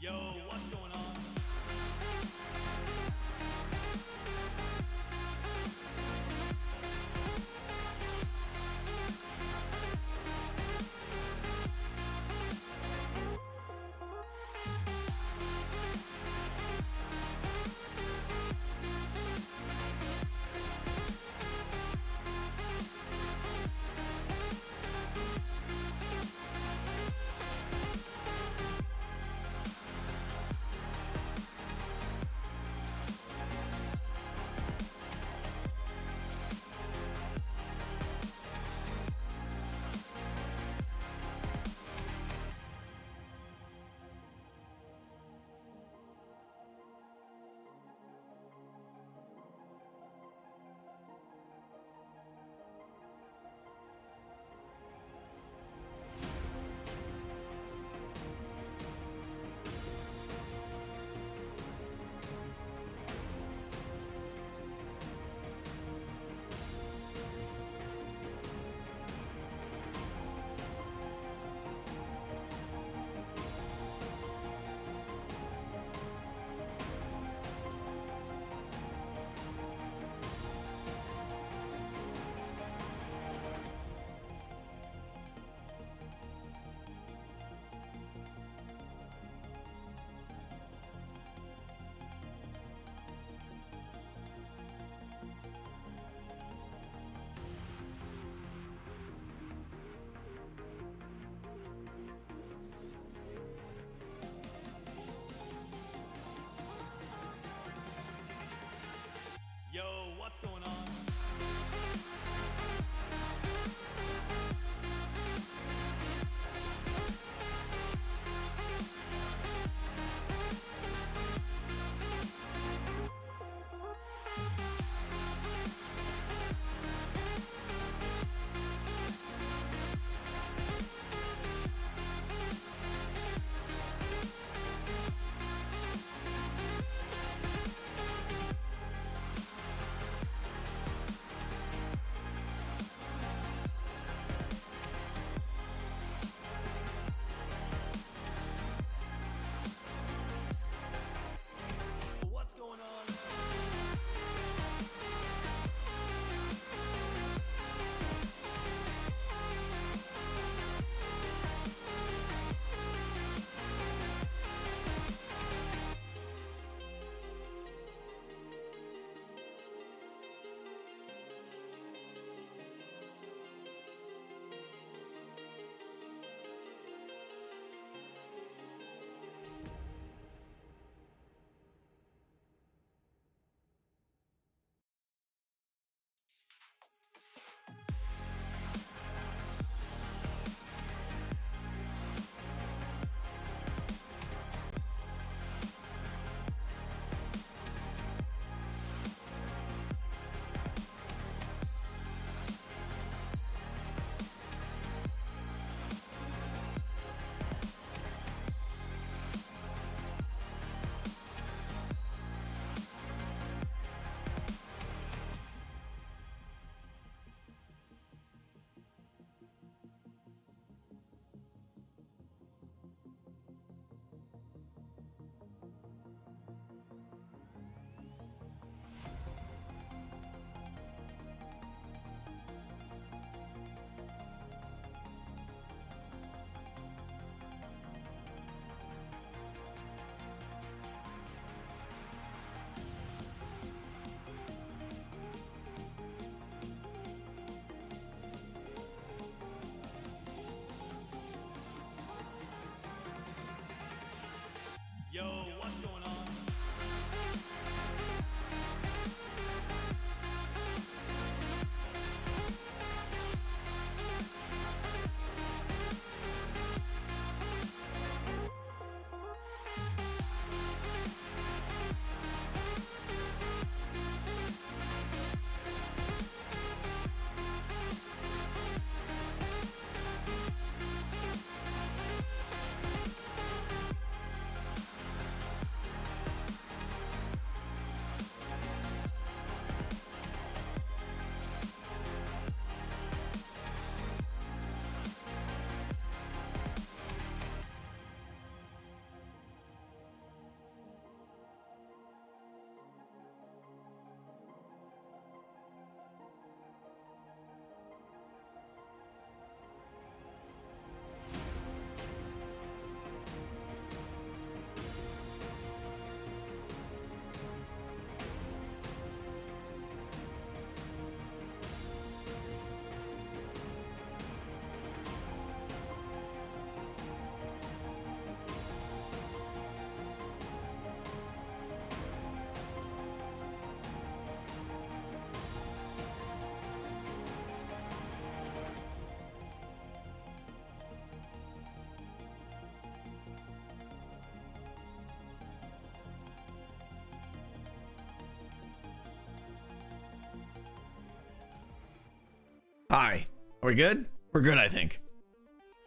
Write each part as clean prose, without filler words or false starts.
Yo, what's going on? Yo, what's going on? What's going on? Yo, what's going on? Hi. Are we good? We're good, I think.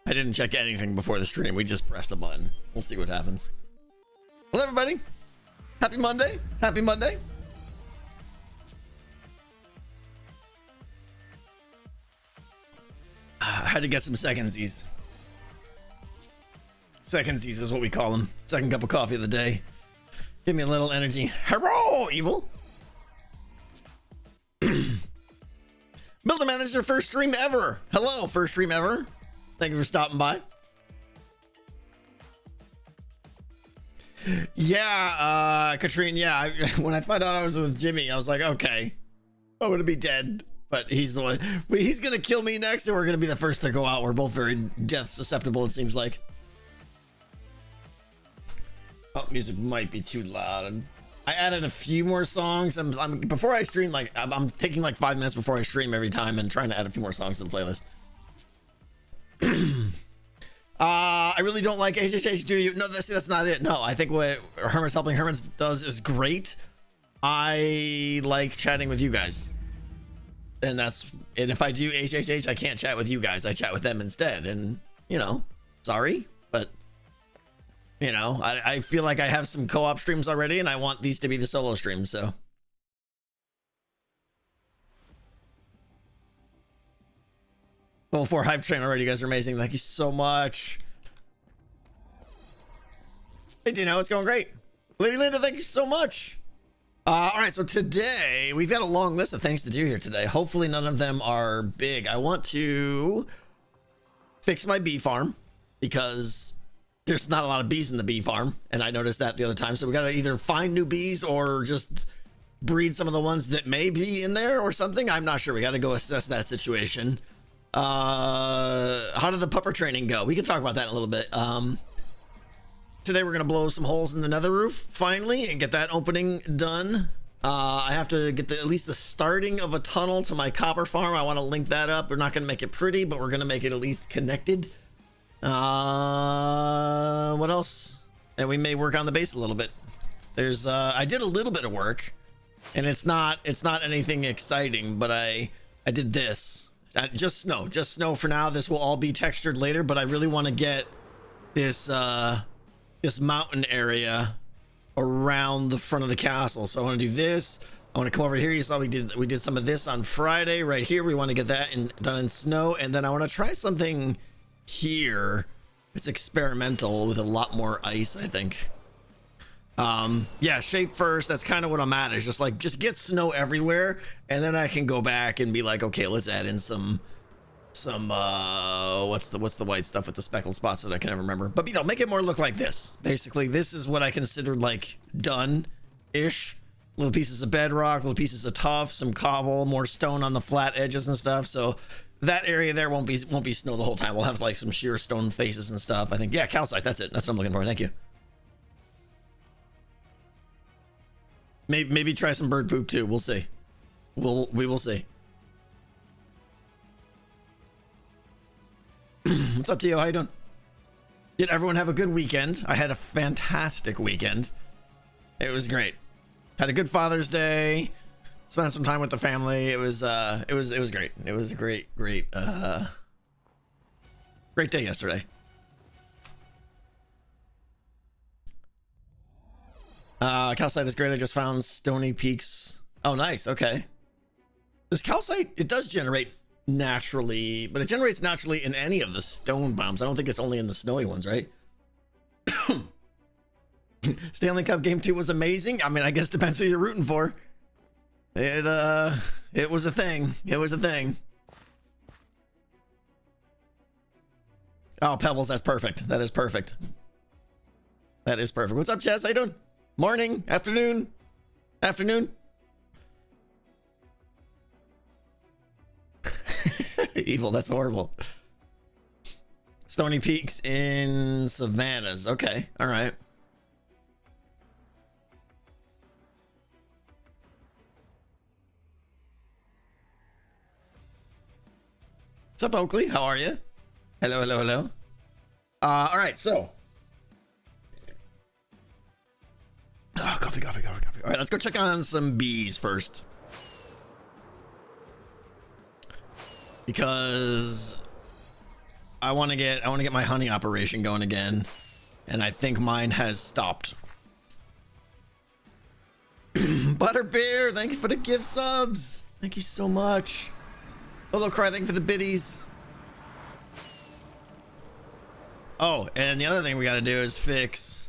I didn't check anything before the stream. We just pressed the button. We'll see what happens. Hello, everybody. Happy Monday. Happy Monday. I had to get some secondsies. Secondsies is what we call them. Second cup of coffee of the day. Give me a little energy. Hello, evil. Builder Manager, first stream ever. Hello, first stream ever. Thank you for stopping by. Yeah, Katrine, yeah. When I found out I was with Jimmy, I was like, okay, I'm gonna be dead. But he's the one. He's gonna kill me next, and we're gonna be the first to go out. We're both very death susceptible, it seems like. Oh, music might be too loud. I added a few more songs. I'm before I stream, like I'm taking like 5 minutes before I stream every time and trying to add a few more songs to the playlist. I really don't like HHH, do you? No, that's not it. No, I think what Hermit's Helping Hermits does is great. I like chatting with you guys. And if I do HHH, I can't chat with you guys. I chat with them instead. And, you know, sorry, but, you know, I feel like I have some co-op streams already, and I want these to be the solo streams, so. Level 4 hype train already. You guys are amazing. Thank you so much. Hey, Dino, it's going great. Lady Linda, thank you so much. All right, so today we've got a long list of things to do here today. Hopefully none of them are big. I want to fix my bee farm because there's not a lot of bees in the bee farm, and I noticed that the other time. So we got to either find new bees or just breed some of the ones that may be in there or something. I'm not sure. We got to go assess that situation. How did the pupper training go? We can talk about that in a little bit. Today we're gonna blow some holes in the nether roof finally and get that opening done. I have to get at least the starting of a tunnel to my copper farm. I want to link that up. We're not gonna make it pretty, but we're gonna make it at least connected. What else? And we may work on the base a little bit. There's I did a little bit of work, and it's not anything exciting, but I did this. Just snow for now. This will all be textured later, but I really want to get this this mountain area around the front of the castle. So I want to do this. I want to come over here. You saw we did some of this on Friday right here. We want to get that done in snow, and then I want to try something here. It's experimental with a lot more ice, I think. Yeah, shape first. That's kind of what I'm at. It's just get snow everywhere, and then I can go back and be like, okay, let's add in some what's the white stuff with the speckled spots that I can never remember. But, you know, make it more look like this. Basically, this is what I consider like done-ish. Little pieces of bedrock, little pieces of tuff, some cobble, more stone on the flat edges and stuff. So that area there won't be snow the whole time. We'll have like some sheer stone faces and stuff. I think, yeah, calcite. That's it. That's what I'm looking for. Thank you. Maybe try some bird poop too. We'll see. We will see. What's up, Tio? How you doing? Did everyone have a good weekend? I had a fantastic weekend. It was great. Had a good Father's Day. Spent some time with the family. It was great. It was a great day yesterday. Calcite is great. I just found Stony Peaks. Oh, nice. Okay. This calcite, it does generate naturally, but it generates naturally in any of the stone bombs. I don't think it's only in the snowy ones, right? Stanley Cup Game 2 was amazing. I mean, I guess depends who you're rooting for. It was a thing. It was a thing. Oh, Pebbles, that's perfect. That is perfect. That is perfect. What's up, Chaz? How you doing? Morning, afternoon, afternoon. Evil, that's horrible. Stony Peaks in Savannas. Okay, all right. What's up, Oakley? How are you? Hello, hello, hello. All right, so. Oh, coffee. All right, let's go check on some bees first. because I want to get my honey operation going again, and I think mine has stopped. Butterbeer, thank you for the gift subs. Thank you so much. Hello, Cry, thank you for the biddies. Oh, and the other thing we got to do is fix.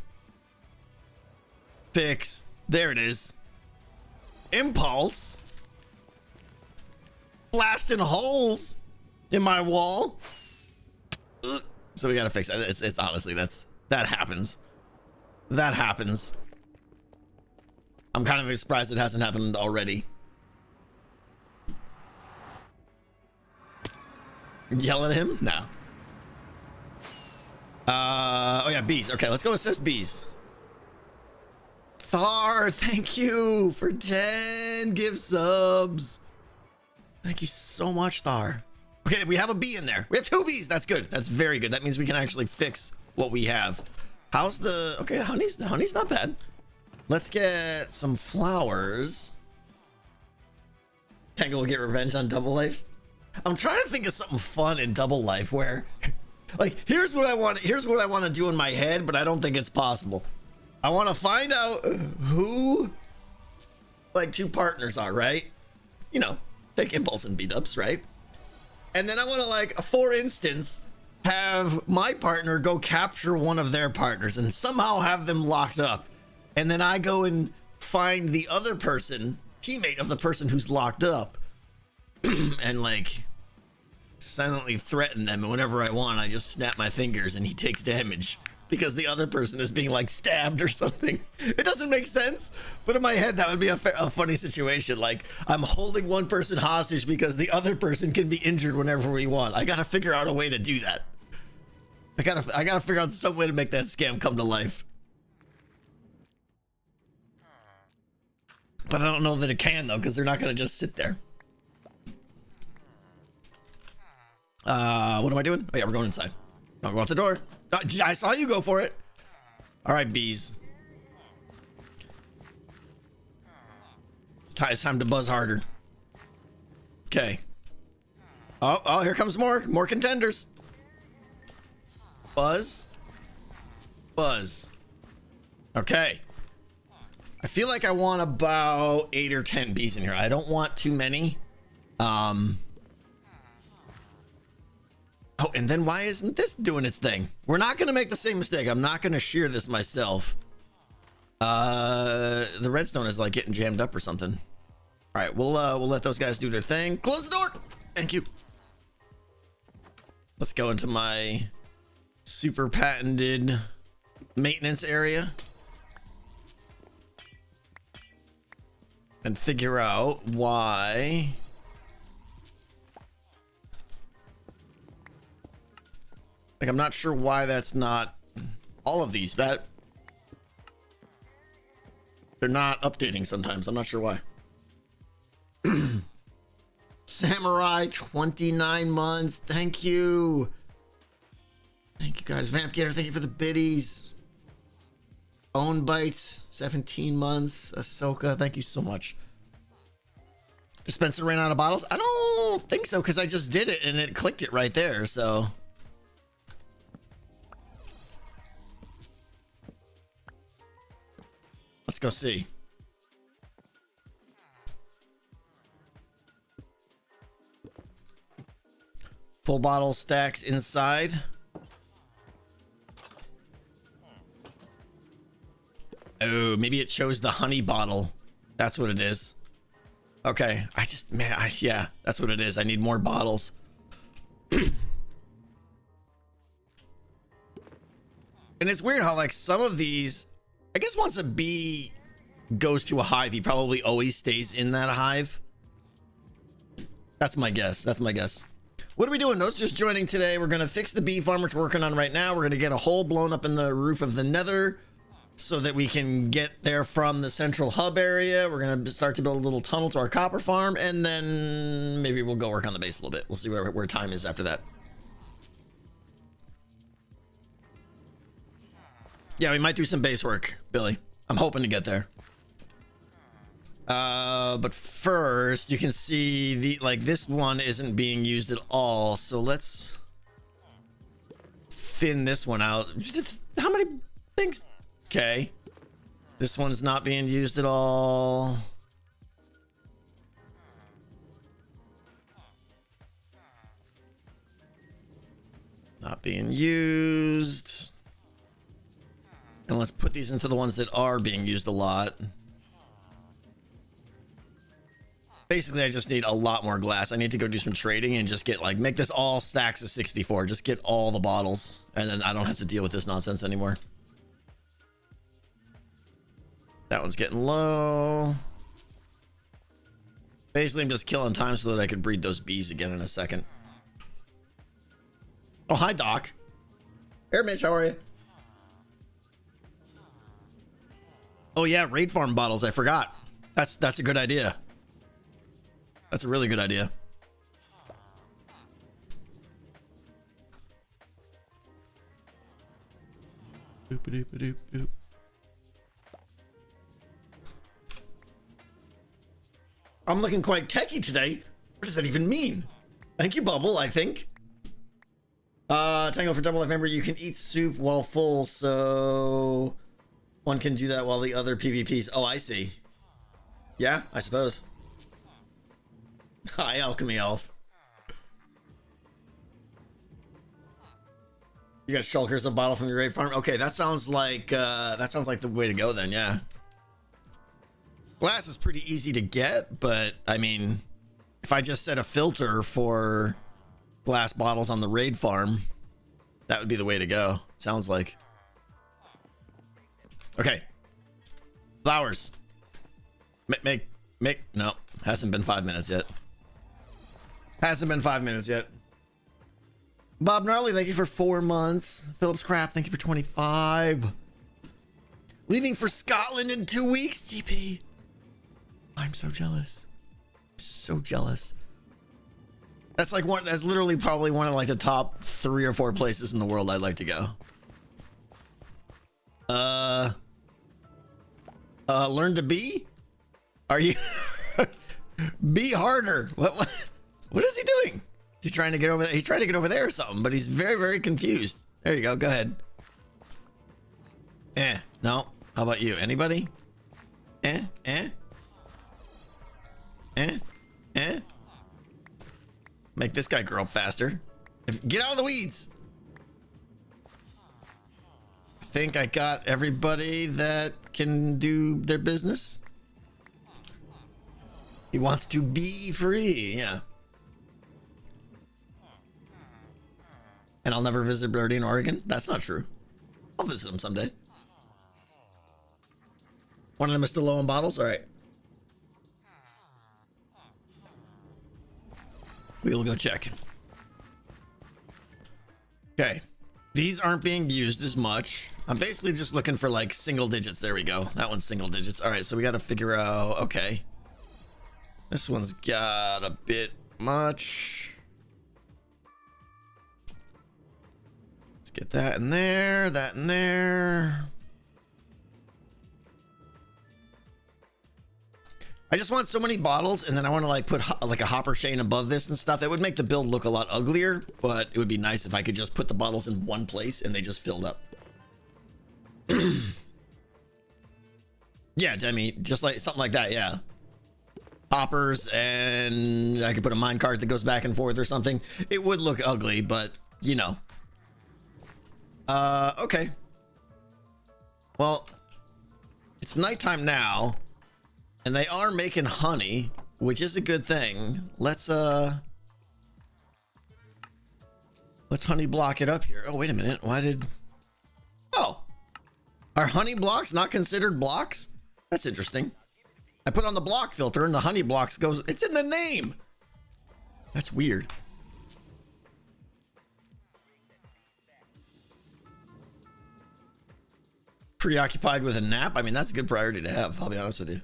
There it is. Impulse. Blasting holes in my wall. Ugh. So we got to fix that. It's honestly, that happens. That happens. I'm kind of surprised it hasn't happened already. Yell at him? No. Oh yeah, bees. Okay, let's go assist bees. Thar, thank you for 10 gift subs. Thank you so much, Thar. Okay, we have a bee in there. We have 2 bees. That's good. That's very good. That means we can actually fix what we have. How's the... Okay, honey's not bad. Let's get some flowers. Tango will get revenge on Double Life. I'm trying to think of something fun in Double Life where... Like, here's what I want to do in my head, but I don't think it's possible. I want to find out who, like, 2 partners are, right? You know, take Impulse and beat-ups, right? And then I want to, like, for instance, have my partner go capture one of their partners and somehow have them locked up. And then I go and find the other person, teammate of the person who's locked up, and, like... silently threaten them, and whenever I want I just snap my fingers and he takes damage because the other person is being like stabbed or something. It doesn't make sense, but in my head that would be a funny situation. Like, I'm holding one person hostage because the other person can be injured whenever we want. I gotta figure out a way to do that. I gotta figure out some way to make that scam come to life, but I don't know that it can though, because they're not gonna just sit there. What am I doing? Oh yeah, we're going inside. Don't go out the door. I saw you go for it. All right, bees. It's time to buzz harder. Okay. Oh, here comes more contenders. Buzz. Okay. I feel like I want about 8 or 10 bees in here. I don't want too many. Oh, and then why isn't this doing its thing? We're not going to make the same mistake. I'm not going to shear this myself. The redstone is like getting jammed up or something. All right, we'll let those guys do their thing. Close the door. Thank you. Let's go into my super patented maintenance area and figure out why... Like, I'm not sure why that's not all of these. That they're not updating sometimes. I'm not sure why. Samurai, 29 months. Thank you. Thank you guys. Vamp Gator, thank you for the biddies. Own Bites, 17 months. Ahsoka, thank you so much. Dispenser ran out of bottles? I don't think so, because I just did it and it clicked it right there, so... Let's go see. Full bottle stacks inside. Oh, maybe it shows the honey bottle. That's what it is. Okay. Yeah, that's what it is. I need more bottles. And it's weird how, like, some of these... I guess once a bee goes to a hive, he probably always stays in that hive. That's my guess. What are we doing? Those just joining today. We're going to fix the bee farm, which we're working on right now. We're going to get a hole blown up in the roof of the Nether so that we can get there from the central hub area. We're going to start to build a little tunnel to our copper farm, and then maybe we'll go work on the base a little bit. We'll see where time is after that. Yeah, we might do some base work, Billy. I'm hoping to get there. But first you can see the, like, this one isn't being used at all. So let's thin this one out. How many things? Okay. This one's not being used at all. Not being used. And let's put these into the ones that are being used a lot. Basically, I just need a lot more glass. I need to go do some trading and just get, like, make this all stacks of 64. Just get all the bottles. And then I don't have to deal with this nonsense anymore. That one's getting low. Basically, I'm just killing time so that I could breed those bees again in a second. Oh, hi, Doc. Here, Mitch, how are you? Oh, yeah, raid farm bottles. I forgot. That's a good idea. That's a really good idea. Boop-a-doop-a-doop-boop. I'm looking quite techie today. What does that even mean? Thank you, Bubble, I think. Tango for double life member, you can eat soup while full, so one can do that while the other PvPs. Oh, I see. Yeah, I suppose. Hi, Alchemy Elf. You got shulkers a bottle from the raid farm. Okay, that sounds like the way to go then. Yeah. Glass is pretty easy to get, but I mean, if I just set a filter for glass bottles on the raid farm, that would be the way to go. Sounds like. Okay. Flowers. Make. No, hasn't been 5 minutes yet. Hasn't been 5 minutes yet. Bob Gnarly, thank you for 4 months. Phillips Crap, thank you for 25. Leaving for Scotland in 2 weeks, GP. I'm so jealous. I'm so jealous. That's like one. That's literally probably one of like the top 3 or 4 places in the world I'd like to go. Learn to be? Are you? Be harder. What is he doing? He's trying to get over there. He's trying to get over there or something, but he's very, very confused. There you go. Go ahead. No. How about you? Anybody? Make this guy grow up faster. Get out of the weeds. I think I got everybody that can do their business. He wants to be free. Yeah. And I'll never visit Birdie in Oregon. That's not true. I'll visit him someday. One of them is still low on bottles. All right. We'll go check. Okay. These aren't being used as much. I'm basically just looking for like single digits. There we go. That one's single digits. All right. So we got to figure out. Okay. This one's got a bit much. Let's get that in there. That in there. I just want so many bottles, and then I want to like put like a hopper chain above this and stuff. It would make the build look a lot uglier, but it would be nice if I could just put the bottles in one place and they just filled up. Yeah, Demi, just like something like that. Yeah, hoppers, and I could put a minecart that goes back and forth or something. It would look ugly, but you know. Okay. Well, it's nighttime now. And they are making honey, which is a good thing. Let's honey block it up here. Oh, wait a minute. Why did... Oh. Are honey blocks not considered blocks? That's interesting. I put on the block filter and the honey blocks goes... It's in the name. That's weird. Preoccupied with a nap? I mean, that's a good priority to have. I'll be honest with you.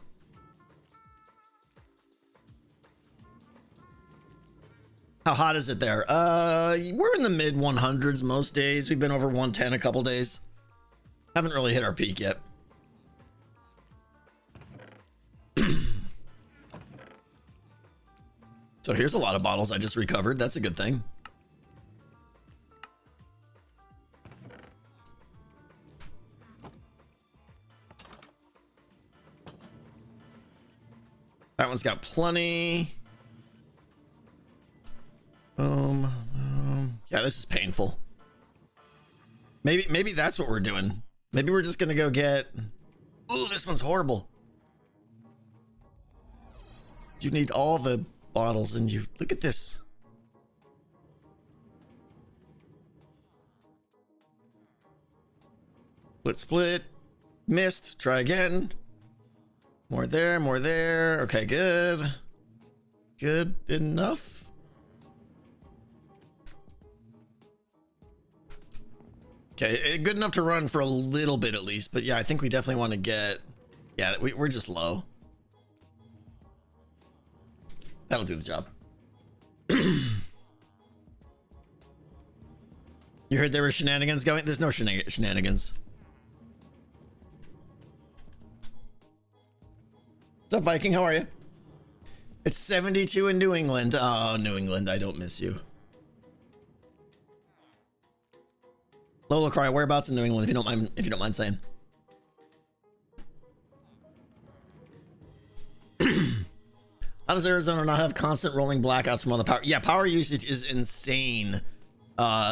How hot is it there? We're in the mid 100s most days. We've been over 110 a couple days. Haven't really hit our peak yet. So here's a lot of bottles I just recovered. That's a good thing. That one's got plenty. Yeah, this is painful. Maybe that's what we're doing. Maybe we're just gonna go get. Ooh, this one's horrible. You need all the bottles in you. Look at this. Split. Missed. Try again. More there, more there. Okay, good. Good enough. Okay, good enough to run for a little bit at least. But yeah, I think we definitely want to get... Yeah, we're just low. That'll do the job. You heard there were shenanigans going? There's no shenanigans. What's up, Viking? How are you? It's 72 in New England. Oh, New England, I don't miss you. Lola Cry, whereabouts in New England, if you don't mind saying. How does Arizona not have constant rolling blackouts from all the power? Yeah, power usage is insane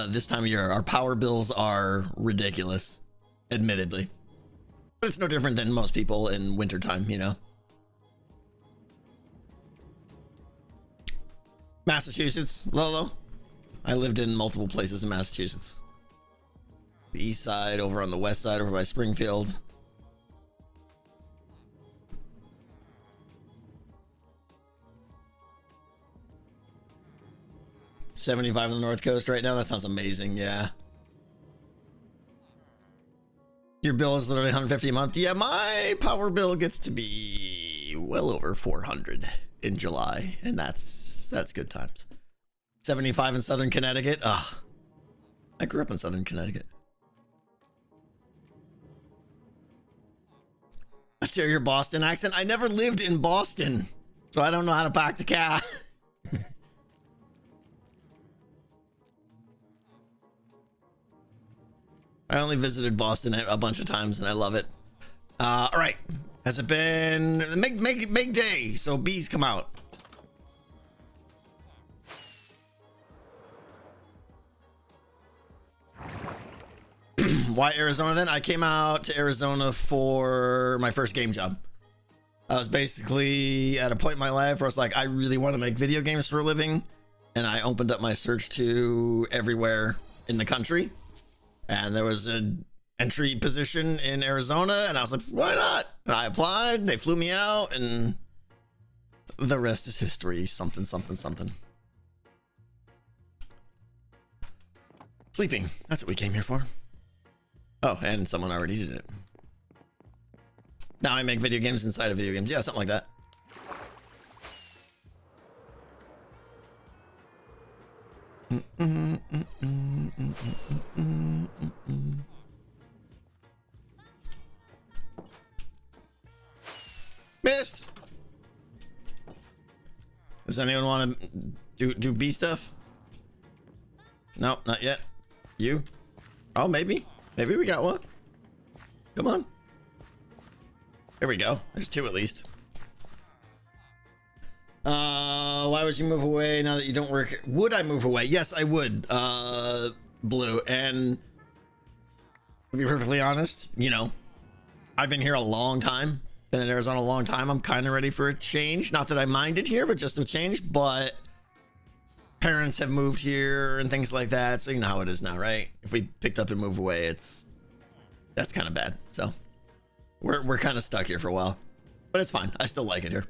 this time of year. Our power bills are ridiculous, admittedly. But it's no different than most people in wintertime, you know? Massachusetts, Lolo. I lived in multiple places in Massachusetts. The east side, over on the west side, over by Springfield. $75 on the North Coast right now. That sounds amazing. Yeah. Your bill is literally $150 a month. Yeah, my power bill gets to be well over $400 in July, and that's good times. 75 in Southern Connecticut. Ah, I grew up in Southern Connecticut. Let's hear your Boston accent. I never lived in Boston, so I don't know how to pack the cat. I only visited Boston a bunch of times and I love it. All right. Has it been make day? So bees come out. Why Arizona then? I came out to Arizona for my first game job. I was basically at a point in my life where I was like, I really want to make video games for a living. And I opened up my search to everywhere in the country. And there was an entry position in Arizona, and I was like, why not? And I applied, they flew me out, and the rest is history. Something, something, something. Sleeping. That's what we came here for. Oh, and someone already did it. Now I make video games inside of video games. Yeah, something like that. Missed. Does anyone want to do bee stuff? No, not yet. You? Oh, maybe we got one. Come on. There we go. There's two at least. Why would you move away now that you don't work? Would I move away? Yes, I would, Blue. And to be perfectly honest, you know, I've been here a long time. Been in Arizona a long time. I'm kind of ready for a change. Not that I mind it here, but just a change. But parents have moved here and things like that. So you know how it is now, right? If we picked up and move away, that's kind of bad. So we're kind of stuck here for a while, but it's fine. I still like it here.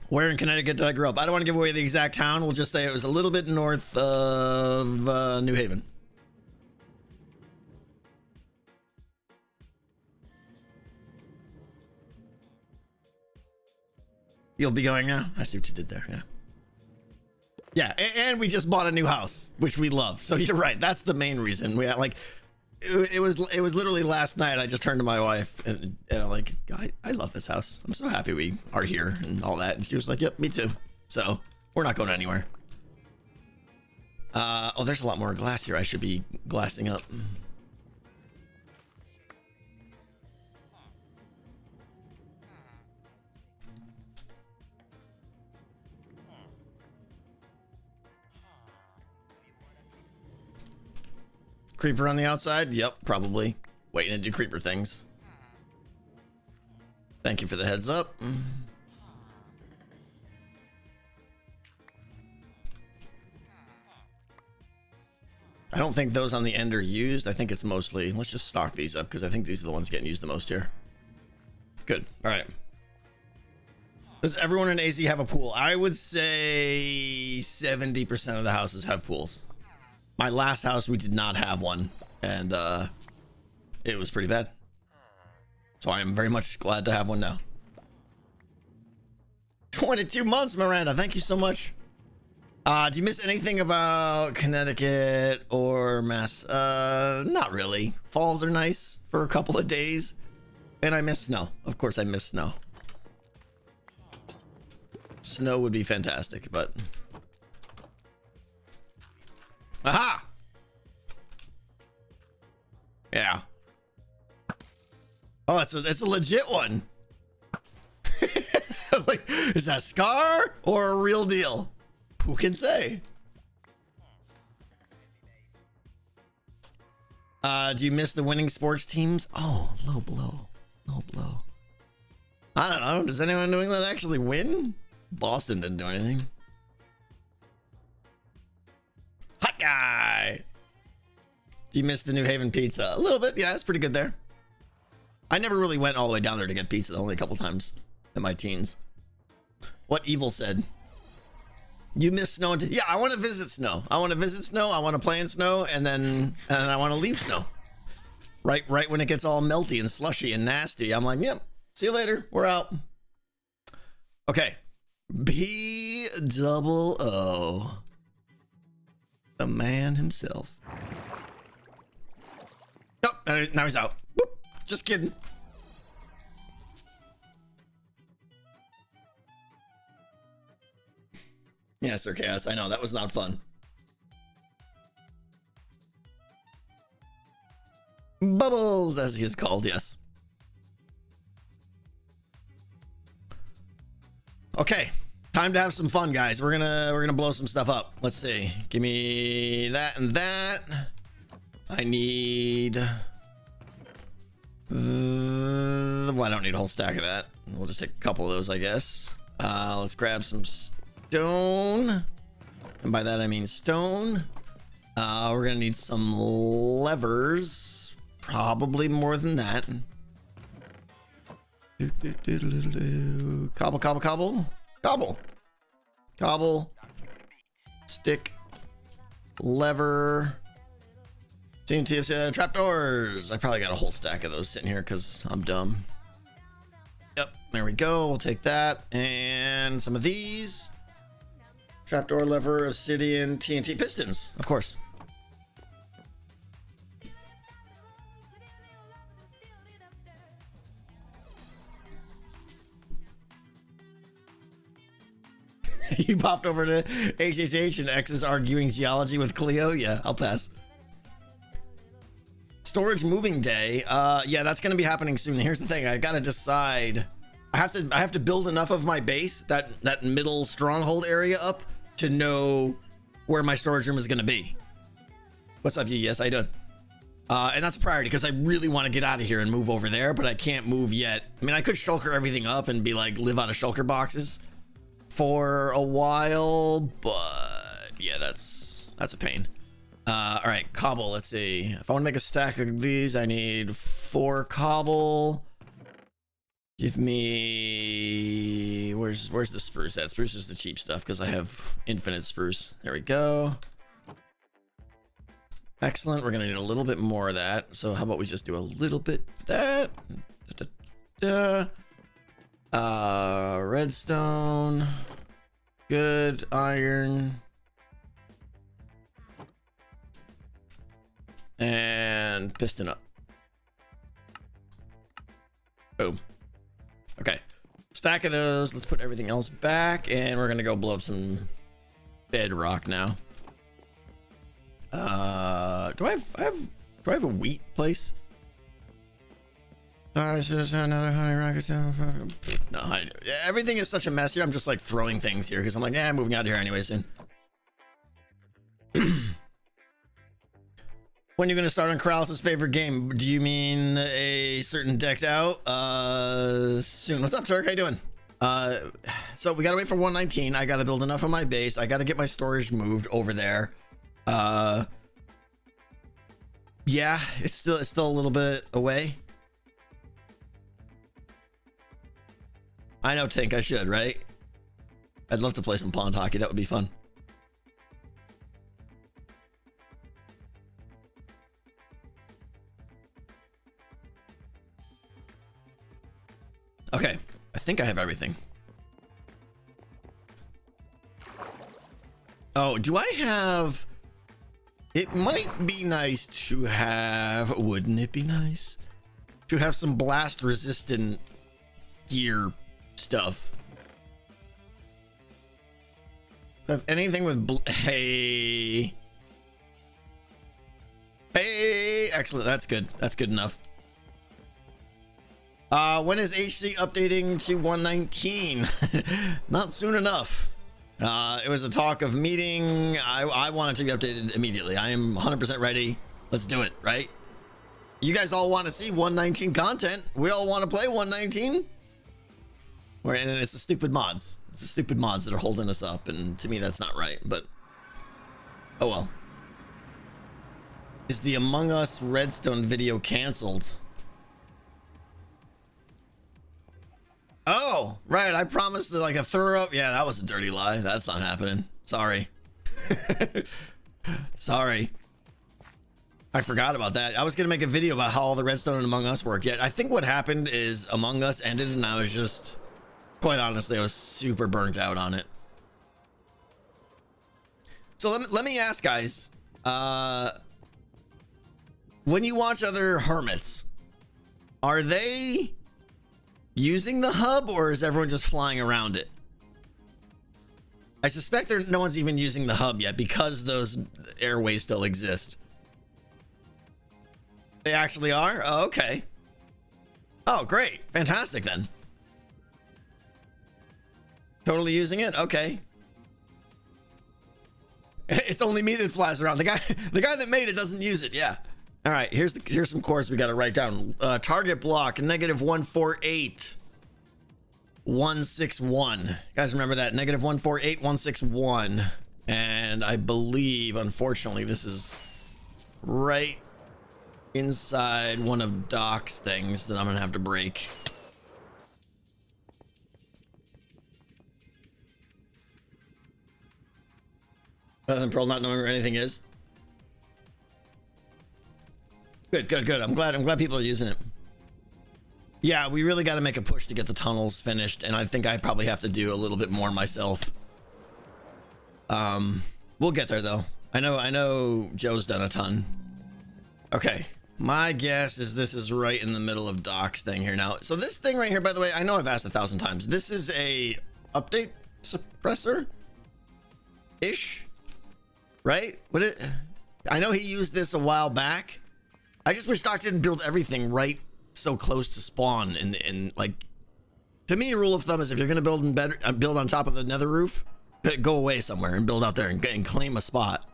Where in Connecticut did I grow up? I don't want to give away the exact town. We'll just say it was a little bit north of New Haven. You'll be going now? I see what you did there. Yeah. Yeah, and we just bought a new house, which we love. So you're right. That's the main reason. We like it was literally last night. I just turned to my wife and I'm like, I love this house. I'm so happy we are here and all that. And she was like, yep, me too. So we're not going anywhere. Oh, there's a lot more glass here. I should be glassing up. Creeper on the outside? Yep, probably. Waiting to do creeper things. Thank you for the heads up. I don't think those on the end are used. I think it's mostly... Let's just stock these up because I think these are the ones getting used the most here. Good. All right. Does everyone in AZ have a pool? I would say 70% of the houses have pools. My last house, we did not have one, and it was pretty bad. So I am very much glad to have one now. 22 months, Miranda. Thank you so much. Do you miss anything about Connecticut or Mass? Not really. Falls are nice for a couple of days, and I miss snow. Of course, I miss snow. Snow would be fantastic, but... Aha! Yeah. Oh, it's a legit one. I was like, is that Scar or a real deal? Who can say? Do you miss the winning sports teams? Oh, low blow. Low blow. I don't know. Does anyone in New England actually win? Boston didn't do anything. Hot guy. Do you miss the New Haven pizza? A little bit. Yeah, it's pretty good there. I never really went all the way down there to get pizza, only a couple times in my teens. What Evil said. You miss snow. Yeah, I want to visit snow. I want to visit snow. I want to play in snow, and then I want to leave snow. Right when it gets all melty and slushy and nasty, I'm like, yep, see you later. We're out. Okay. B-double-O. The man himself. Oh, now he's out. Boop. Just kidding. Yeah, Sir Chaos, I know, that was not fun. Bubbles, as he is called, yes. Okay, time to have some fun, guys. We're gonna blow some stuff up. Let's see. Give me that and that. I need... well, I don't need a whole stack of that. We'll just take a couple of those, I guess. Let's grab some stone. And by that, I mean stone. We're gonna need some levers. Probably more than that. Cobble, cobble, cobble. Cobble. Cobble. Stick. Lever. TNT, trapdoors. I probably got a whole stack of those sitting here because I'm dumb. Yep, there we go. We'll take that. And some of these. Trapdoor, lever, obsidian, TNT, pistons, of course. You popped over to HHH and X is arguing geology with Cleo. Yeah, I'll pass. Storage moving day. Yeah, that's gonna be happening soon. Here's the thing, I gotta decide. I have to build enough of my base, that middle stronghold area up, to know where my storage room is gonna be. What's up, you? Yes, how you doing? And that's a priority because I really want to get out of here and move over there, but I can't move yet. I mean, I could shulker everything up and be like, live out of shulker boxes for a while, but yeah, that's a pain. All right, cobble. Let's see. If I want to make a stack of these, I need 4 cobble. Give me... Where's the spruce at? Spruce is the cheap stuff because I have infinite spruce. There we go. Excellent. We're going to need a little bit more of that. So how about we just do a little bit of that. Redstone. Good. Iron. And piston up. Boom. Okay. Stack of those. Let's put everything else back, and we're gonna go blow up some bedrock now. Do I have a wheat place? Another honey rocket. No, everything is such a mess here. I'm just like throwing things here because I'm like, yeah, I'm moving out of here anyway soon. When you're gonna start on Corrales' favorite game? Do you mean a certain decked out? Soon. What's up, Turk? How you doing? So we gotta wait for 119. I gotta build enough of my base. I gotta get my storage moved over there. Yeah, it's still a little bit away. I know, Tink. I should, right? I'd love to play some pond hockey. That would be fun. Okay, I think I have everything. Oh, do I have... It might be nice to have... Wouldn't it be nice? To have some blast resistant gear stuff. Have anything with... Hey. Hey, excellent. That's good. That's good enough. When is HC updating to 119? Not soon enough. It was a talk of meeting. I want it to be updated immediately. I am 100% ready. Let's do it, right? You guys all want to see 119 content. We all want to play 119. And it's the stupid mods. It's the stupid mods that are holding us up. And to me, that's not right. But, oh well. Is the Among Us Redstone video canceled? Oh, right. I promised like a thorough. Yeah, that was a dirty lie. That's not happening. Sorry. Sorry. I forgot about that. I was going to make a video about how all the redstone and Among Us worked. Yet I think what happened is Among Us ended and I was just, quite honestly, I was super burnt out on it. So let me ask, guys. When you watch other hermits, are they using the hub or is everyone just flying around it? I suspect no one's even using the hub yet because those airways still exist. They actually are? Oh, okay. Oh, great. Fantastic then. Totally using it? Okay. It's only me that flies around. The guy that made it doesn't use it. Yeah. All right, here's some cores we got to write down. Target block -148 161. Guys, remember that -148 161. And I believe, unfortunately, this is right inside one of Doc's things that I'm gonna have to break. Other than Pearl not knowing where anything is. Good. I'm glad people are using it. Yeah, we really got to make a push to get the tunnels finished, and I think I probably have to do a little bit more myself. We'll get there though. I know Joe's done a ton. Okay, my guess is this is right in the middle of Doc's thing here now. So this thing right here, by the way, I know I've asked 1,000 times. This is a update suppressor ish, right? I know he used this a while back. I just wish Doc didn't build everything right so close to spawn. And like, to me, a rule of thumb is if you're gonna build on top of the nether roof, go away somewhere and build out there and claim a spot.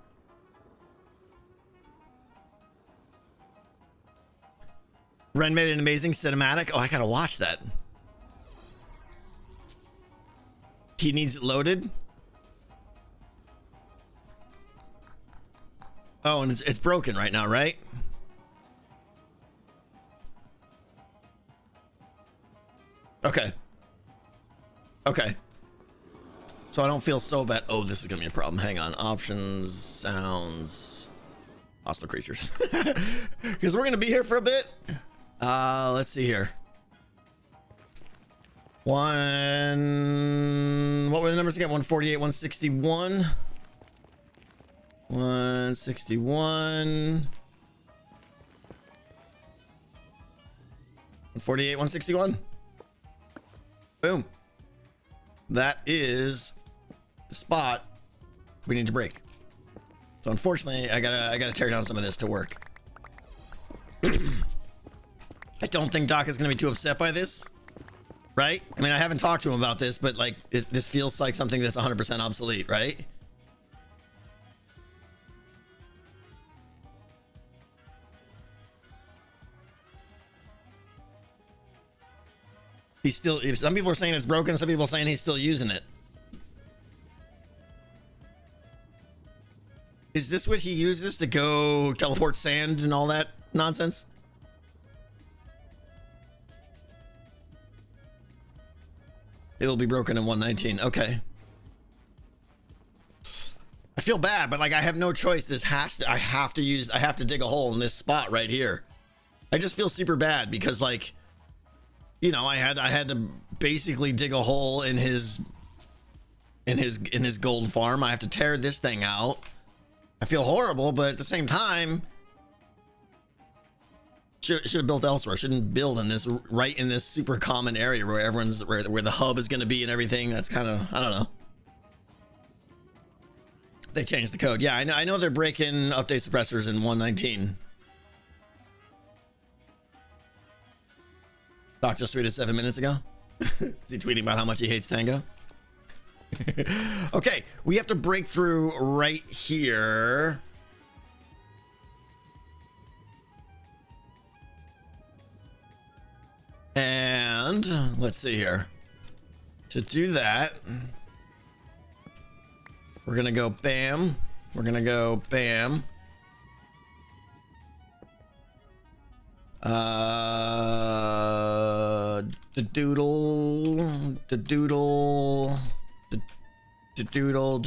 Ren made an amazing cinematic. Oh, I gotta watch that. He needs it loaded. Oh, and it's broken right now, right? Okay. So I don't feel so bad. Oh, this is gonna be a problem. Hang on. Options, sounds, hostile creatures. Because we're gonna be here for a bit. Let's see here. What were the numbers again? 148, 161. 161. 148, 161. Boom. That is the spot we need to break. So unfortunately, I gotta tear down some of this to work. I don't think Doc is gonna be too upset by this, right? I mean, I haven't talked to him about this, but like, this feels like something that's 100% obsolete, right? He's still, some people are saying it's broken, some people are saying he's still using it. Is this what he uses to go teleport sand and all that nonsense? It'll be broken in 119. Okay. I feel bad, but like I have no choice. This has to, I have to dig a hole in this spot right here. I just feel super bad because like, you know, I had to basically dig a hole in his gold farm. I have to tear this thing out. I feel horrible, but at the same time, should have built elsewhere. Shouldn't build in this, right in this super common area where everyone's, where the hub is going to be and everything. That's kind of, I don't know. They changed the code. Yeah, I know they're breaking update suppressors in 119. Doc just tweeted 7 minutes ago. Is he tweeting about how much he hates Tango? Okay, we have to break through right here. And let's see here. To do that, we're gonna go bam. We're gonna go bam. The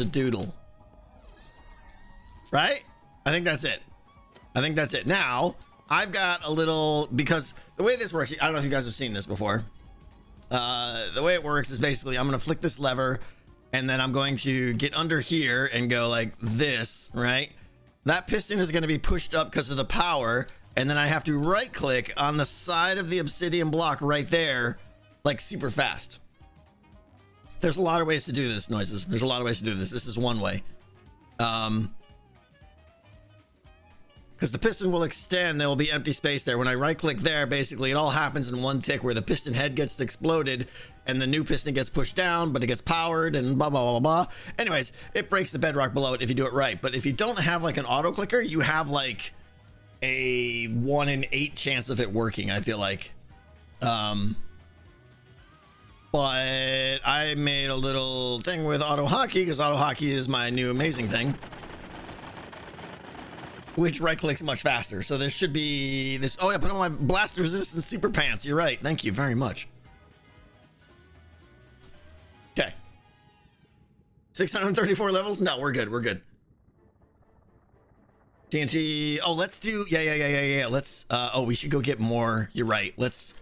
doodle. Right? I think that's it. Now, I've got a little, because the way this works, I don't know if you guys have seen this before. The way it works is basically I'm going to flick this lever and then I'm going to get under here and go like this, right? That piston is going to be pushed up because of the power. And then I have to right click on the side of the obsidian block right there, like super fast. There's a lot of ways to do this, Noises. There's a lot of ways to do this. This is one way. Because the piston will extend, there will be empty space there. When I right click there, basically it all happens in one tick where the piston head gets exploded and the new piston gets pushed down, but it gets powered and blah, blah, blah, blah. Anyways, it breaks the bedrock below it if you do it right. But if you don't have like an auto clicker, you have like a 1 in 8 chance of it working, I feel like. But I made a little thing with auto hotkey because auto hotkey is my new amazing thing, which right clicks much faster. So there should be this. Oh, yeah, put on my blast resistance super pants. You're right. Thank you very much. Okay. 634 levels. No, we're good. We're good. TNT. Oh, let's do. Yeah. Let's. Oh, we should go get more. You're right. Let's.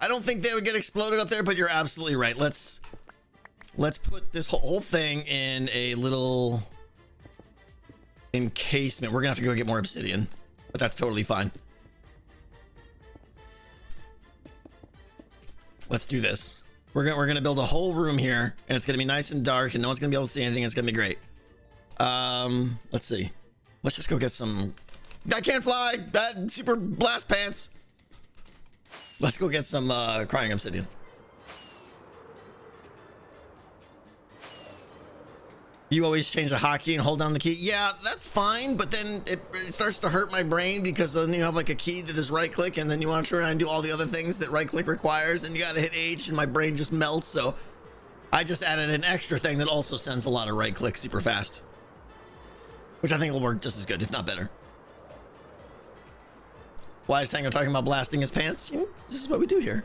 I don't think they would get exploded up there, but you're absolutely right. Let's put this whole thing in a little encasement. We're gonna have to go get more obsidian, but that's totally fine. Let's do this. We're gonna build a whole room here, and it's gonna be nice and dark, and no one's gonna be able to see anything. It's gonna be great. Let's see. Let's just go get some. I can't fly. Bad super blast pants. Let's go get some crying obsidian. You always change the hotkey and hold down the key. Yeah, that's fine, but then it starts to hurt my brain because then you have like a key that is right click and then you want to turn around and do all the other things that right click requires and you got to hit H and my brain just melts. So I just added an extra thing that also sends a lot of right clicks super fast, which I think will work just as good, if not better. Why is Tango talking about blasting his pants? You know, this is what we do here.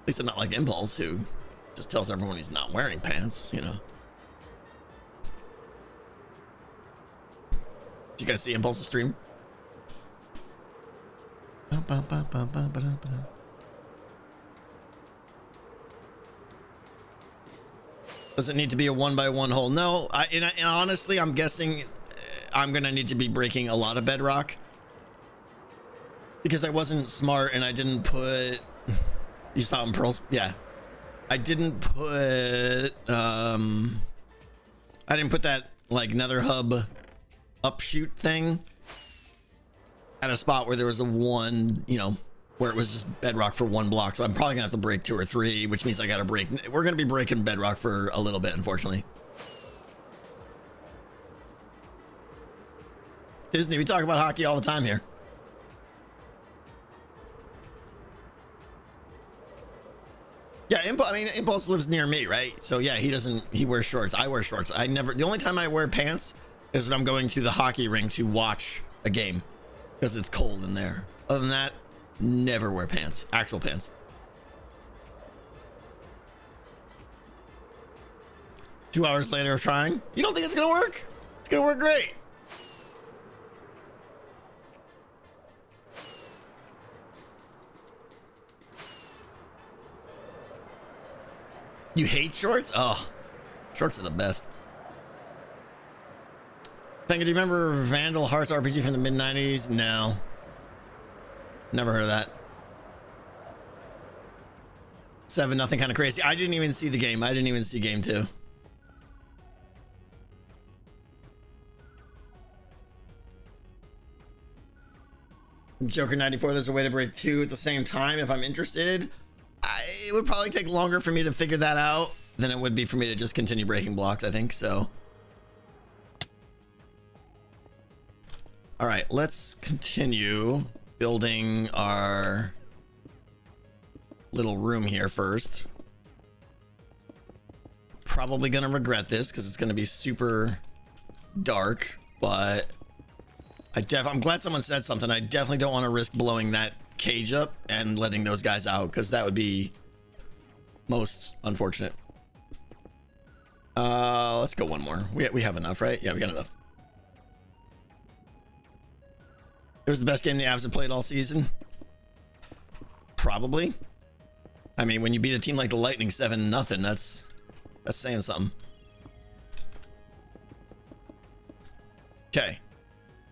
At least I'm not like Impulse, who just tells everyone he's not wearing pants, you know. Did you guys see Impulse's stream? Does it need to be a 1x1 hole? No, and honestly, I'm guessing I'm gonna need to be breaking a lot of bedrock. because I wasn't smart and I didn't put. You saw in pearls, yeah. I didn't put that like Nether hub upshoot thing at a spot where there was a one, you know, where it was just bedrock for one block. So I'm probably gonna have to break 2 or 3, which means I gotta break. We're gonna be breaking bedrock for a little bit, unfortunately. Disney, we talk about hockey all the time here. Yeah, Impulse lives near me, right? So yeah, he wears shorts. I wear shorts. The only time I wear pants is when I'm going to the hockey ring to watch a game because it's cold in there. Other than that, never wear pants, actual pants. 2 hours later of trying. You don't think it's gonna work? It's gonna work great. You hate shorts? Oh, shorts are the best. Thank you. Do you remember Vandal Hearts RPG from the mid 90s? No. Never heard of that. 7-0 kind of crazy. I didn't even see the game. I didn't even see game 2. Joker 94, there's a way to break 2 at the same time if I'm interested. It would probably take longer for me to figure that out than it would be for me to just continue breaking blocks, I think. So, all right, let's continue building our little room here first. Probably gonna regret this because it's gonna be super dark, but I'm glad someone said something. I definitely don't want to risk blowing that cage up and letting those guys out because that would be most unfortunate. Let's go one more. We have enough, right? Yeah, we got enough. It was the best game the Avs have played all season. Probably. I mean, when you beat a team like the Lightning 7-0, that's saying something. Okay.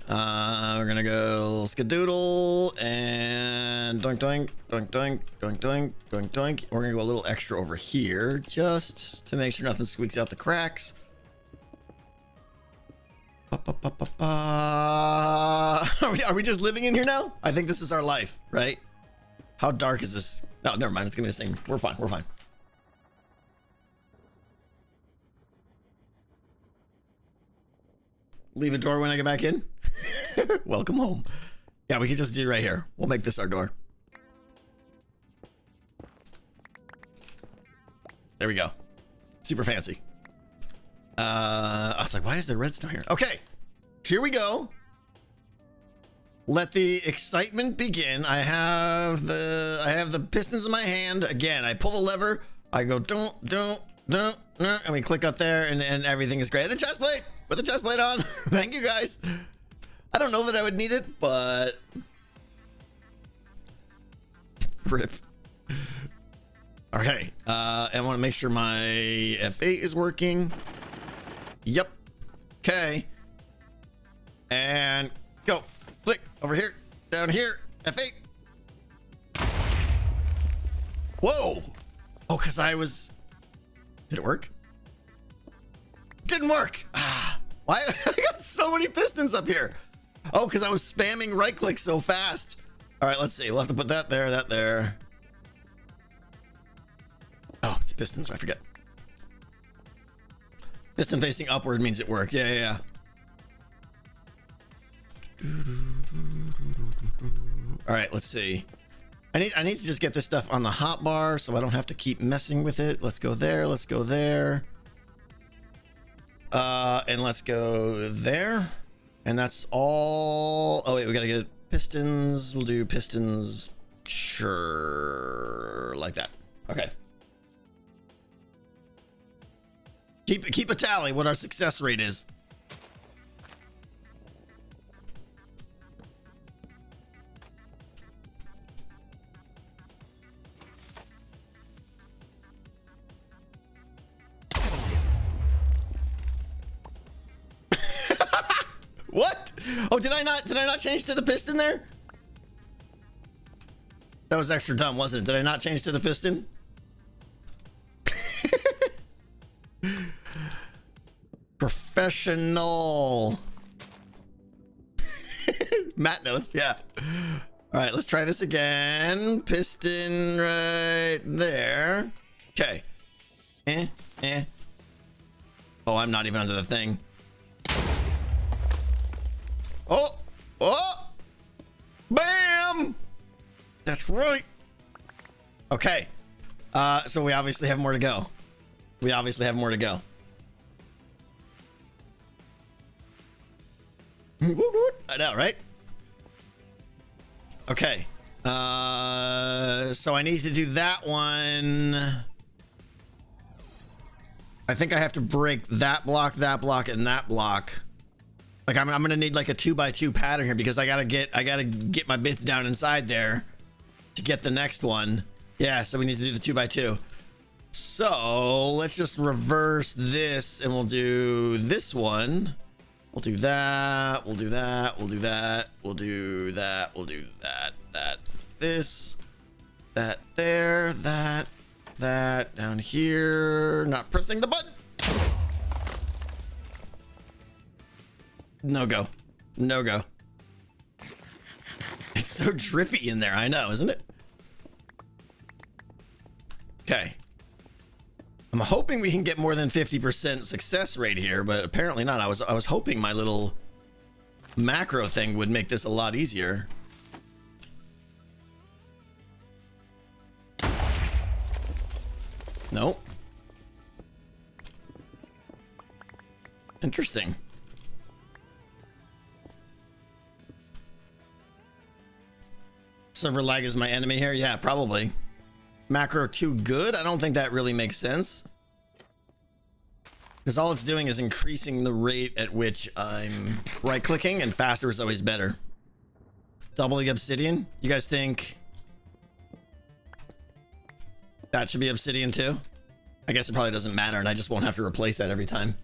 We're gonna go skadoodle and doink doink doink doink doink doink doink doink. We're gonna go a little extra over here just to make sure nothing squeaks out the cracks. Are we just living in here now? I think this is our life, right? How dark is this? No, never mind. It's gonna be the same. We're fine. We're fine. Leave a door when I get back in. Welcome home. Yeah, we can just do right here. We'll make this our door. There we go. Super fancy. I was like, why is there redstone here? Okay, here we go. Let the excitement begin. I have the pistons in my hand. Again, I pull the lever. I go don't, and we click up there, and everything is great. The chest plate. Put the chest plate on. Thank you guys. I don't know that I would need it, but rip. Okay, I want to make sure my F8 is working. Yep. Okay. And go. Flick over here, down here. F8. Whoa. Oh, because I was. Did it work? Didn't work. Ah, why? I got so many pistons up here. Oh, because I was spamming right click so fast. All right, let's see. We'll have to put that there, that there. Oh, it's pistons. I forget. Piston facing upward means it worked. Yeah. All right, let's see. I need to just get this stuff on the hotbar so I don't have to keep messing with it. Let's go there. Let's go there. And let's go there. And that's all. Oh wait, we gotta get pistons. We'll do pistons. Sure, like that. Okay. Keep a tally what our success rate is. What? Oh, did I not change to the piston there? That was extra dumb, wasn't it? Did I not change to the piston? Professional. Matt knows, yeah. All right, let's try this again. Piston right there. Okay. Oh, I'm not even under the thing. Oh, oh, bam. That's right. Okay. So we obviously have more to go. I know, right? Okay. So I need to do that one. I think I have to break that block, and that block. Like I'm gonna need like a 2x2 pattern here because I gotta get my bits down inside there to get the next one. Yeah, so we need to do the 2x2. So let's just reverse this and we'll do this one. We'll do that. We'll do that. We'll do that. We'll do that. We'll do that. That. This. That there. That. That. Down here. Not pressing the button. No go. No go. It's so drippy in there. I know, isn't it? Okay. I'm hoping we can get more than 50% success rate here, but apparently not. I was hoping my little macro thing would make this a lot easier. Nope. Interesting. Server lag is my enemy here? Yeah, probably. Macro too good? I don't think that really makes sense. Because all it's doing is increasing the rate at which I'm right clicking, and faster is always better. Doubling obsidian? You guys think that should be obsidian too? I guess it probably doesn't matter, and I just won't have to replace that every time.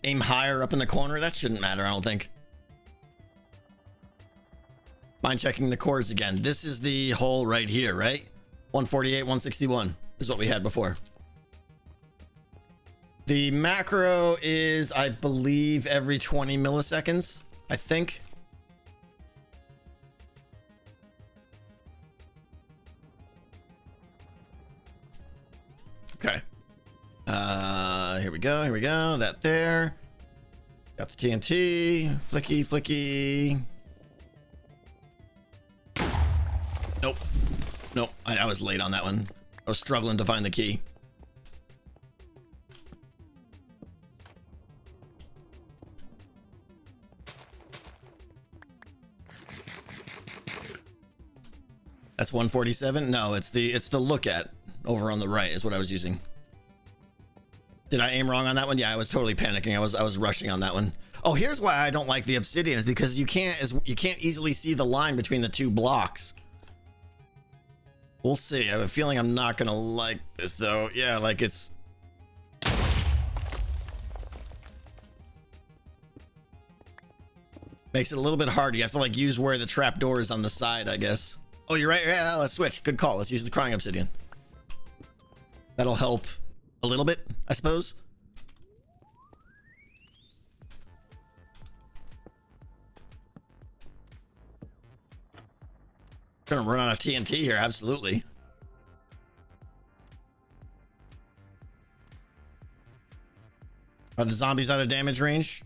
Aim higher up in the corner? That shouldn't matter, I don't think. Mind checking the cores again. This is the hole right here, right? 148, 161 is what we had before. The macro is, I believe, every 20 milliseconds, I think. Okay. Here we go. Here we go. That there. Got the TNT. Flicky, flicky. Nope. Nope. I was late on that one. I was struggling to find the key. That's 147? No, it's the look at over on the right is what I was using. Did I aim wrong on that one? Yeah, I was totally panicking. I was rushing on that one. Oh, here's why I don't like the obsidian, is because you can't easily see the line between the two blocks. We'll see. I have a feeling I'm not gonna like this though. Yeah, like it's makes it a little bit harder. You have to like use where the trap door is on the side, I guess. Oh, you're right. Yeah, let's switch. Good call. Let's use the crying obsidian. That'll help a little bit, I suppose. Gonna run out of TNT here, absolutely. Are the zombies out of damage range?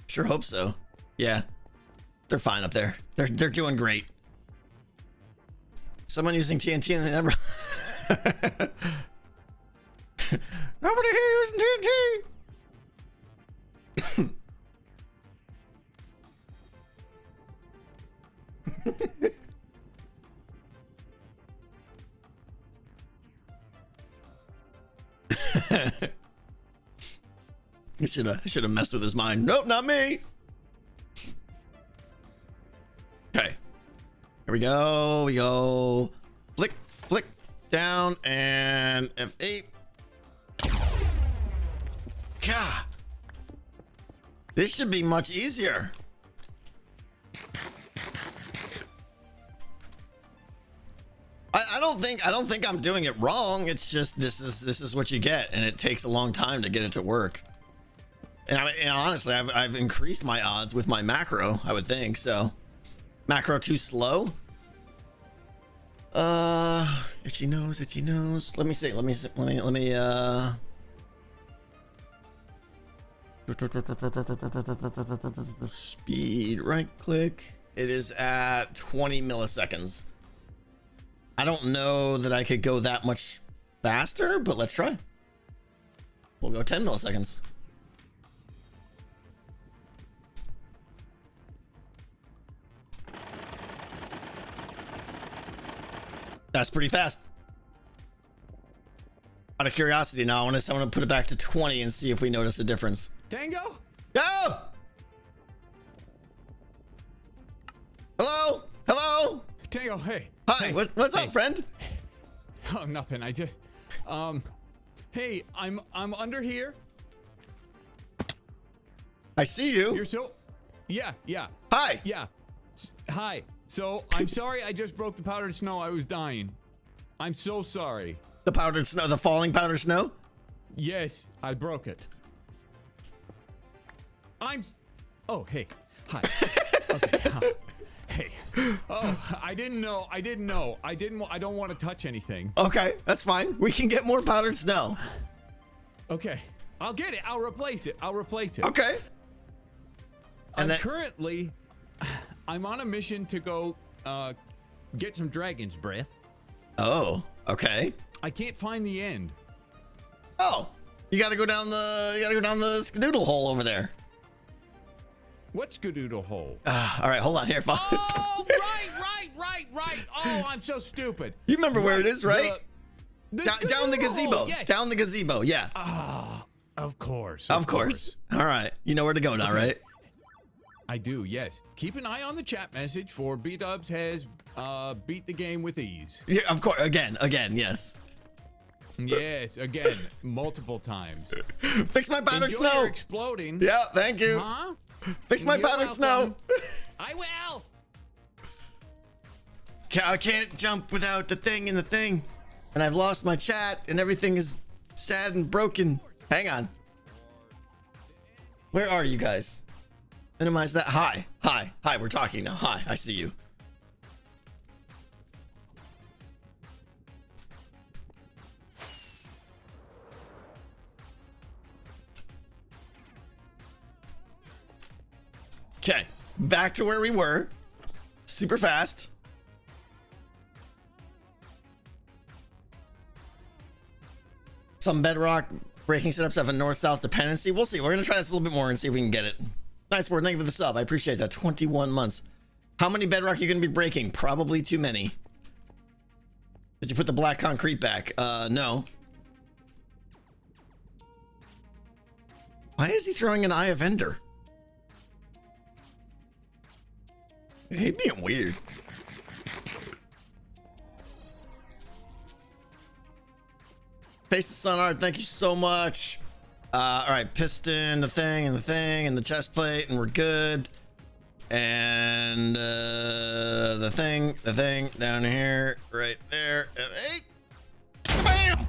Sure hope so. Yeah, they're fine up there. They're doing great. Someone using TNT and they never. Nobody here using TNT. I should have messed with his mind. Nope, not me. Okay. Here we go. We go. Flick, flick, down, and F8. God. This should be much easier. I don't think I'm doing it wrong. It's just this is what you get, and it takes a long time to get it to work. And honestly, I've increased my odds with my macro. I would think so. Macro too slow. Itchy nose, itchy nose. Let me see. Let me speed right click. It is at 20 milliseconds. I don't know that I could go that much faster, but let's try. We'll go 10 milliseconds. That's pretty fast. Out of curiosity now, I want to put it back to 20 and see if we notice a difference. Tango? Go! Hello? Hello? Tango, hey. Hi, Hey. what's up, friend? Oh, nothing. I just, hey, I'm under here. I see you. You're so, yeah. Hi. Yeah. Hi. So, I'm sorry I just broke the powdered snow. I was dying. I'm so sorry. The powdered snow, the falling powdered snow? Yes, I broke it. Oh, hey. Hi. Okay. Hey. Oh, I didn't know. I don't want to touch anything. Okay, that's fine. We can get more powdered snow. Okay. I'll get it. I'll replace it. Okay. And then Currently, I'm on a mission to go get some dragon's breath. oh, okay. I can't find the end. Oh, you gotta go down the skadoodle hole over there. What's Skadoodle Hole? All right, hold on here. Oh, right. Oh, I'm so stupid. You remember where it is, right? The Down the Skadoodle gazebo. Hole, yes. Down the gazebo. Yeah. Of course. Of course. All right. You know where to go now, right? I do, yes. Keep an eye on the chat message for B-Dubs has beat the game with ease. Yeah, of course. Again, yes. Yes, again, multiple times. Fix my powdered Enjoy snow. your exploding. Yeah, thank you. Huh? Fix my You're powdered snow. welcome. I will. I can't jump without the thing in the thing. And I've lost my chat and everything is sad and broken. Hang on. Where are you guys? Minimize that. Hi, we're talking now. Hi, I see you. Okay, back to where we were. Super fast. Some bedrock breaking setups have a north-south dependency. We'll see. We're gonna try this a little bit more and see if we can get it. Nice word. Thank you for the sub. I appreciate that. 21 months. How many bedrock are you gonna be breaking? Probably too many. Did you put the black concrete back? No. Why is he throwing an Eye of Ender? He being weird. Face the Sun Art, thank you so much. All right, piston, the thing, and the chest plate, and we're good. And the thing down here, right there. Hey, bam!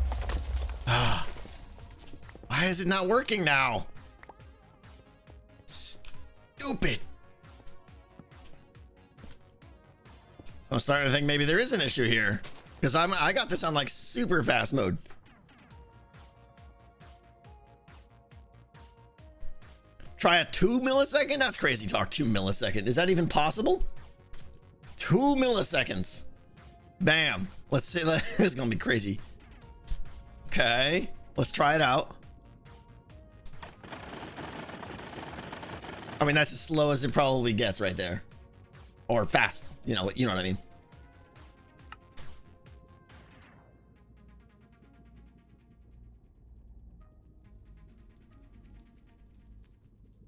Why is it not working now? Stupid. I'm starting to think maybe there is an issue here because I got this on like super fast mode. Try a 2 millisecond? That's crazy talk. 2 millisecond. Is that even possible? 2 milliseconds. Bam. Let's see. This is gonna be crazy. Okay, let's try it out. I mean, that's as slow as it probably gets right there. Or fast, you know what I mean.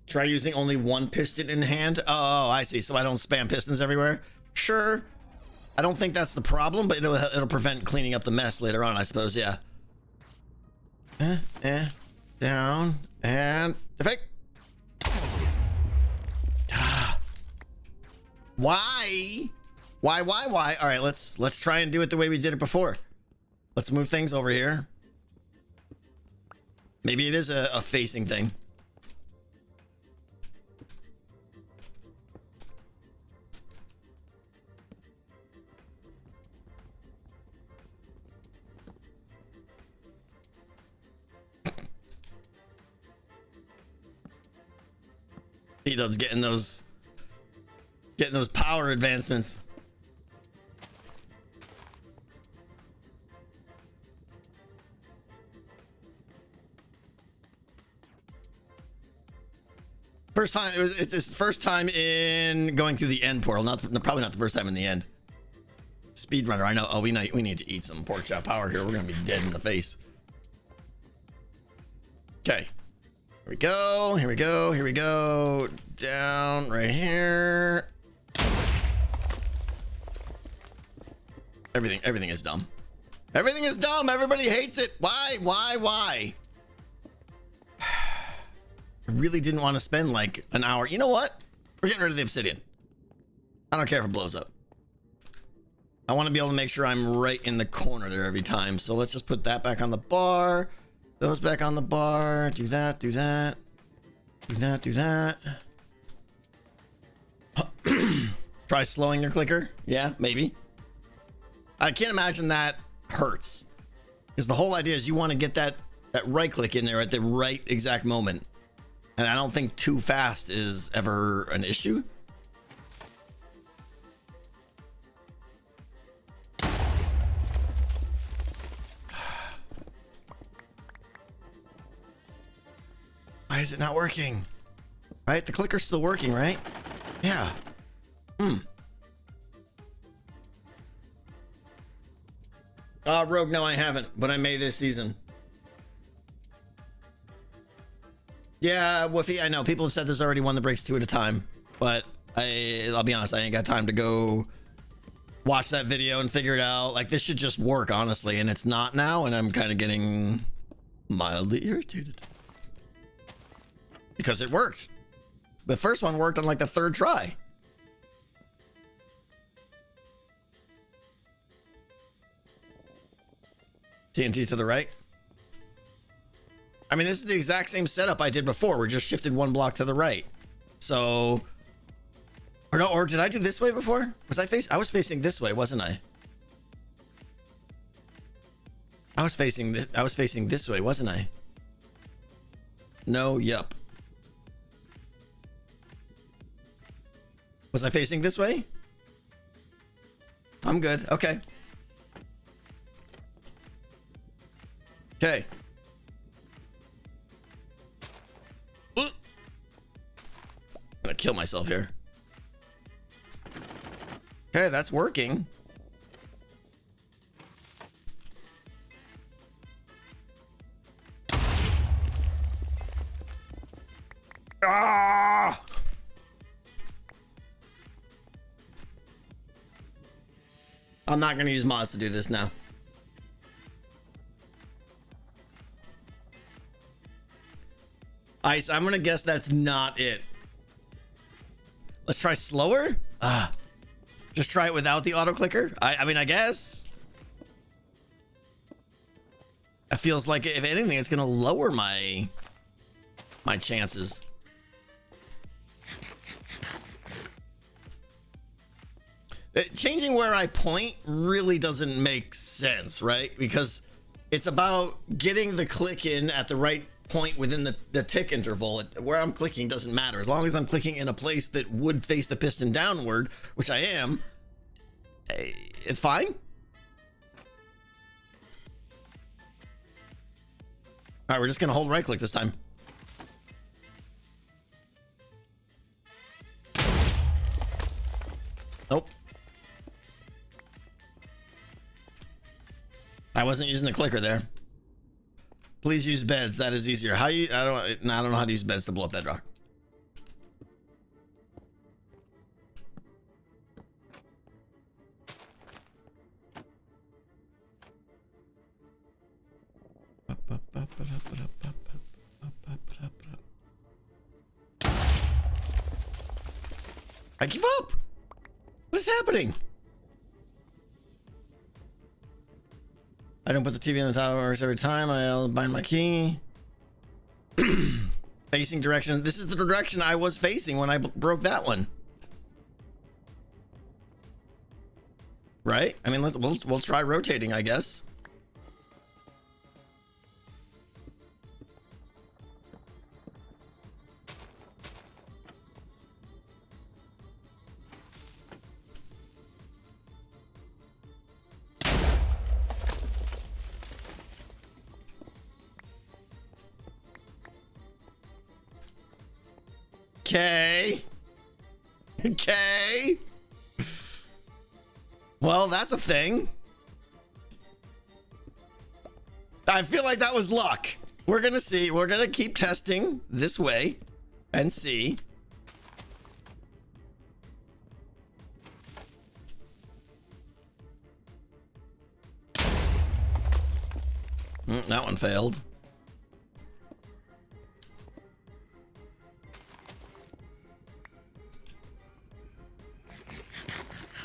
Try using only one piston in hand. Oh, I see. So I don't spam pistons everywhere. Sure. I don't think that's the problem, but it'll prevent cleaning up the mess later on, I suppose. Yeah. Down and defect. Why Why? All right, let's try and do it the way we did it before. Let's move things over here. Maybe it is a facing thing. P-Dub's getting those power advancements. First time, it's his first time in going through the end portal. Probably not the first time in the end. Speedrunner, I know. Oh, we need to eat some pork chop power here. We're gonna be dead in the face. Okay. Here we go. Here we go. Here we go. Down right here. Everything is dumb. Everything is dumb. Everybody hates it. Why? I really didn't want to spend like an hour. You know what? We're getting rid of the obsidian. I don't care if it blows up. I want to be able to make sure I'm right in the corner there every time. So let's just put that back on the bar. Those back on the bar. Do that. Do that. Do that. Do that. Try slowing your clicker. Yeah, maybe. I can't imagine that hurts. Because the whole idea is you want to get that right click in there at the right exact moment. And I don't think too fast is ever an issue. Why is it not working? Right? The clicker's still working, right? Yeah. Rogue, no, I haven't, but I may this season. Yeah, Woofy, I know. People have said there's already one that breaks 2 at a time, but I'll be honest, I ain't got time to go watch that video and figure it out. Like, this should just work, honestly, and it's not now, and I'm kind of getting mildly irritated. Because it worked. The first one worked on like the 3rd try. TNT to the right. I mean, this is the exact same setup I did before. We just shifted 1 block to the right. So, or did I do this way before? I was facing this way, wasn't I? I was facing this way, wasn't I? No, yup. Was I facing this way? I'm good. Okay. Okay. I'm gonna kill myself here. Okay, that's working. Ah! I'm not gonna use mods to do this now. Ice, I'm gonna guess that's not it. Let's try slower? Just try it without the auto clicker? I mean, I guess. It feels like, if anything, it's gonna lower my chances. Changing where I point really doesn't make sense, right? Because it's about getting the click in at the right point within the tick interval. Where I'm clicking doesn't matter. As long as I'm clicking in a place that would face the piston downward, which I am, it's fine. All right, we're just gonna hold right click this time. Nope. I wasn't using the clicker there. Please use beds. That is easier. How you? I don't know how to use beds to blow up Bedrock. I give up. What is happening? I don't put the TV on the top of ours every time. I'll bind my key. Facing direction. This is the direction I was facing when I broke that one. Right? I mean, we'll try rotating, I guess. Okay. Okay. Well, that's a thing. I feel like that was luck. We're gonna see. We're gonna keep testing this way and see. That one failed.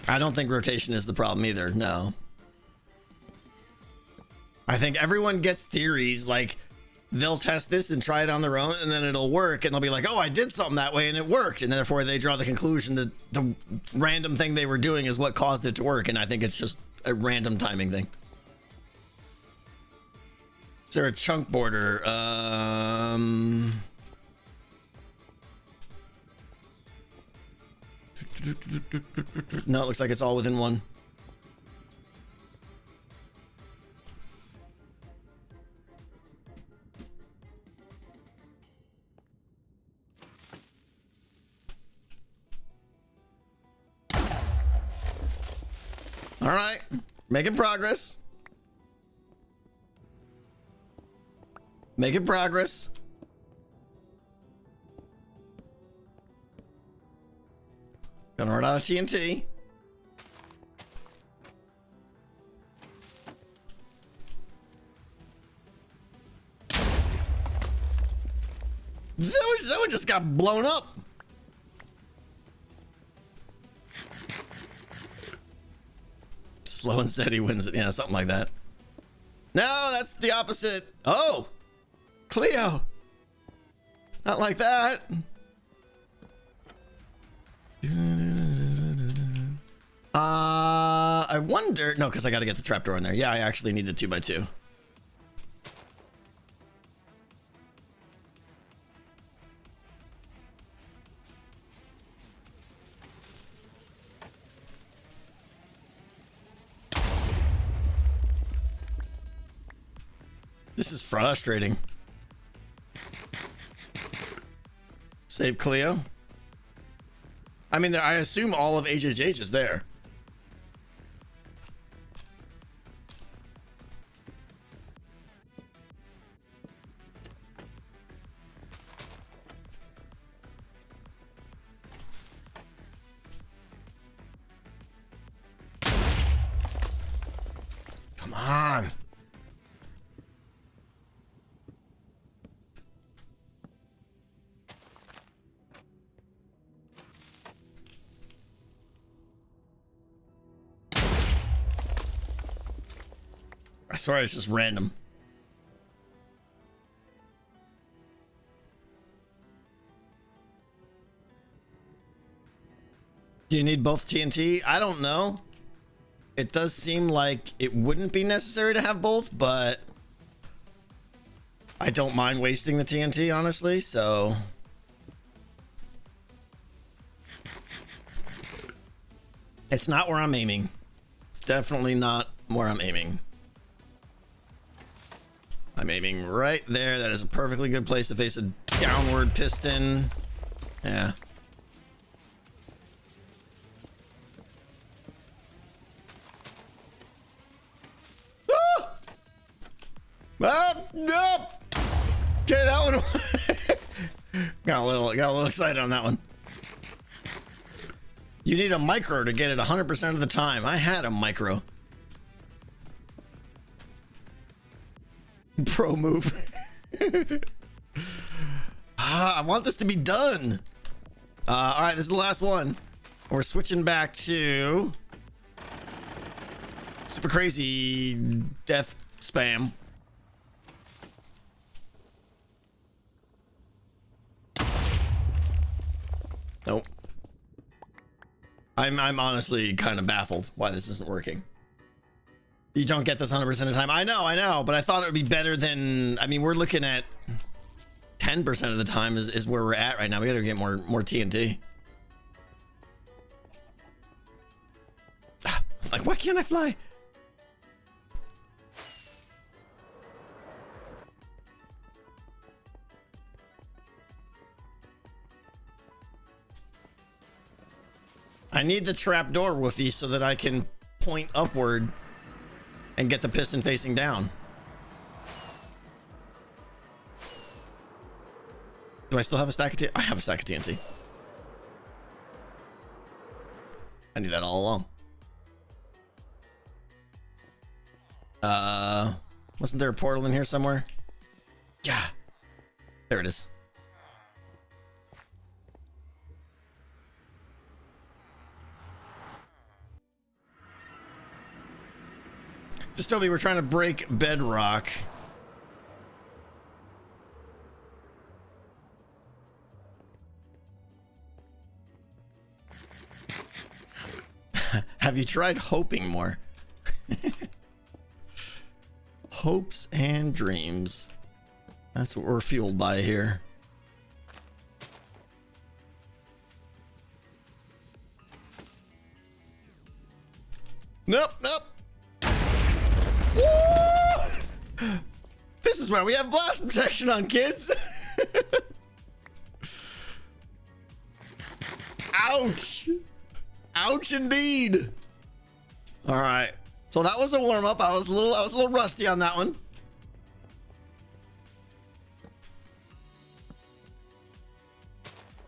I don't think rotation is the problem either. No. I think everyone gets theories, like they'll test this and try it on their own and then it'll work and they'll be like, oh, I did something that way and it worked. And therefore they draw the conclusion that the random thing they were doing is what caused it to work. And I think it's just a random timing thing. Is there a chunk border? No, it looks like it's all within one. All right, making progress. Making progress. Gonna run out of TNT. That one just got blown up. Slow and steady wins it. Yeah, something like that. No, that's the opposite. Oh, Cleo. Not like that. I wonder. No, because I got to get the trapdoor in there. Yeah, I actually need the 2x2. This is frustrating. Save Cleo. I mean, I assume all of HHH is there. Come on. I swear it's just random. Do you need both TNT? I don't know. It does seem like it wouldn't be necessary to have both, but I don't mind wasting the TNT, honestly, so. It's not where I'm aiming. It's definitely not where I'm aiming. I'm aiming right there. That is a perfectly good place to face a downward piston. Yeah. Ah! Ah, no! Okay, that one got a little excited on that one. You need a micro to get it 100% of the time. I had a micro. Pro move. I want this to be done. All right, this is the last one. We're switching back to super crazy death Spam. Nope. I'm honestly kind of baffled why this isn't working. You don't get this 100% of the time. I know, but I thought it would be better than, I mean, we're looking at 10% of the time is where we're at right now. We gotta get more TNT. Like, why can't I fly? I need the trapdoor, Woofy, so that I can point upward and get the piston facing down. Do I still have a stack of TNT? I have a stack of TNT. I knew that all along. Wasn't there a portal in here somewhere? Yeah. There it is. Just told me we're trying to break Bedrock. Have you tried hoping more? Hopes and dreams. That's what we're fueled by here. Nope. Woo! This is why we have blast protection on, kids. Ouch. Ouch indeed. All right. So that was a warm up. I was a little rusty on that one.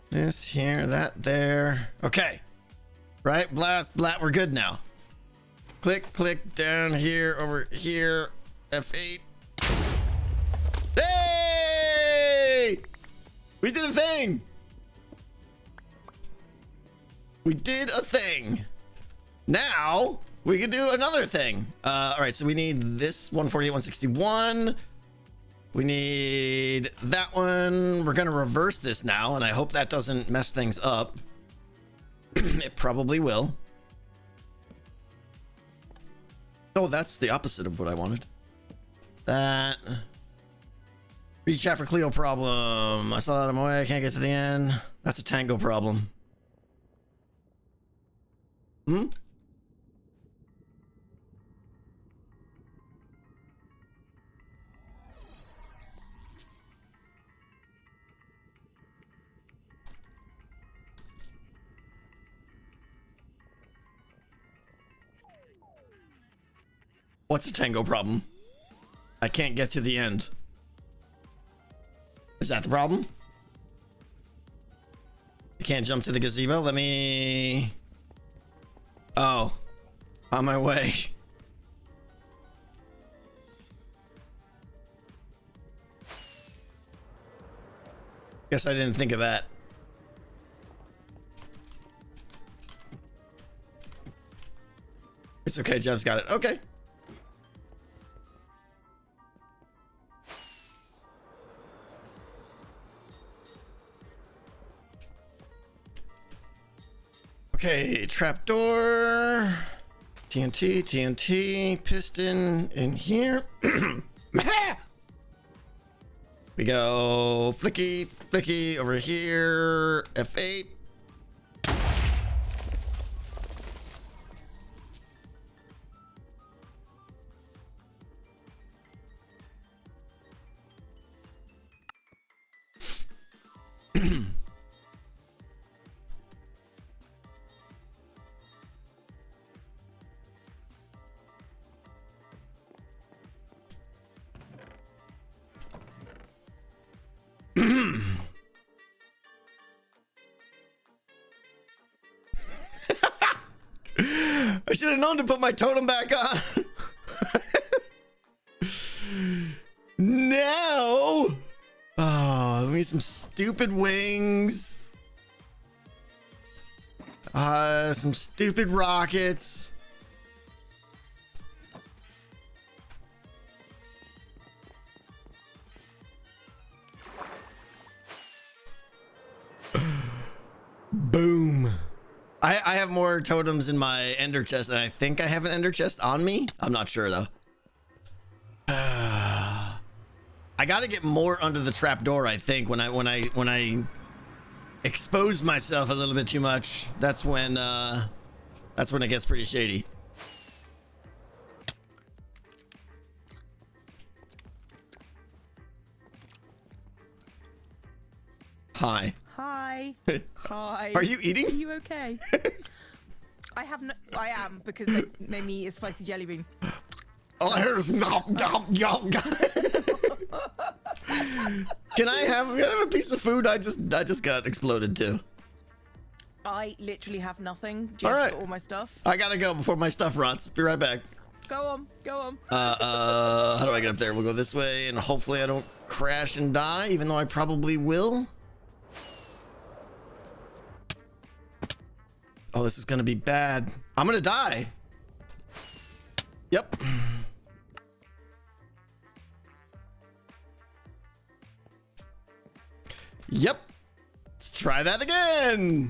This here, that there. Okay. Right? Blast. We're good now. Click down here, over here. F8. Hey! We did a thing. We did a thing. Now we can do another thing. All right, so we need this 148, 161. We need that one. We're gonna reverse this now, and I hope that doesn't mess things up. It probably will. Oh, that's the opposite of what I wanted. That. Read chat for Cleo problem. I saw that on my way. I can't get to the end. That's a Tango problem. Hmm? What's a Tango problem? I can't get to the end. Is that the problem? I can't jump to the gazebo. Let me... Oh, on my way. Guess I didn't think of that. It's okay, Jeff's got it. Okay. Okay, trapdoor, TNT, piston in here. We go flicky over here, F8. I should have known to put my totem back on. No. Oh, let me some stupid wings. Some stupid rockets. I have more totems in my ender chest, and I think I have an ender chest on me. I'm not sure though. I gotta get more under the trapdoor. I think when I expose myself a little bit too much, that's when it gets pretty shady. Hi. Hi. Hi. Are you eating? Are you okay? I am, because they made me eat a spicy jelly bean. All I heard was nom nom nom. Can I have a piece of food? I just got exploded too. I literally have nothing. All right. Got all my stuff. I gotta go before my stuff rots. Be right back. Go on. Go on. How do I get up there? We'll go this way, and hopefully I don't crash and die, even though I probably will. Oh, this is gonna be bad. I'm gonna die. Yep. Yep. Let's try that again.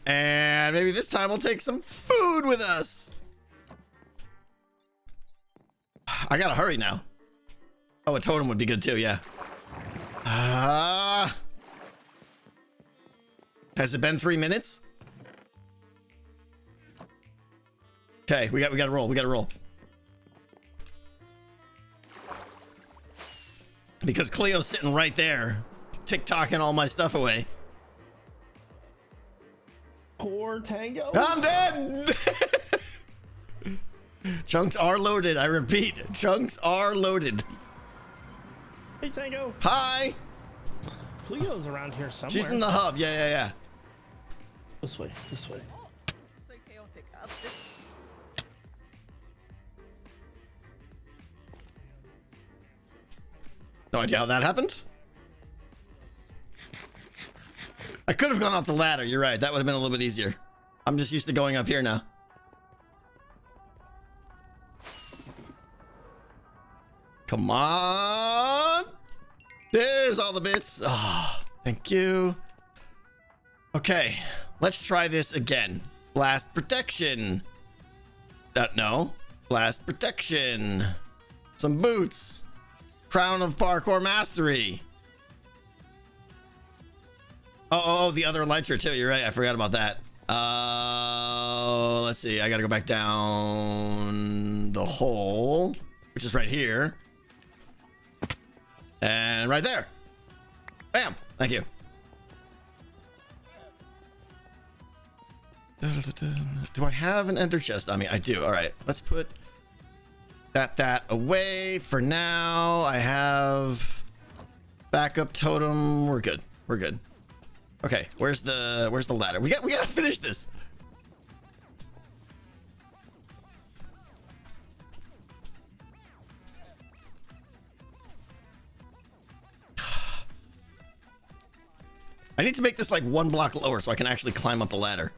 And maybe this time we'll take some food with us. I gotta hurry now. Oh, a totem would be good too, yeah. Has it been 3 minutes? Okay, we gotta roll. We gotta roll. Because Cleo's sitting right there, tick-tocking all my stuff away. Poor Tango. I'm dead! Chunks are loaded. I repeat, chunks are loaded. Hey, Tango. Hi! Cleo's around here somewhere. She's in the hub. Yeah. This way, this way. Oh, this is so chaotic. No idea how that happened. I could have gone off the ladder. You're right. That would have been a little bit easier. I'm just used to going up here now. Come on. There's all the bits. Oh, thank you. Okay, let's try this again. Blast protection. No. Blast protection. Some boots. Crown of parkour mastery. Oh, the other elytra too. You're right. I forgot about that. Let's see. I gotta go back down the hole, which is right here. And right there. Bam. Thank you. Do I have an ender chest on me? I do. All right. Let's put that away for now. I have backup totem. We're good. We're good. Okay. Where's the ladder? We gotta finish this. I need to make this like 1 block lower so I can actually climb up the ladder.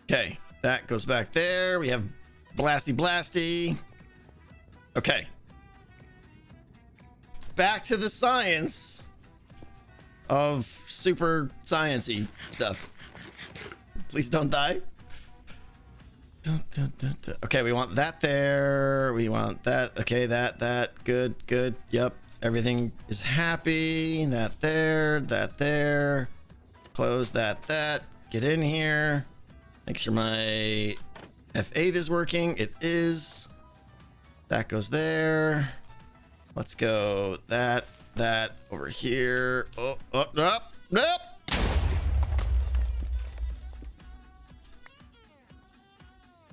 Okay, that goes back there. We have blasty. Okay. Back to the science of super sciencey stuff. Please don't die. Okay, we want that there. We want that. Okay, that. Good. Yep. Everything is happy. That there. Close that. Get in here. Make sure my F8 is working. It is. That goes there. Let's go that over here. Oh, nope.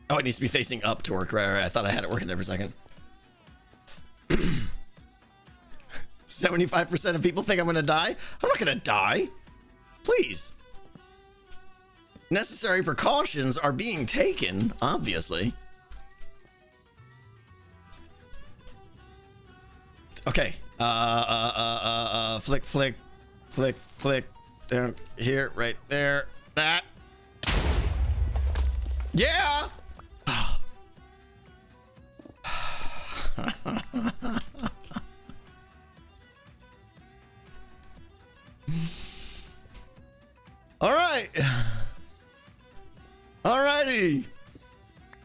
Oh, it needs to be facing up to work. Right. I thought I had it working there for a second. 75% of people think I'm gonna die. I'm not gonna die. Please. Necessary precautions are being taken, obviously. Okay. Flick. Down here, right there. That. Yeah. All right. Alrighty.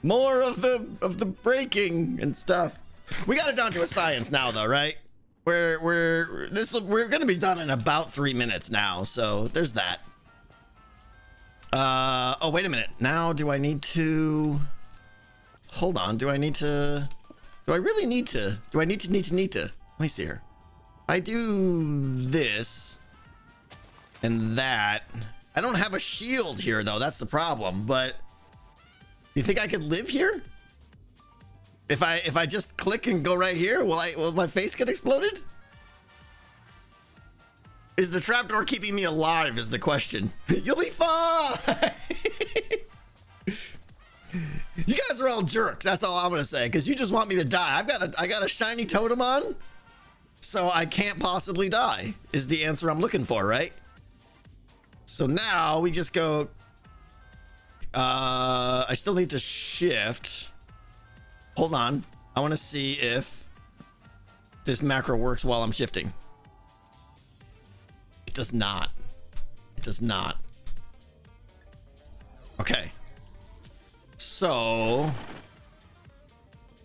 More of the breaking and stuff. We got it down to a science now, though, right? We're gonna be done in about 3 minutes now, so there's that. Oh, wait a minute. Now, do I need to? Hold on. Do I need to? Do I really need to? Do I need to? Let me see here. I do this and that. I don't have a shield here, though. That's the problem. But you think I could live here? If I just click and go right here, will my face get exploded? Is the trapdoor keeping me alive? Is the question. You'll be fine. You guys are all jerks. That's all I'm gonna say. Because you just want me to die. I got a shiny totem on, so I can't possibly die. Is the answer I'm looking for, right? So now we just go. I still need to shift. Hold on. I want to see if this macro works while I'm shifting. It does not. It does not. Okay. So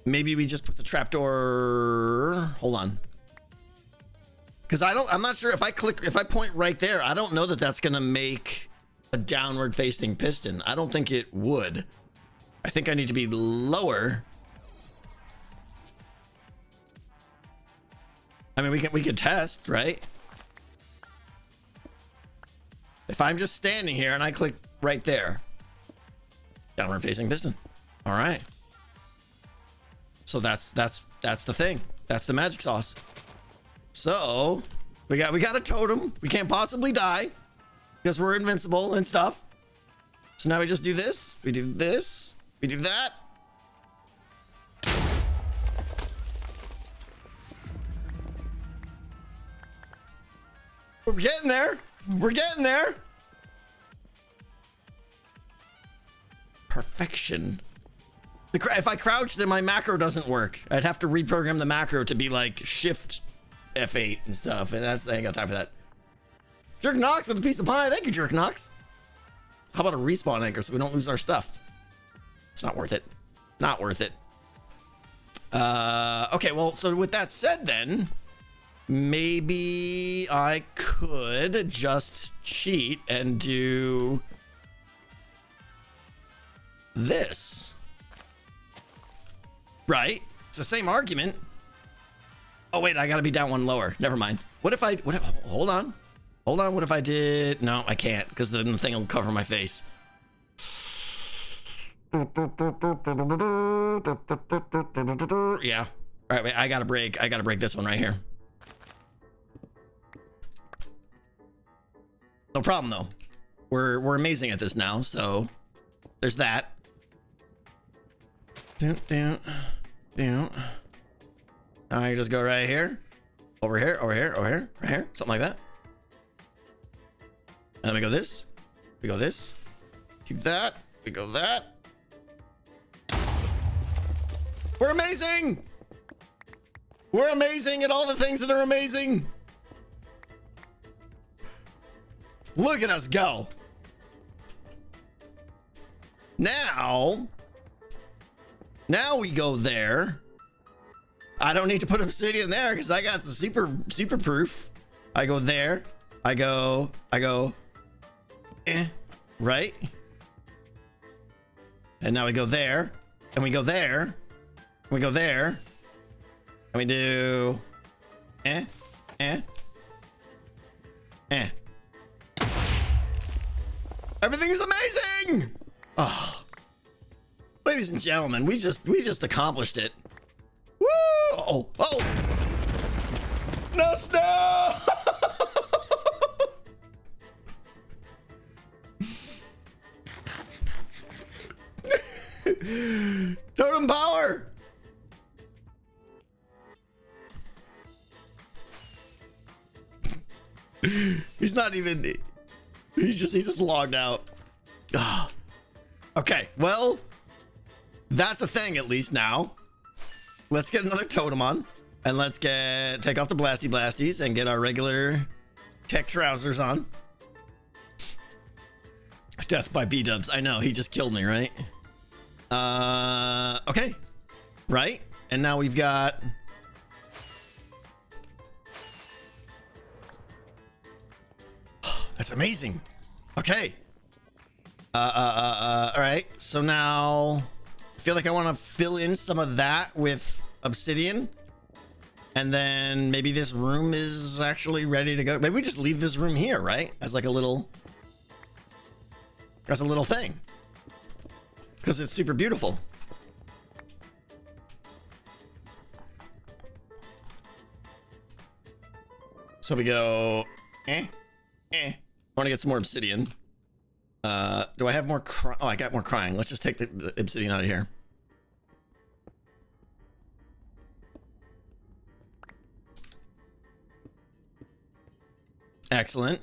maybe we just put the trapdoor. Hold on. Because I'm not sure if I point right there, I don't know that that's going to make a downward facing piston. I don't think it would. I think I need to be lower. I mean, we can test, right? If I'm just standing here and I click right there, downward facing piston. All right. So that's the thing. That's the magic sauce. So we got a totem. We can't possibly die because we're invincible and stuff. So now we just do this. We do this. We do that. We're getting there. We're getting there. Perfection. If I crouch, then my macro doesn't work. I'd have to reprogram the macro to be like shift F8 and stuff, and I ain't got time for that. Jerk Knox with a piece of pie. Thank you, Jerk Knox. How about a respawn anchor so we don't lose our stuff? It's not worth it. Not worth it. Okay, well, so with that said then, maybe I could just cheat and do this. Right? It's the same argument. Oh, wait, I gotta be down one lower. Never mind. What if hold on. Hold on, what if I did? No, I can't, because then the thing will cover my face. Yeah. All right, wait, I gotta break this one right here. No problem, though. We're amazing at this now, so there's that. I just go right here, over here, over here, over here, right here, something like that. And then we go this, keep that, we go that. We're amazing! We're amazing at all the things that are amazing. Look at us go. Now we go there. I don't need to put obsidian there because I got the super proof. I go there. I go, right? And now we go there, and we go there, and we go there, and we do, Everything is amazing! Oh, ladies and gentlemen, we just accomplished it. Woo! Oh! No snow! Totem power! He's not even. He just logged out. Oh. Okay, well, that's a thing at least now. Let's get another totem on, and let's take off the blasties and get our regular tech trousers on. Death by B-dubs. I know, he just killed me, right? Okay. Right? And now we've got... That's amazing. Okay. All right. So now I feel like I want to fill in some of that with obsidian. And then maybe this room is actually ready to go. Maybe we just leave this room here, right? As like a little thing. Because it's super beautiful. So we go, I want to get some more obsidian. Do I have more? Oh, I got more crying. Let's just take the obsidian out of here. Excellent.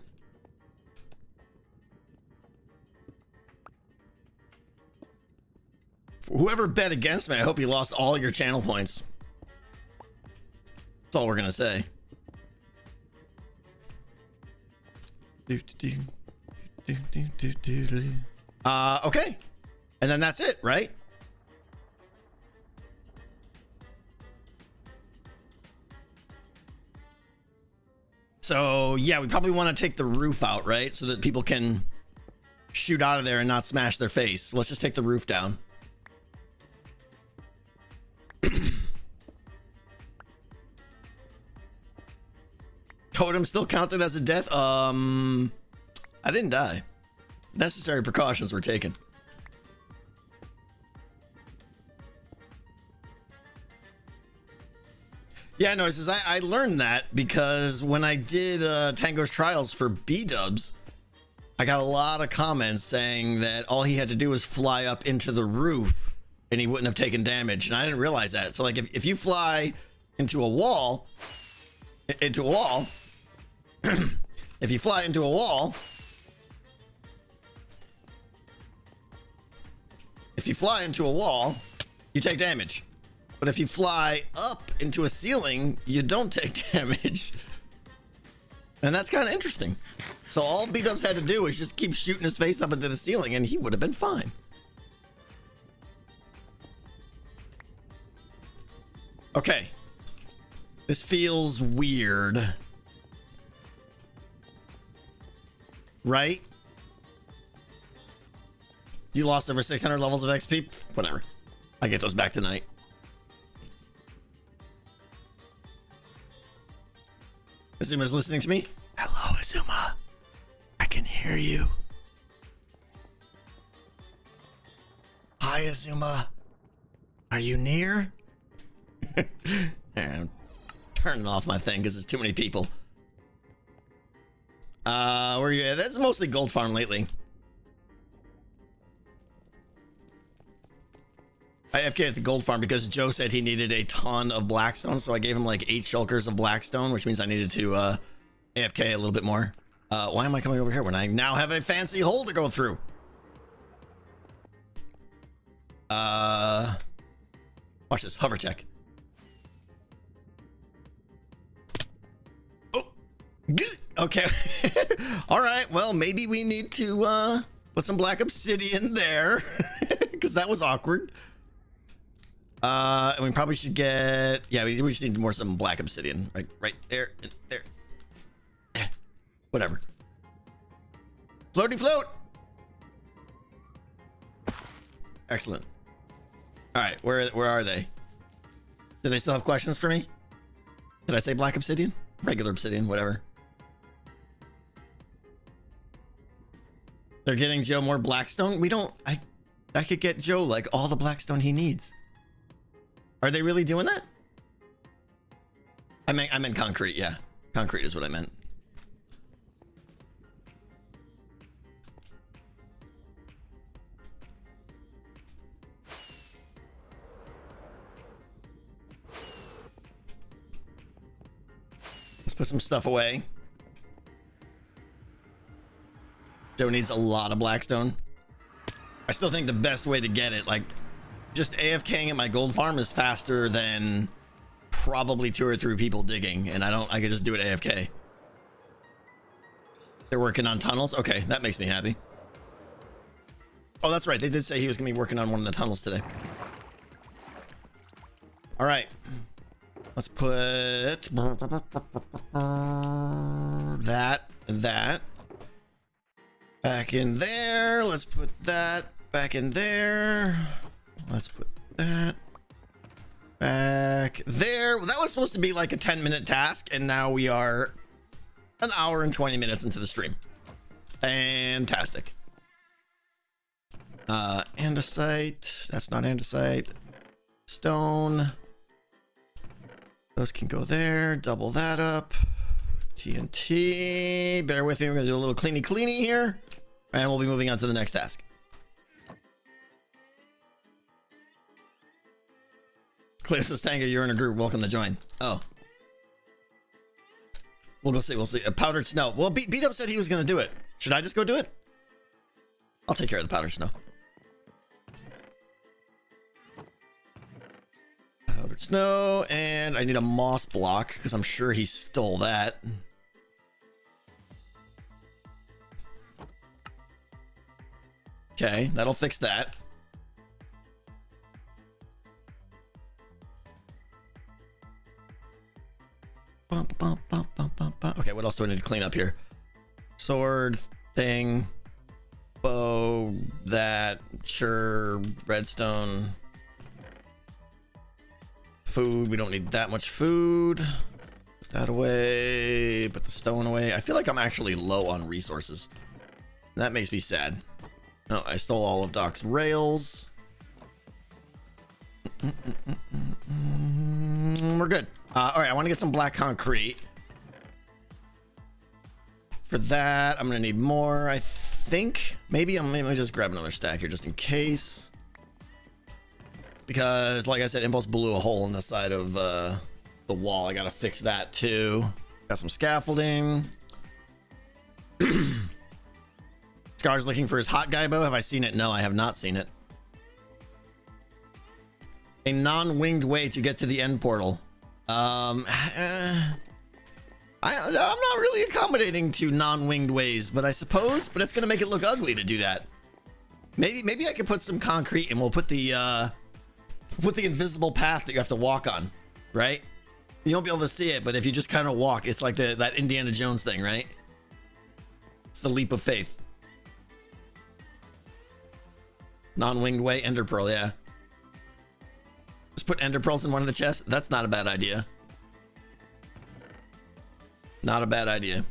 For whoever bet against me, I hope you lost all your channel points. That's all we're gonna say. Okay. And then that's it, right? So, yeah, we probably want to take the roof out, right? So that people can shoot out of there and not smash their face. So let's just take the roof down. Totem still counted as a death? I didn't die. Necessary precautions were taken. Yeah, no, it says I learned that because when I did Tango's Trials for B-dubs, I got a lot of comments saying that all he had to do was fly up into the roof and he wouldn't have taken damage. And I didn't realize that. So like if you fly into a wall, if you fly into a wall, you take damage. But if you fly up into a ceiling, you don't take damage. And that's kind of interesting. So all B-dubs had to do was just keep shooting his face up into the ceiling and he would have been fine. Okay. This feels weird. Right? You lost over 600 levels of XP? Whatever. I get those back tonight. Azuma's listening to me. Hello, Azuma. I can hear you. Hi, Azuma. Are you near? I'm turning off my thing because there's too many people. Where are you at? That's mostly gold farm lately. I AFK at the gold farm because Joe said he needed a ton of blackstone, so I gave him like 8 shulkers of blackstone, which means I needed to AFK a little bit more. Why am I coming over here when I now have a fancy hole to go through? Watch this, hover check. Oh, good. Okay. All right, well, maybe we need to put some black obsidian there because that was awkward. And we probably should get, yeah, we just need more some black obsidian, right there, and there. Whatever. Floaty float. Excellent. All right, where are they? Do they still have questions for me? Did I say black obsidian? Regular obsidian, whatever. They're getting Joe more blackstone. We don't. I could get Joe like all the blackstone he needs. Are they really doing that? I meant concrete. Yeah, concrete is what I meant. Let's put some stuff away. Joe needs a lot of blackstone. I still think the best way to get it, like, just AFKing at my gold farm is faster than probably 2 or 3 people digging, and I could just do it AFK. They're working on tunnels. Okay, that makes me happy. Oh, that's right. They did say he was gonna be working on one of the tunnels today. All right. Let's put that and that back in there. Let's put that back in there. Let's put that back there. That was supposed to be like a 10-minute task, and now we are an hour and 20 minutes into the stream. Fantastic. Andesite. That's not andesite. Stone. Those can go there. Double that up. TNT. Bear with me. We're going to do a little cleany here. And we'll be moving on to the next task. Clear says, Tango, you're in a group. Welcome to join. Oh. We'll go see. We'll see. Powdered snow. Well, Beat Up said he was going to do it. Should I just go do it? I'll take care of the powdered snow. Powdered snow. And I need a moss block because I'm sure he stole that. Okay, that'll fix that. Okay, what else do I need to clean up here? Sword thing, bow, that, sure, redstone, food. We don't need that much food. Put that away, put the stone away. I feel like I'm actually low on resources. That makes me sad. Oh, I stole all of Doc's rails. We're good. All right, I want to get some black concrete. For that, I'm gonna need more. I think maybe I'm gonna just grab another stack here just in case, because like I said, Impulse blew a hole in the side of the wall. I gotta fix that too. Got some scaffolding. Scar's looking for his hot guy bow. Have I seen it? No, I have not seen it. A non-winged way to get to the end portal. I'm not really accommodating to non-winged ways, but I suppose, but it's gonna make it look ugly to do that. Maybe I could put some concrete and we'll put the invisible path that you have to walk on, right? You won't be able to see it, but if you just kind of walk, it's like that Indiana Jones thing, right? It's the leap of faith. Non-winged way, ender pearl, yeah. Just put ender pearls in one of the chests. That's not a bad idea. Not a bad idea.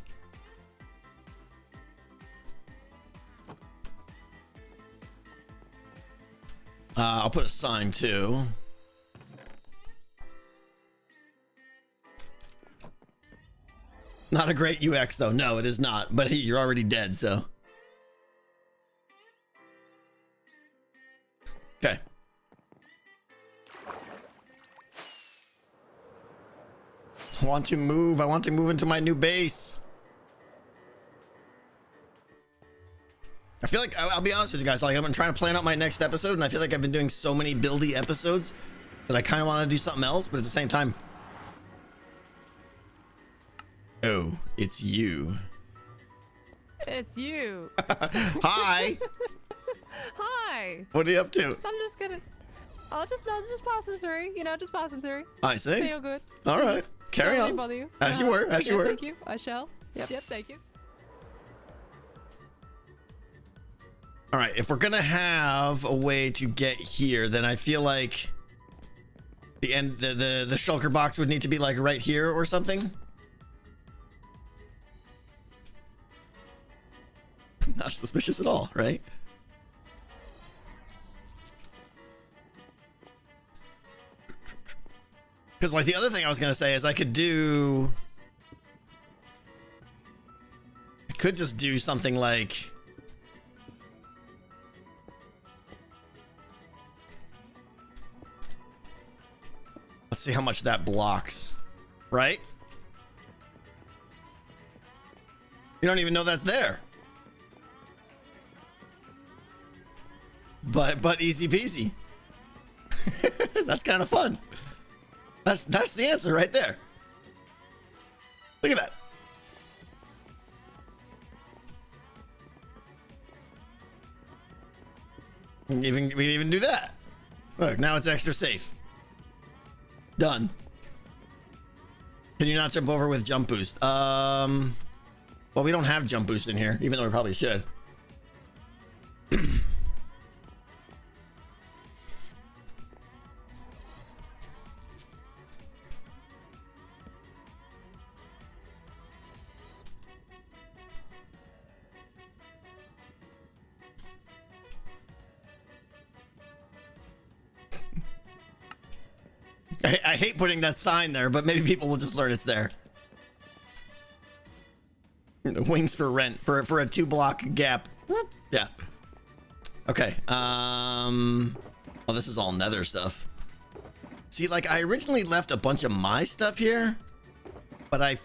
I'll put a sign too. Not a great UX though. No, it is not. But you're already dead, so. Okay. I want to move into my new base. I feel like, I'll be honest with you guys, like I've been trying to plan out my next episode, and I feel like I've been doing so many buildy episodes that I kind of want to do something else, but at the same time. Oh, it's you. It's you. Hi. Hi. What are you up to? I'm just gonna. I'm just passing through. You know, just passing through. I see. Feel good. All right. Carry Don't on. bother you. As you were. As you were. Thank you. I shall. Yep. Thank you. All right. If we're gonna have a way to get here, then I feel like the shulker box would need to be like right here or something. Not suspicious at all, right? Because like the other thing I was gonna say is I could just do something like let's see how much that blocks, right? You don't even know that's there. But easy peasy. That's kind of fun. That's the answer right there. Look at that. We can even do that. Look, now it's extra safe. Done. Can you not jump over with jump boost? Well, we don't have jump boost in here, even though we probably should. I hate putting that sign there, but maybe people will just learn it's there. Wings for rent for a 2-block gap. Yeah. Okay. Well, this is all Nether stuff. See, like I originally left a bunch of my stuff here, but I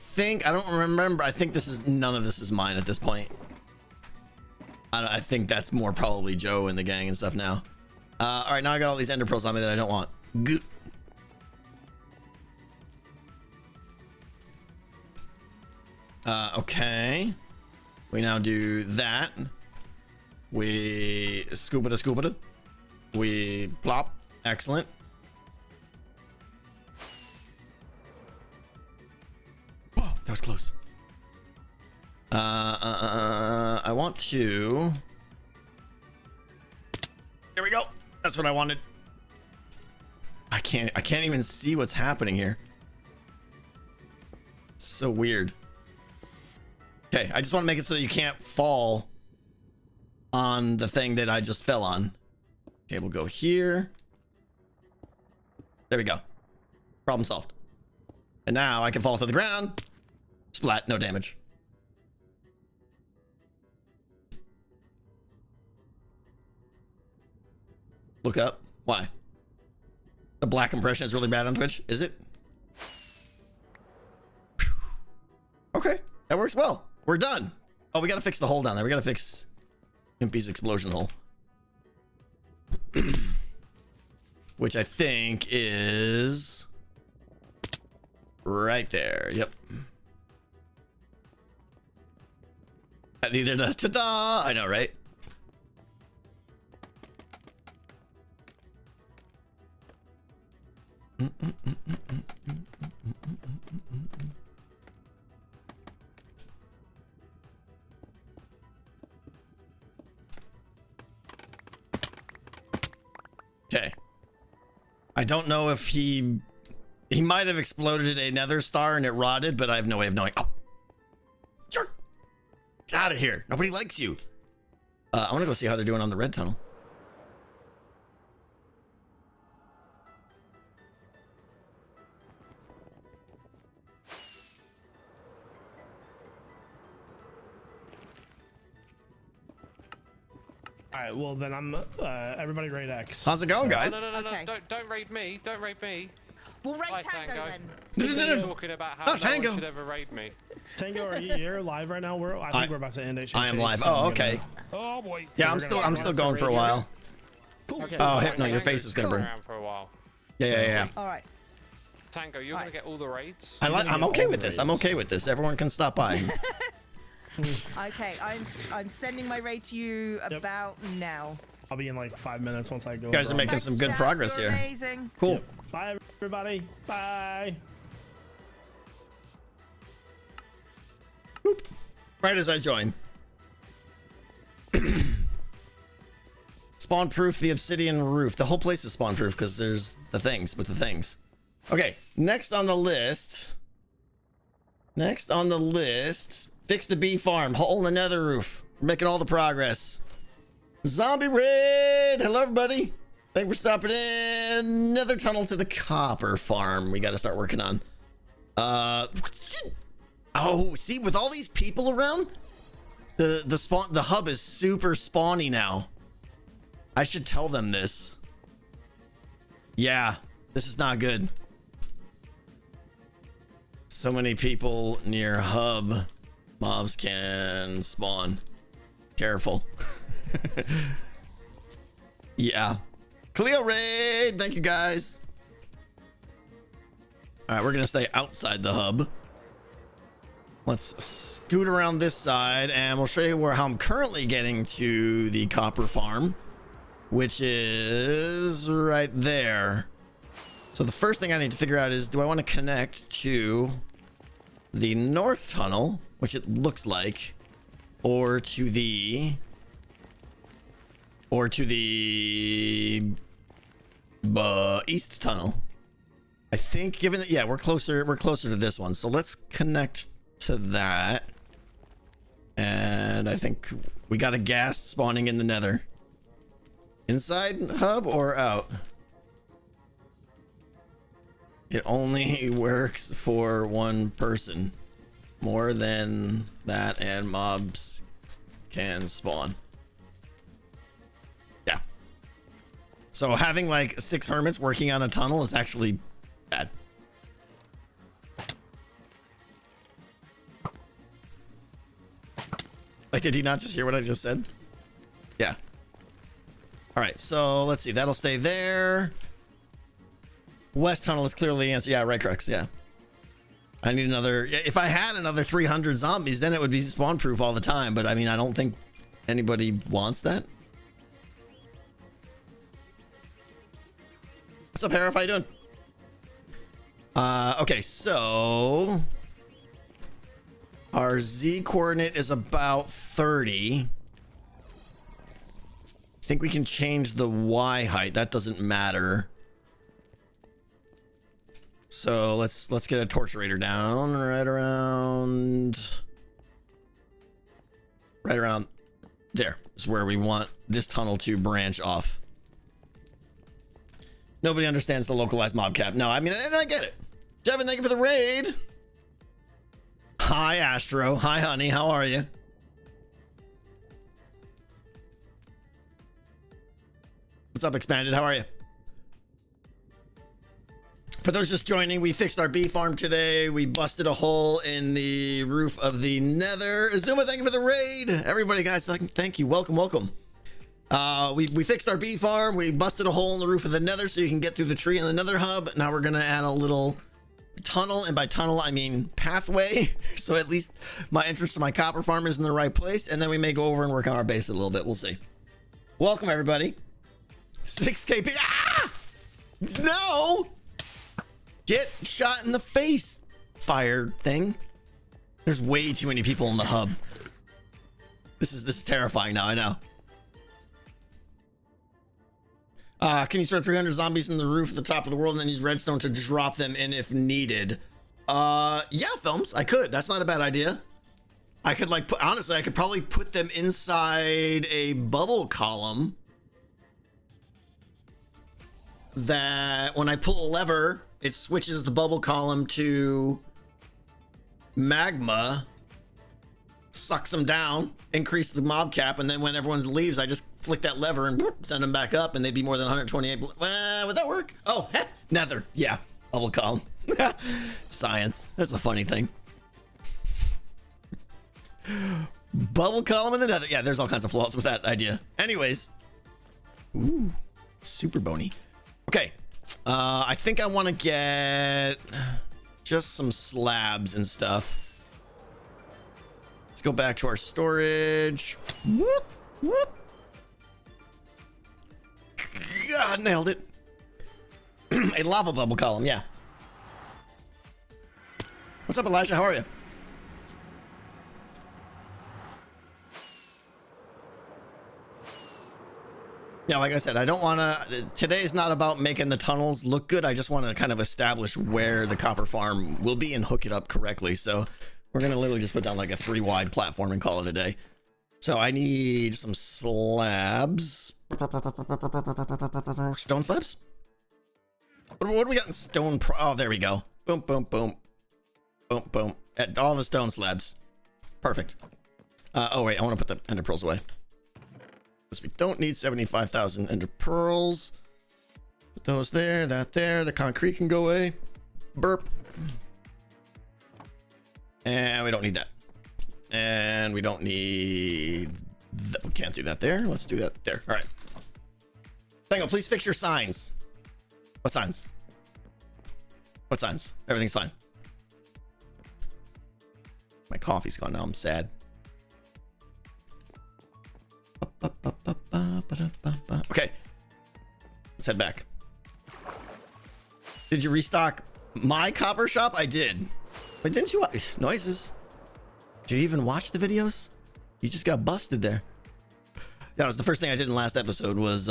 don't remember. I think none of this is mine at this point. I think that's more probably Joe and the gang and stuff now. All right, now I got all these ender pearls on me that I don't want. Good. Okay. We now do that. We scoop it. We plop. Excellent. Whoa, that was close. I want to. There we go. That's what I wanted. I can't even see what's happening here. It's so weird. Okay, I just want to make it so you can't fall on the thing that I just fell on. Okay, we'll go here. There we go. Problem solved. And now I can fall to the ground. Splat, no damage. Look up. Why? The black impression is really bad on Twitch, is it? Okay, that works well. We're done. Oh, we gotta fix the hole down there. We gotta fix Impy's explosion hole. Which I think is right there. Yep. I needed a ta-da. I know, right? Okay. I don't know if he might have exploded a nether star and it rotted, but I have no way of knowing. Oh, jerk! Get out of here. Nobody likes you. I want to go see how they're doing on the red tunnel. All right, well then I'm everybody raid X. How's it going, guys? No, Okay. don't raid me. Don't raid me. We'll raid Hi, Tango Tango. then. You're talking about how no Tango. one should ever raid me. Tango, are you live right now? I think we're about to end it. I am live. Oh, okay. Oh boy. Yeah, I'm still going for a while. Cool. Okay, Oh, right, no, your Tango's face is gonna burn. around for a while. Yeah. All right. Tango, you're Right. gonna get all the raids. I'm okay with this. I'm okay with this. Everyone can stop by. Okay, I'm sending my raid to you about now. I'll be in like 5 minutes once I go. You guys are abroad. making some good progress You're here. Amazing. Cool. Yep. Bye everybody. Bye. Boop. Right as I join. Spawn proof the obsidian roof. The whole place is spawn proof because there's the things with the things. Okay, next on the list. Fix the bee farm. Hole in the nether roof. We're making all the progress. Zombie raid. Hello, everybody. Thanks for stopping in. Nether tunnel to the copper farm. We got to start working on. Oh, see, with all these people around, the hub is super spawny now. I should tell them this. Yeah, this is not good. So many people near hub. Mobs can spawn. Careful. Yeah. Cleo raid. Thank you, guys. All right, we're gonna stay outside the hub. Let's scoot around this side, and we'll show you how I'm currently getting to the copper farm. which is right there. So the first thing I need to figure out is, do I want to connect to the north tunnel, which it looks like, or to the east tunnel? I think, given that, yeah, we're closer to this one, so let's connect to that. And I think we got a ghast spawning in the nether. Inside hub or out? It only works for one person. More than that and mobs can spawn. Yeah. So having like 6 hermits working on a tunnel is actually bad. Like, did he not just hear what I just said? Yeah. All right, so let's see. That'll stay there. West tunnel is clearly the answer. Yeah, right, Crux. Yeah. I need another. If I had another 300 zombies, then it would be spawn proof all the time. But I mean, I don't think anybody wants that. What's up, Hera? How you doing? Okay, so our Z coordinate is about 30. I think we can change the Y height. That doesn't matter. So let's get a torturator down right around there is where we want this tunnel to branch off. Nobody understands the localized mob cap. No, I mean, and I get it. Devin, thank you for the raid. Hi, Astro. Hi, honey. How are you? What's up, Expanded? How are you? For those just joining, we fixed our bee farm today. We busted a hole in the roof of the nether. Azuma, thank you for the raid. Everybody, guys, thank you. Welcome, welcome. We fixed our bee farm. We busted a hole in the roof of the nether so you can get through the tree in the nether hub. Now we're going to add a little tunnel, and by tunnel, I mean pathway. So at least my interest in my copper farm is in the right place. And then we may go over and work on our base a little bit. We'll see. Welcome, everybody. 6KP. Ah! No! Get shot in the face, fire thing. There's way too many people in the hub. This is terrifying now, I know. Can you start 300 zombies in the roof at the top of the world and then use redstone to drop them in if needed? Yeah, Films, I could. That's not a bad idea. I could honestly, I could probably put them inside a bubble column that when I pull a lever, it switches the bubble column to magma, sucks them down, increase the mob cap, and then when everyone leaves, I just flick that lever and whoop, send them back up, and they'd be more than 128. Would that work? Oh, Nether. Yeah, bubble column. Science. That's a funny thing. Bubble column in the Nether. Yeah, there's all kinds of flaws with that idea. Anyways. Ooh, super bony. Okay. I think I want to get just some slabs and stuff. Let's go back to our storage. Whoop, whoop. God, nailed it. A lava bubble column, yeah. What's up, Elijah? How are you? Yeah, like I said, I don't want to... Today's not about making the tunnels look good. I just want to kind of establish where the copper farm will be and hook it up correctly. So we're going to literally just put down like a 3-wide platform and call it a day. So I need some slabs. Stone slabs? What do we got in stone? Oh, there we go. Boom, boom, boom. Boom, boom. At all the stone slabs. Perfect. Oh, wait. I want to put the ender pearls away. We don't need 75,000 ender pearls. Put those there, that there. The concrete can go away. Burp. And we don't need that. And we don't need that. We can't do that there. Let's do that there. All right. Tango, please fix your signs. What signs? What signs? Everything's fine. My coffee's gone now. I'm sad. Okay. Let's head back. Did you restock my copper shop? I did. But didn't you watch noises? Did you even watch the videos? You just got busted there. That was the first thing I did in the last episode was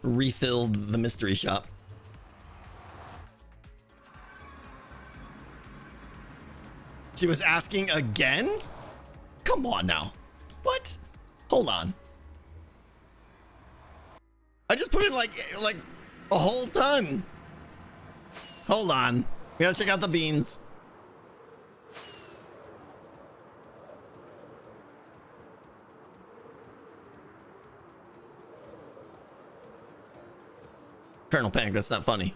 refilled the mystery shop. She was asking again? Come on now. What? Hold on. I just put in like a whole ton. Hold on. We gotta check out the beans. Colonel Panic, that's not funny.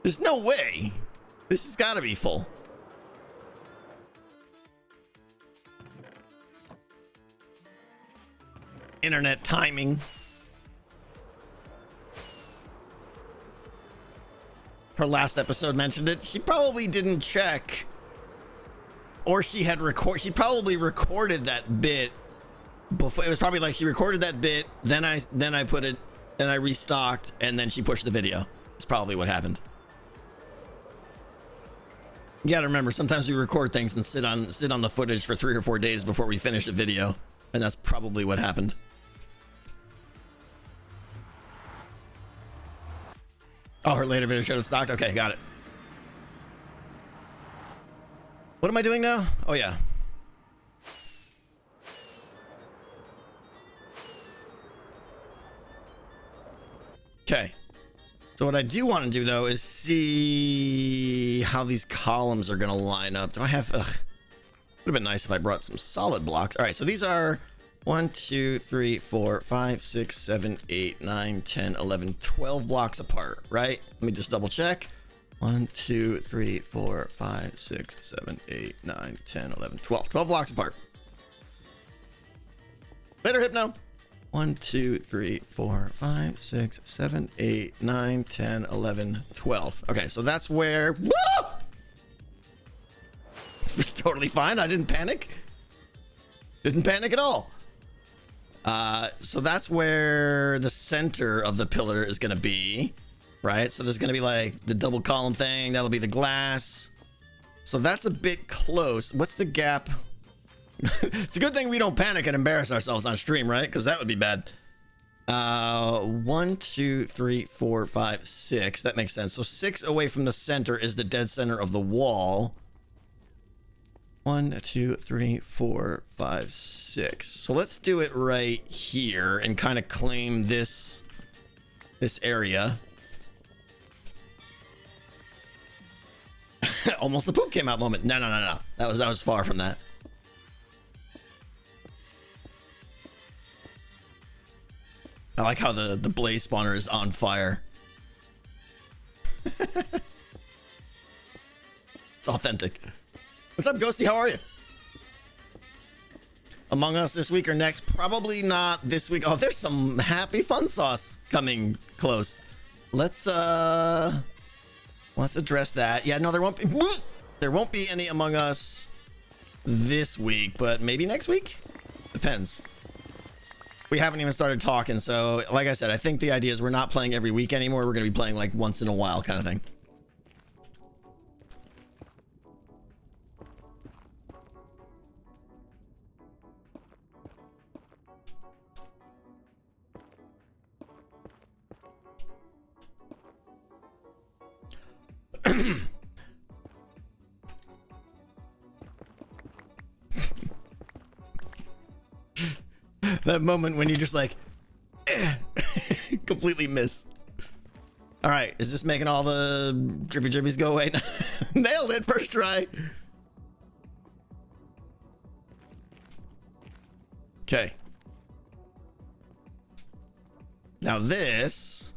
There's no way. This has got to be full. Internet timing. Her last episode mentioned it. She probably didn't check. Or she probably recorded that bit before. It was probably like she recorded that bit, then I put it, then I restocked, and then she pushed the video. That's probably what happened. You gotta remember, sometimes we record things and sit on the footage for 3 or 4 days before we finish a video, and that's probably what happened. Oh, her later video showed it stocked. Okay, got it. What am I doing now? Oh yeah. Okay. So what I do want to do though is see how these columns are going to line up. Do I have, would have been nice if I brought some solid blocks. All right. So these are 1, 2, 3, 4, 5, 6, 7, 8, 9, 10, 11, 12 blocks apart, right? Let me just double check. 1, 2, 3, 4, 5, 6, 7, 8, 9, 10, 11, 12. 12 blocks apart. Later, Hypno. 1, 2, 3, 4, 5, 6, 7, 8, 9, 10, 11, 12. Okay, so that's where... Woo! It's totally fine. I didn't panic. Didn't panic at all. So that's where the center of the pillar is going to be, right? So there's going to be like the double column thing. That'll be the glass. So that's a bit close. What's the gap? It's a good thing we don't panic and embarrass ourselves on stream, right? Because that would be bad. 1, 2, 3, 4, 5, 6. That makes sense. So 6 away from the center is the dead center of the wall. 1, 2, 3, 4, 5, 6. So let's do it right here and kind of claim this area. Almost the poop came out moment. No. That was far from that. I like how the blaze spawner is on fire. It's authentic. What's up, Ghosty? How are you? Among Us this week or next? Probably not this week. Oh, there's some happy fun sauce coming close. Let's address that. Yeah, no, there won't be any Among Us this week, but maybe next week? Depends. We haven't even started talking, so like I said, I think the idea is we're not playing every week anymore. We're going to be playing like once in a while kind of thing. That moment when you just like completely miss. All right, is this making all the drippy drippies go away? Nailed it, first try. Okay. Now this,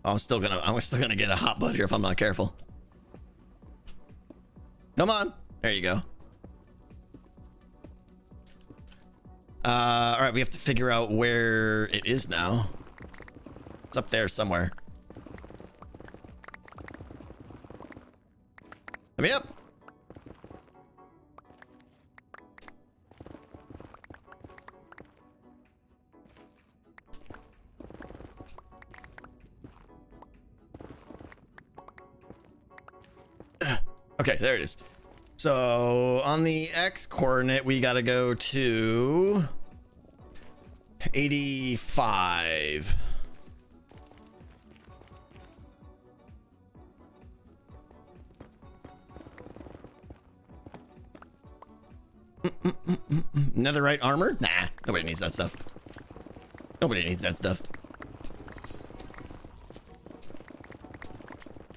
I'm still gonna get a hot butt here if I'm not careful. Come on, there you go. All right, we have to figure out where it is now. It's up there somewhere. Let me up. Okay, there it is. So on the X coordinate, we got to go to 85. Netherite armor? Nah, nobody needs that stuff. Nobody needs that stuff.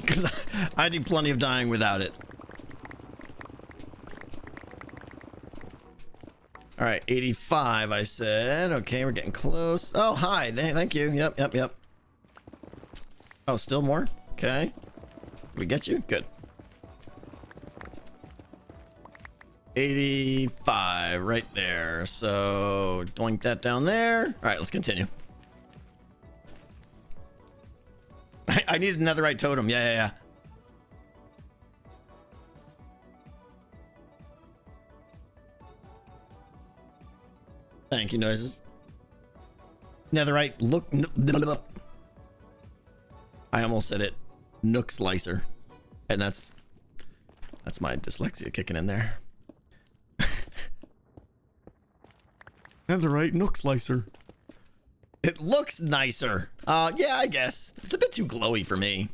Because I do plenty of dying without it. All right, 85, I said. Okay, we're getting close. Oh, hi. Thank you. Yep. Oh, still more? Okay. Did we get you? Good. 85 right there. So doink that down there. All right, let's continue. I need another right totem. Yeah. Thank you, noises. Netherite look. I almost said it. Nook slicer, and that's my dyslexia kicking in there. Netherite nook slicer. It looks nicer. Yeah, I guess it's a bit too glowy for me.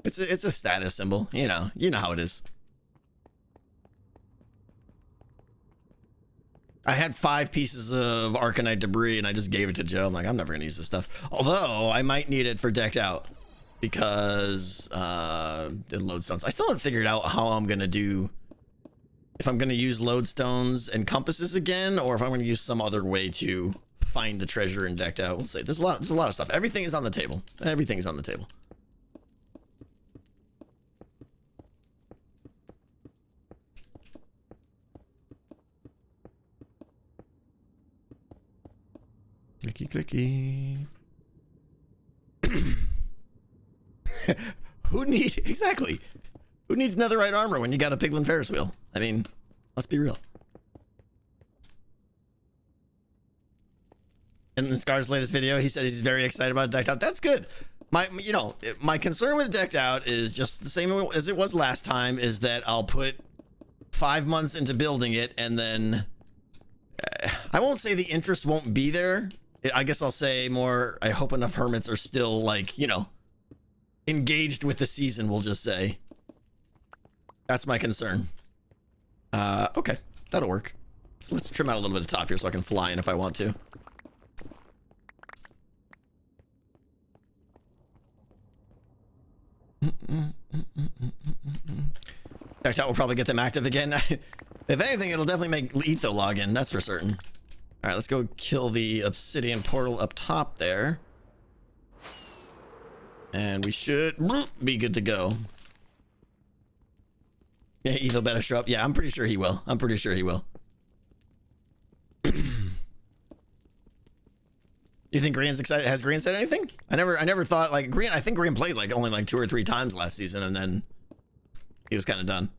It's a status symbol. You know how it is. I had 5 pieces of Arcanite debris and I just gave it to Joe. I'm like, I'm never gonna use this stuff. Although I might need it for decked out because the lodestones. I still haven't figured out how I'm gonna do. If I'm gonna use lodestones and compasses again, or if I'm gonna use some other way to find the treasure and decked out. We'll see. There's a lot of stuff. Everything is on the table. Everything is on the table. Clicky. Who needs netherite armor when you got a piglin Ferris wheel? I mean, let's be real. In the Scar's latest video, he said he's very excited about decked out. That's good. My concern with decked out is just the same as it was last time, is that I'll put 5 months into building it and then I won't say the interest won't be there. I guess I'll say more, I hope enough hermits are still like, engaged with the season, we'll just say. That's my concern. Okay, that'll work. So let's trim out a little bit of top here so I can fly in if I want to. Decked out will probably get them active again. If anything, it'll definitely make Etho log in, that's for certain. All right, let's go kill the obsidian portal up top there. And we should be good to go. Yeah, Etho better show up. Yeah, I'm pretty sure he will. Do you think Grian's excited? Has Grian said anything? I never thought, like, Grian, I think Grian played like only like 2 or 3 times last season and then he was kind of done.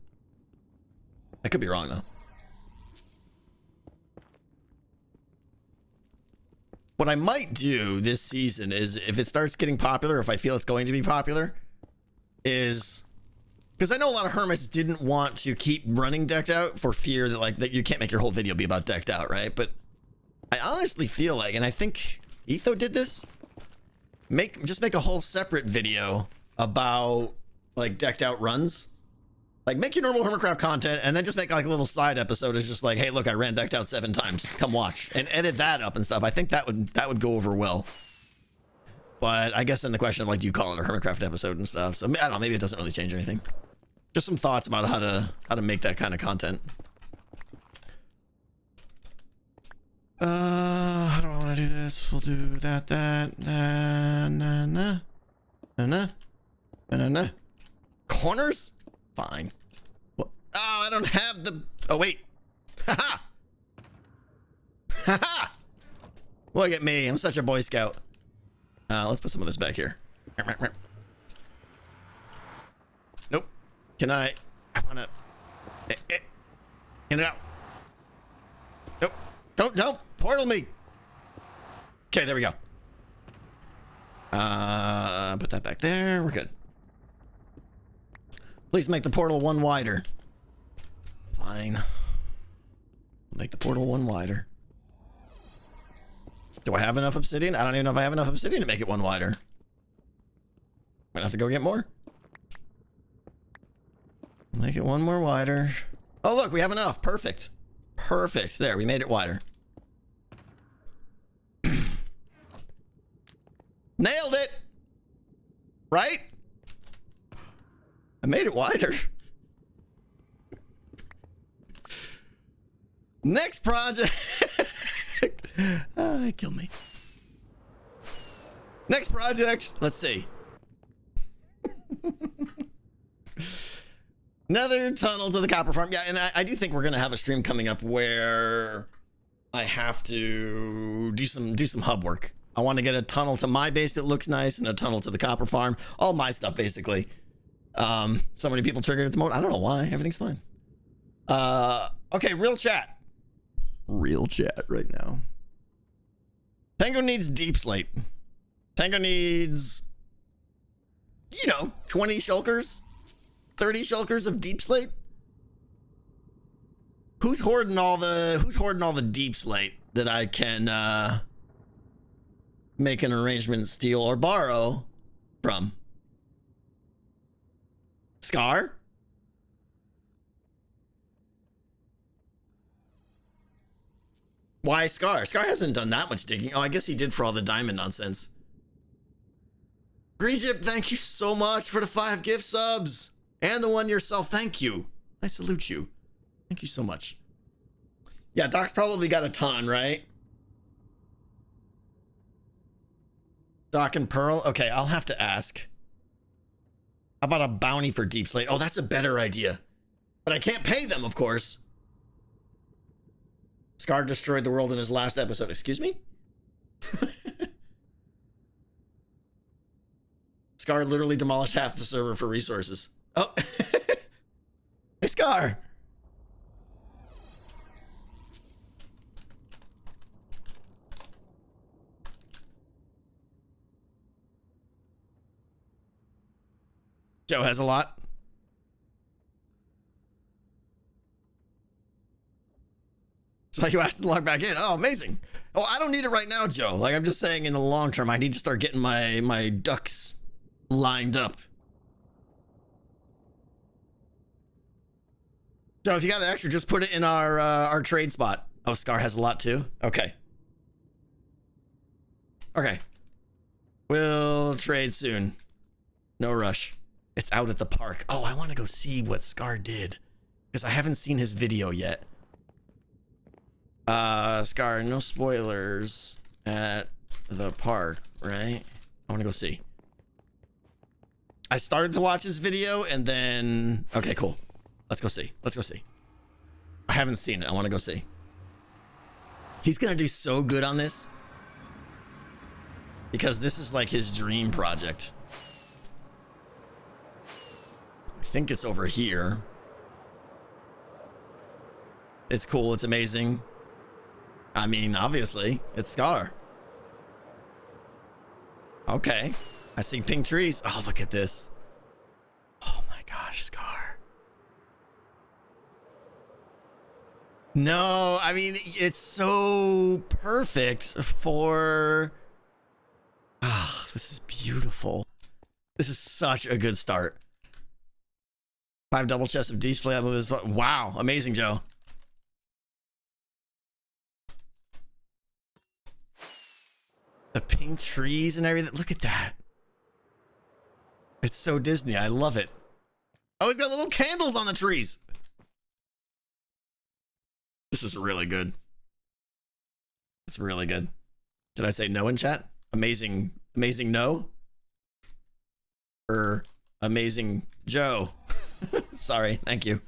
I could be wrong though. What I might do this season is, if it starts getting popular, if I feel it's going to be popular, is because I know a lot of hermits didn't want to keep running decked out for fear that that you can't make your whole video be about decked out, right? But I honestly feel like, and I think Etho did this, just make a whole separate video about like decked out runs. Like, make your normal Hermitcraft content and then just make like a little side episode. It's just like, hey, look, I ran decked out 7 times. Come watch, and edit that up and stuff. I think that would go over well. But I guess then the question of like, do you call it a Hermitcraft episode and stuff? So I don't know. Maybe it doesn't really change anything. Just some thoughts about how to make that kind of content. How do I want to do this? We'll do that. Corners? Fine. What? Oh, I don't have the. Oh wait. Haha. Haha. Look at me. I'm such a Boy Scout. Let's put some of this back here. Nope. Can I wanna. In and out. Nope. Don't portal me. Okay, there we go. Put that back there. We're good. Please make the portal one wider. Fine. Make the portal one wider. Do I have enough obsidian? I don't even know if I have enough obsidian to make it one wider. Might have to go get more. Make it one more wider. Oh, look, we have enough. Perfect. Perfect. There, we made it wider. Nailed it. Right? I made it wider. Next project. Kill me. Next project. Let's see. Nether tunnel to the copper farm. Yeah, and I do think we're gonna have a stream coming up where I have to do some hub work. I want to get a tunnel to my base that looks nice and a tunnel to the copper farm. All my stuff basically. So many people triggered at the moment. I don't know why. Everything's fine. Okay, real chat. Real chat right now. Tango needs deep slate. Tango needs, 20 shulkers, 30 shulkers of deep slate. Who's hoarding all the deep slate that I can make an arrangement, steal, or borrow from? Scar? Why Scar? Scar hasn't done that much digging. Oh, I guess he did for all the diamond nonsense. Greenship, thank you so much for the 5 gift subs. And the one yourself, thank you. I salute you. Thank you so much. Yeah, Doc's probably got a ton, right? Doc and Pearl? Okay, I'll have to ask. How about a bounty for deep slate? Oh, that's a better idea. But I can't pay them, of course. Scar destroyed the world in his last episode. Excuse me? Scar literally demolished half the server for resources. Oh. Hey, Scar. Joe has a lot. So you asked to log back in. Oh, amazing. Oh, I don't need it right now, Joe. Like, I'm just saying in the long term, I need to start getting my ducks lined up. Joe, if you got an extra, just put it in our trade spot. Oh, Scar has a lot too? Okay. Okay. We'll trade soon. No rush. It's out at the park. Oh, I want to go see what Scar did. Because I haven't seen his video yet. Scar, no spoilers at the park, right? I want to go see. I started to watch his video and then... Okay, cool. Let's go see. Let's go see. I haven't seen it. I want to go see. He's going to do so good on this. Because this is like his dream project. I think it's over here. It's cool. It's amazing. I mean, obviously, it's Scar. Okay. I see pink trees. Oh, look at this. Oh my gosh, Scar. No, I mean, it's so perfect for... Ah, this is beautiful. This is such a good start. 5 double chests of display. I move this. Wow, amazing, Joe. The pink trees and everything. Look at that. It's so Disney. I love it. Oh, he's got little candles on the trees. This is really good. It's really good. Did I say no in chat? Amazing, amazing no? Or amazing Joe? Sorry, thank you.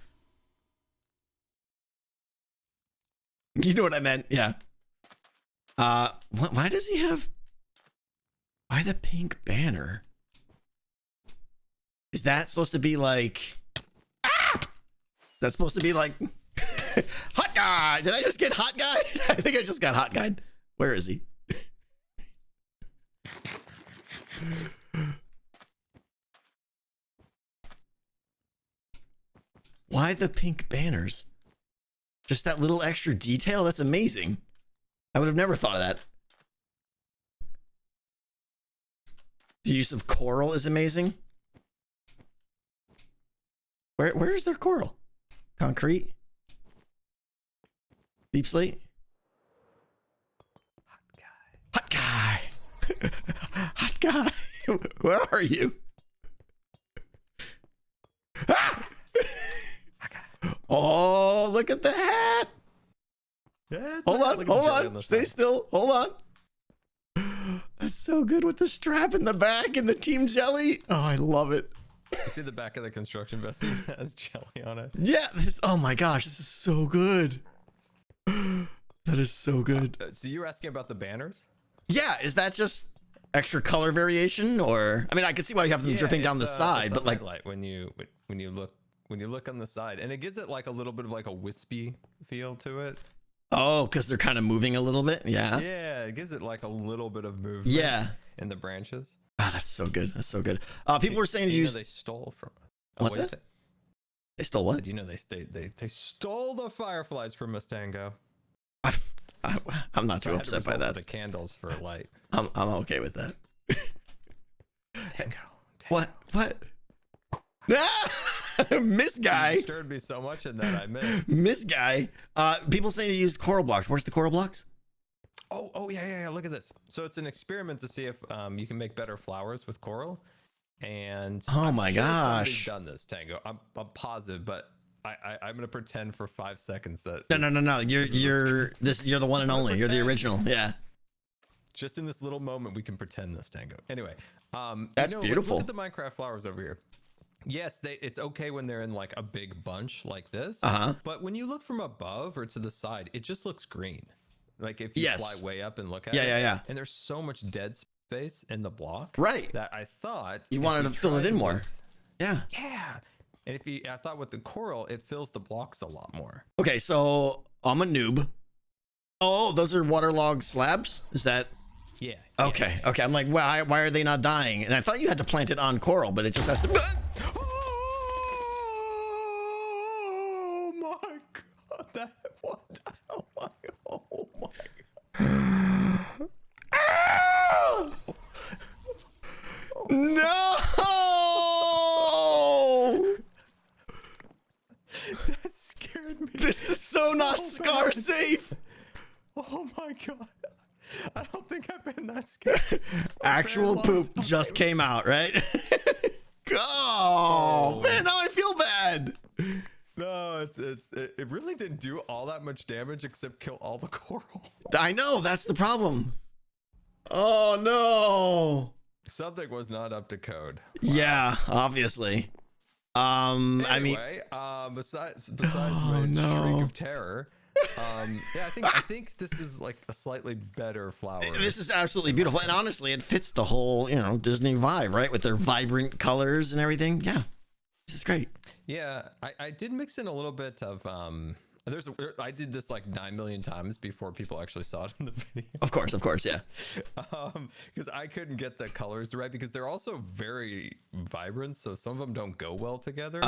You know what I meant, yeah. Why does he have... Why the pink banner? Is that supposed to be like... Ah! Is that supposed to be like... Hot guy! Did I just get hot guy? I think I just got hot guy. Where is he? Why the pink banners? Just that little extra detail? That's amazing. I would have never thought of that. The use of coral is amazing. Where is their coral? Concrete? Deep slate? Hot guy. Hot guy. Where are you? Ah! Oh, look at the hat. Yeah, Hold on. Stay still. Hold on. That's so good with the strap in the back and the team jelly. Oh, I love it. You see the back of the construction vest even has jelly on it. Yeah, oh my gosh, this is so good. That is so good. So you were asking about the banners? Yeah, is that just extra color variation, or I mean, I can see why you have them dripping down the side, it's but a like, highlight when you look on the side, and it gives it like a little bit of like a wispy feel to it. oh, because they're kind of moving a little bit. Yeah. Yeah, it gives it like a little bit of movement. Yeah. In the branches. Ah, that's so good. That's so good. People were saying to You know use. they stole from. What's what did you that? say? They stole what? You know they stole the fireflies from Mustango. I'm not So too I had to upset by resort to that. the candles for light. I'm okay with that. Tango. What? Miss guy. You stirred me so much in that I missed. Miss guy. People saying you used coral blocks. Where's the coral blocks? Oh yeah. Look at this. So it's an experiment to see if you can make better flowers with coral. And Oh my I'm sure somebody's gosh. done this, Tango. I'm positive, but I'm gonna pretend for 5 seconds that No. You're the one and only. You're the original. Yeah. just in this little moment we can pretend this, Tango. Anyway, That's like, beautiful. look at the Minecraft flowers over here. Yes, it's okay when they're in like a big bunch like this. Uh-huh. But when you look from above or to the side, it just looks green. Like if you Yes. fly way up and look at it. Yeah. And there's so much dead space in the block. Right. That I thought You if wanted we to fill it tried in more. with- Yeah. Yeah. And I thought with the coral, it fills the blocks a lot more. Okay, so I'm a noob. Oh, those are waterlogged slabs? Is that Yeah. okay? Okay, I'm like, why are they not dying? And I thought you had to plant it on coral, but it just has to. Oh my god! That what? Oh my! No! That scared me. This is so not scar bad. safe. Oh my god! I don't think I've been that scared. Actual long poop time. just came out, right? Oh, Oh. man, now I feel bad. No, it really didn't do all that much damage except kill all the coral. I know, that's the problem. Oh no. Something was not up to code. Yeah, obviously. I mean, Anyway, besides Oh, my no. shriek of terror, yeah, I think this is like a slightly better flower. this is absolutely beautiful, and honestly, it fits the whole, Disney vibe, right? With their vibrant colors and everything. Yeah, this is great. Yeah, I did mix in a little bit of I did this like 9 million times before people actually saw it in the video. Of course, yeah. Because I couldn't get the colors right because they're also very vibrant, so some of them don't go well together.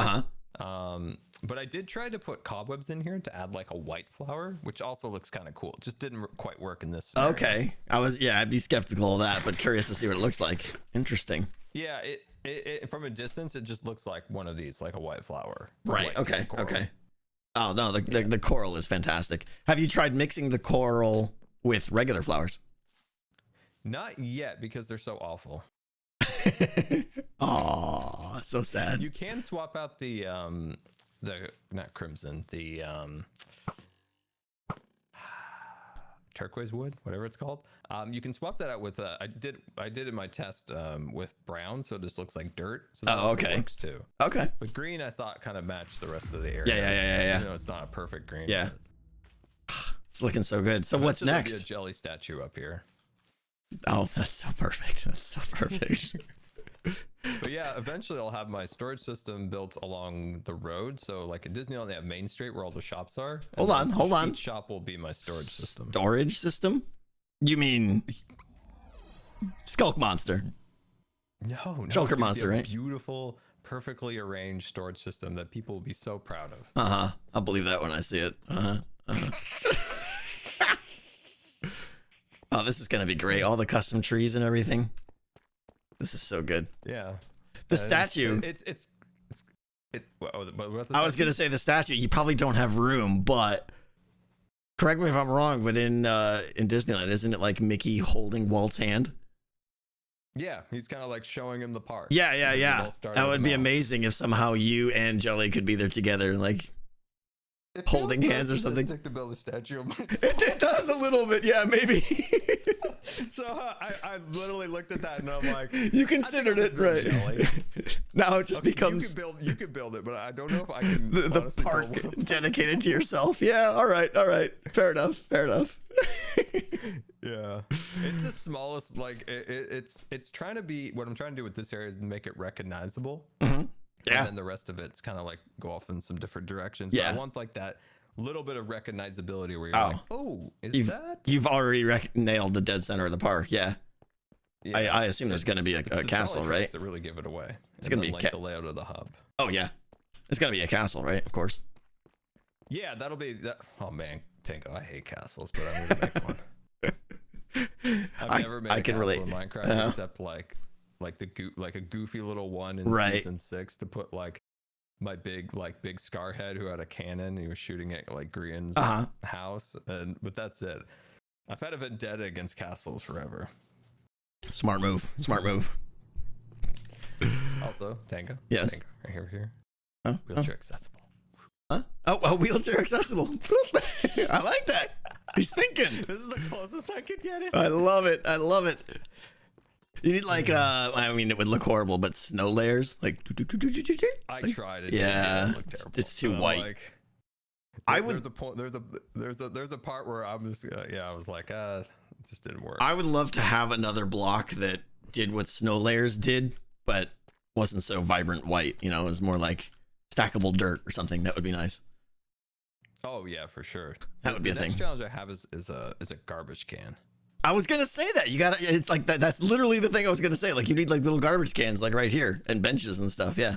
But I did try to put cobwebs in here to add like a white flower, which also looks kind of cool. It just didn't quite work in this scenario. Okay, I'd be skeptical of that, but curious to see what it looks like. Interesting. Yeah, it from a distance it just looks like one of these, like a white flower. Right. White Okay. coral. Okay. Oh no, the coral is fantastic. Have you tried mixing the coral with regular flowers? Not yet because they're so awful. Oh, so sad. You can swap out the not crimson, the turquoise wood, whatever it's called. You can swap that out with I did in my test with brown, so it just looks like dirt. So that also okay. works too. Okay. But green, I thought kind of matched the rest of the area. Yeah. Even though it's not a perfect green. Yeah. It's looking so good. So what's Eventually there'll be next? a jelly statue up here. Oh, that's so perfect. That's so perfect. But yeah, eventually I'll have my storage system built along the road. So like at Disneyland, they have Main Street where all the shops are. And Hold on. Each shop will be my storage system. Storage system? You mean Skulk Monster? No, Shulker dude, Monster, they have right? Beautiful perfectly arranged storage system that people will be so proud of. I'll believe that when I see it. Oh, this is gonna be great. All the custom trees and everything. This is so good. Yeah. The statue. I was gonna say the statue. You probably don't have room, but correct me if I'm wrong. But in Disneyland, isn't it like Mickey holding Walt's hand? Yeah, he's kind of like showing him the park. Yeah. That would be mouse. amazing if somehow you and Jelly could be there together, like It holding feels hands or something. narcissistic to build a statue of myself. It does a little bit, yeah, maybe. So I literally looked at that and I'm like, You considered it, right? Jelly. Now it just becomes you could build it, but I don't know if I can. the honestly build park one of dedicated to yourself. Yeah, all right. Fair enough. Yeah, it's the smallest. Like it's trying to be. What I'm trying to do with this area is make it recognizable. Yeah. And then the rest of it's kind of like go off in some different directions. Yeah. But I want like that little bit of recognizability where you're like, oh, that? You've already nailed the dead center of the park. Yeah. Yeah. I assume there's going to be a It's the castle, jolly right? trucks that really give it away. It's gonna be like the layout of the hub. Oh yeah, it's going to be a castle, right? Of course. Yeah, that'll be that. Oh man, Tango, I hate castles, but I'm gonna make one. I've never made a can castle relate. in Minecraft except like a goofy little one in Right. season 6 to put like my big Scarhead who had a cannon. He was shooting at like Grian's house, but that's it. I've had a vendetta against castles forever. Smart move. Also, Tango. Yes. Tango, right over here. Oh, Wheelchair accessible. Huh? Oh, wheelchair accessible. I like that. He's thinking. This is the closest I could get it. I love it. You need like I mean, it would look horrible, but snow layers, like I tried it. Yeah, It looked terrible. it's too And I'm white. like, I would. There's a point. There's a part where I'm just. I was like, it just didn't work. I would love to have another block that did what snow layers did, but wasn't so vibrant white. You know, it was more like stackable dirt or something. That would be nice. Oh yeah, for sure. That would be a The next thing. challenge I have is a garbage can. I was gonna say that you gotta. It's like that. That's literally the thing I was gonna say. Like you need like little garbage cans, like right here, and benches and stuff. Yeah.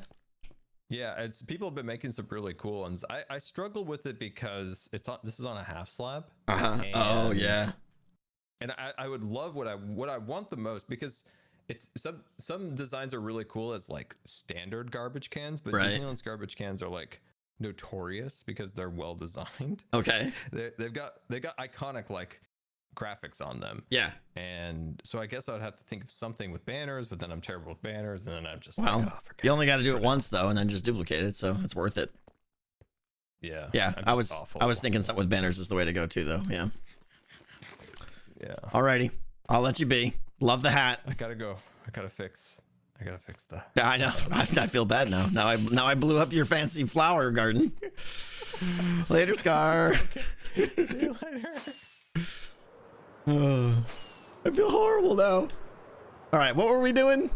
Yeah, people have been making some really cool ones. I struggle with it because this is on a half slab. Oh yeah. And I would love what I want the most, because it's some designs are really cool as like standard garbage cans, but Right. Disneyland's garbage cans are like notorious because they're well designed. Okay. They got iconic like graphics on them. Yeah. And so I guess I would have to think of something with banners, but then I'm terrible with banners, and then I'm just Well, like, forget you only got to do it forget once though, and then just duplicate it, so it's worth it. Yeah. Yeah. I'm I just was awful. thinking something with banners is the way to go too, though. Yeah. Yeah. Alrighty. I'll let you be. Love the hat. I gotta go. I gotta fix that. Yeah, I know. I feel bad now. Now I blew up your fancy flower garden. Later, Scar. See you later. I feel horrible now. All right, what were we doing?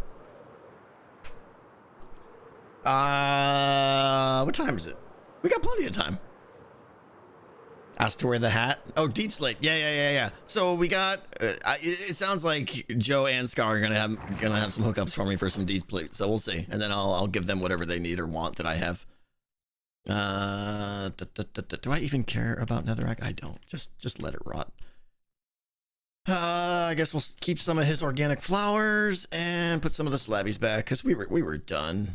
What time is it? We got plenty of time. Asked to wear the hat. Oh, Deep Slate. Yeah. So we got. It sounds like Joe and Scar are gonna have some hookups for me for some Deep Slate. So we'll see, and then I'll give them whatever they need or want that I have. Do I even care about Netherrack? I don't. Just let it rot. I guess we'll keep some of his organic flowers and put some of the slabbies back because we were done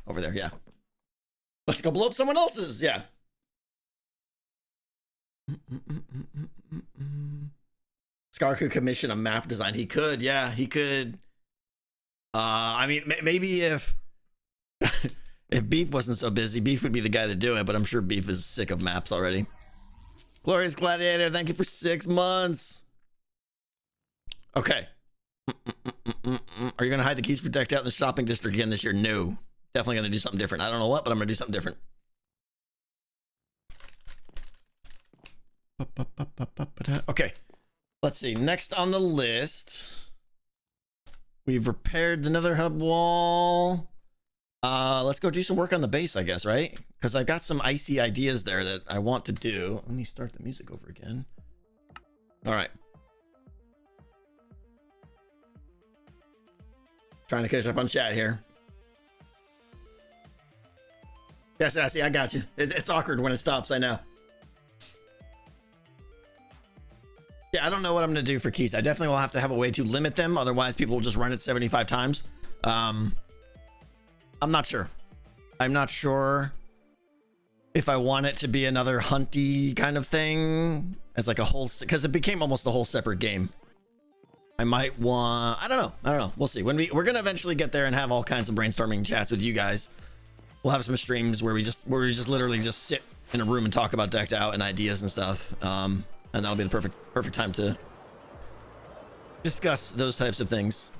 over there. Yeah. Let's go blow up someone else's. Yeah. Scar could commission a map design. He could. Yeah, he could. I mean, maybe if if Beef wasn't so busy, Beef would be the guy to do it. But I'm sure Beef is sick of maps already. Glorious Gladiator, thank you for 6 months. Okay. Are you going to hide the keys for decked out in the shopping district again this year? No. Definitely going to do something different. I don't know what, but I'm going to do something different. Okay. Let's see. Next on the list, we've repaired the Nether hub wall. Let's go do some work on the base, I guess, right? Because I got some icy ideas there that I want to do. Let me start the music over again. All right. Trying to catch up on chat here. Yes, I see. I got you. It's awkward when it stops. I know. Yeah, I don't know what I'm gonna do for keys. I definitely will have to have a way to limit them. Otherwise, people will just run it 75 times. I'm not sure. I'm not sure if I want it to be another hunty kind of thing as like a whole, because it became almost a whole separate game. I might want, I don't know. We'll see. When we're gonna eventually get there and have all kinds of brainstorming chats with you guys. We'll have some streams where we just literally just sit in a room and talk about decked out and ideas and stuff. And that'll be the perfect time to discuss those types of things.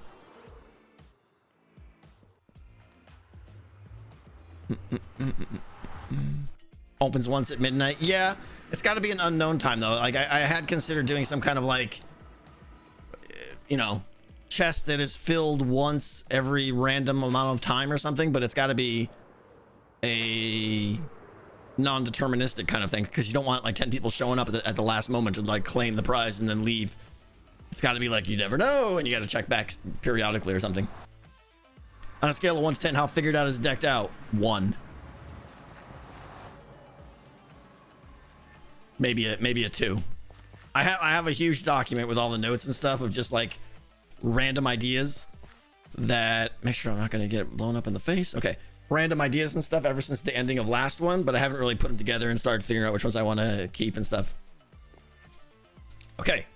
Opens once at midnight. Yeah, it's got to be an unknown time though. Like I had considered doing some kind of like, you know, chest that is filled once every random amount of time or something, but it's got to be a non-deterministic kind of thing, because you don't want like 10 people showing up at the last moment to like claim the prize and then leave. It's got to be like, you never know, and you got to check back periodically or something. On a scale of 1 to 10, how figured out is decked out? 1. Maybe a 2. I have a huge document with all the notes and stuff of just like random ideas that, make sure I'm not going to get blown up in the face. Okay. Random ideas and stuff ever since the ending of last one, but I haven't really put them together and started figuring out which ones I want to keep and stuff. Okay.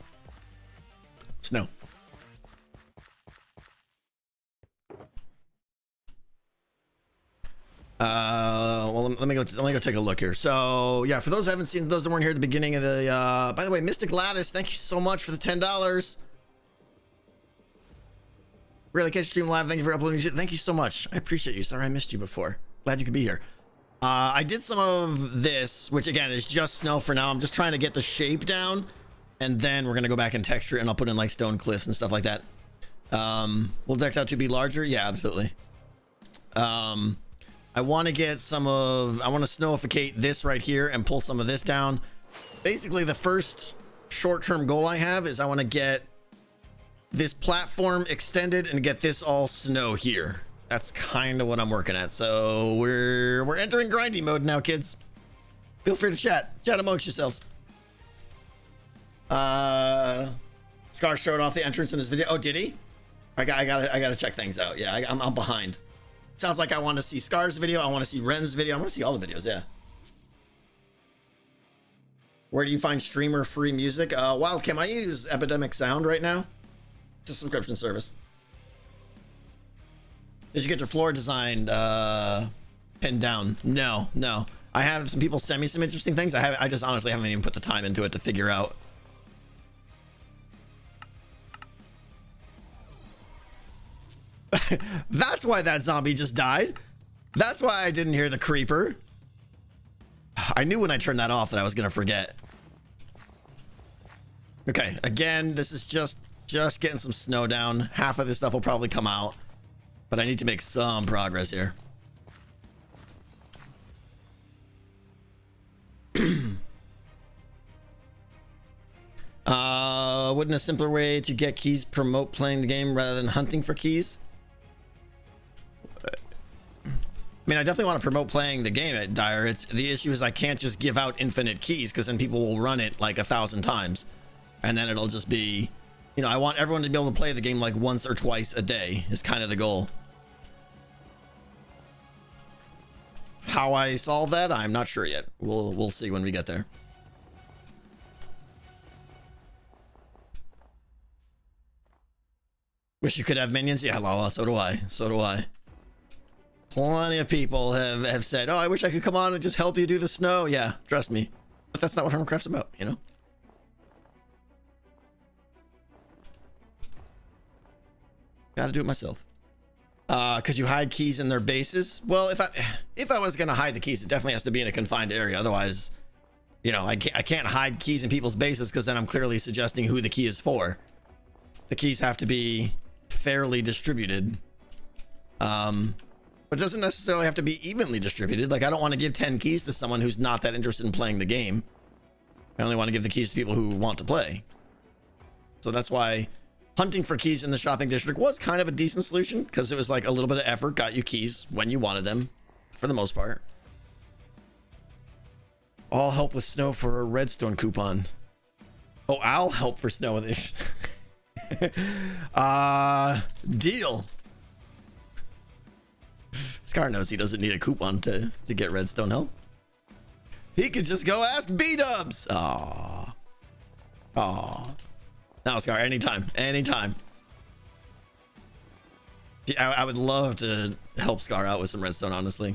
Snow. Well, let me go take a look here. So yeah, for those who haven't seen, those that weren't here at the beginning of the by the way, Mystic Lattice, thank you so much for the $10. Really catch stream live. Thank you for uploading. Thank you so much. I appreciate you. Sorry I missed you before. Glad you could be here. I did some of this, which again is just snow for now. I'm just trying to get the shape down, and then we're gonna go back and texture it, and I'll put in like stone cliffs and stuff like that. Will decked out to be larger? Yeah, absolutely. I want to get I want to snowificate this right here and pull some of this down. Basically, the first short-term goal I have is I want to get this platform extended and get this all snow here. That's kind of what I'm working at. So we're entering grinding mode now, kids. Feel free to chat amongst yourselves. Scar showed off the entrance in his video. Oh, did he? I gotta check things out. Yeah, I'm behind. Sounds like I want to see Scar's video. I want to see Ren's video. I want to see all the videos. Yeah. Where do you find streamer free music? Wildcam. I use Epidemic Sound right now. It's a subscription service. Did you get your floor designed pinned down? No. I have some people send me some interesting things. I just honestly haven't even put the time into it to figure out. That's why that zombie just died. That's why I didn't hear the creeper. I knew when I turned that off that I was gonna forget. Okay, again, this is just getting some snow down. Half of this stuff will probably come out, but I need to make some progress here. Wouldn't a simpler way to get keys promote playing the game rather than hunting for keys? I mean, I definitely want to promote playing the game at Dire. The issue is I can't just give out infinite keys, because then people will run it like 1,000 times, and then it'll just be, you know, I want everyone to be able to play the game like once or twice a day is kind of the goal. How I solve that, I'm not sure yet. We'll see when we get there. Wish you could have minions. Yeah, Lala, so do I. Plenty of people have said, oh, I wish I could come on and just help you do the snow. Yeah, trust me. But that's not what Hermitcraft's about, you know? Gotta do it myself. Could you hide keys in their bases? Well, if I was gonna hide the keys, it definitely has to be in a confined area. Otherwise, you know, I can't hide keys in people's bases, because then I'm clearly suggesting who the key is for. The keys have to be fairly distributed. But it doesn't necessarily have to be evenly distributed. Like, I don't want to give 10 keys to someone who's not that interested in playing the game. I only want to give the keys to people who want to play. So that's why hunting for keys in the shopping district was kind of a decent solution, because it was like a little bit of effort got you keys when you wanted them, for the most part. All help with snow for a redstone coupon. Oh, I'll help for snow with this. Deal. Scar knows he doesn't need a coupon to get redstone help. He could just go ask B-dubs. Aw. Aw. No, Scar, anytime. Anytime. I would love to help Scar out with some redstone, honestly.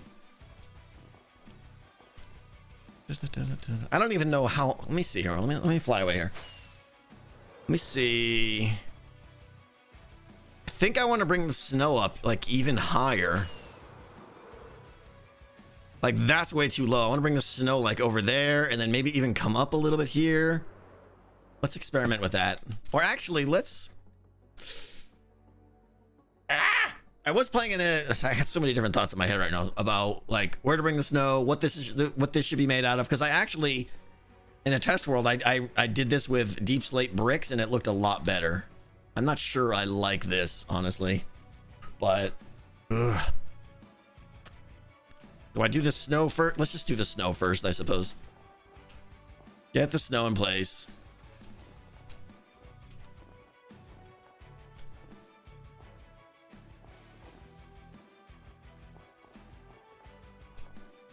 I don't even know how. Let me see here. Let me fly away here. Let me see. I think I want to bring the snow up like even higher. Like that's way too low. I want to bring the snow like over there and then maybe even come up a little bit here. Let's experiment with that. Or actually, let's. I was playing in a. I got so many different thoughts in my head right now about like where to bring the snow, what this should be made out of. Because I actually, in a test world, I did this with deep slate bricks and it looked a lot better. I'm not sure I like this honestly, but ugh. Do I do the snow first? Let's just do the snow first, I suppose. Get the snow in place.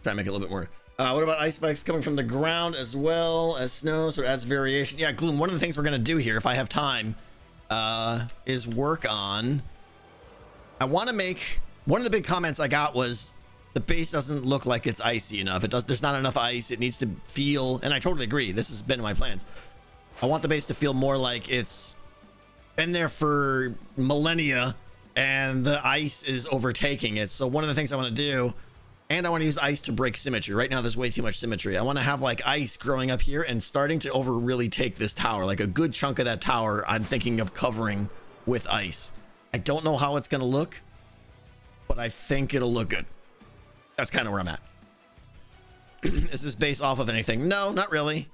Try to make it a little bit more. What about ice spikes coming from the ground as well as snow? So it adds variation. Yeah, Gloom, one of the things we're going to do here, if I have time, is work on... I want to make... One of the big comments I got was the base doesn't look like it's icy enough. There's not enough ice. It needs to feel... And I totally agree. This has been in my plans. I want the base to feel more like it's been there for millennia and the ice is overtaking it. So one of the things I want to do... And I want to use ice to break symmetry. Right now, there's way too much symmetry. I want to have like ice growing up here and starting to really take this tower. Like a good chunk of that tower, I'm thinking of covering with ice. I don't know how it's going to look, but I think it'll look good. That's kind of where I'm at. Is this based off of anything? No, not really.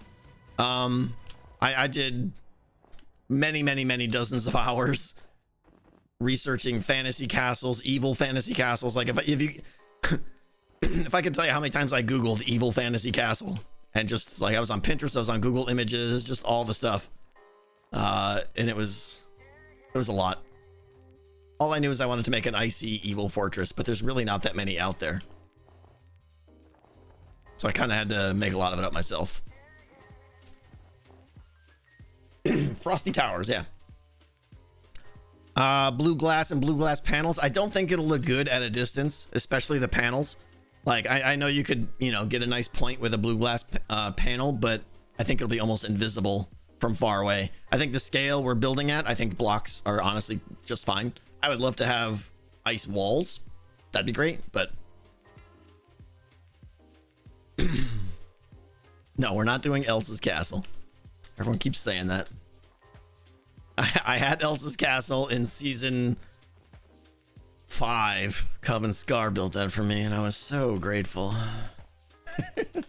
I did many dozens of hours researching fantasy castles, evil fantasy castles. Like if you... If I could tell you how many times I Googled evil fantasy castle and just like I was on Pinterest, I was on Google Images, just all the stuff. And it was a lot. All I knew is I wanted to make an icy evil fortress, but there's really not that many out there. So I kind of had to make a lot of it up myself. Frosty Towers, yeah. Blue glass and blue glass panels. I don't think it'll look good at a distance, especially the panels. Like I know you could, get a nice point with a blue glass panel, but I think it'll be almost invisible from far away. I think the scale we're building at, I think blocks are honestly just fine. I would love to have ice walls. That'd be great, but no, we're not doing Elsa's castle. Everyone keeps saying that. I had Elsa's castle in season 5. Cub and Scar built that for me, and I was so grateful. I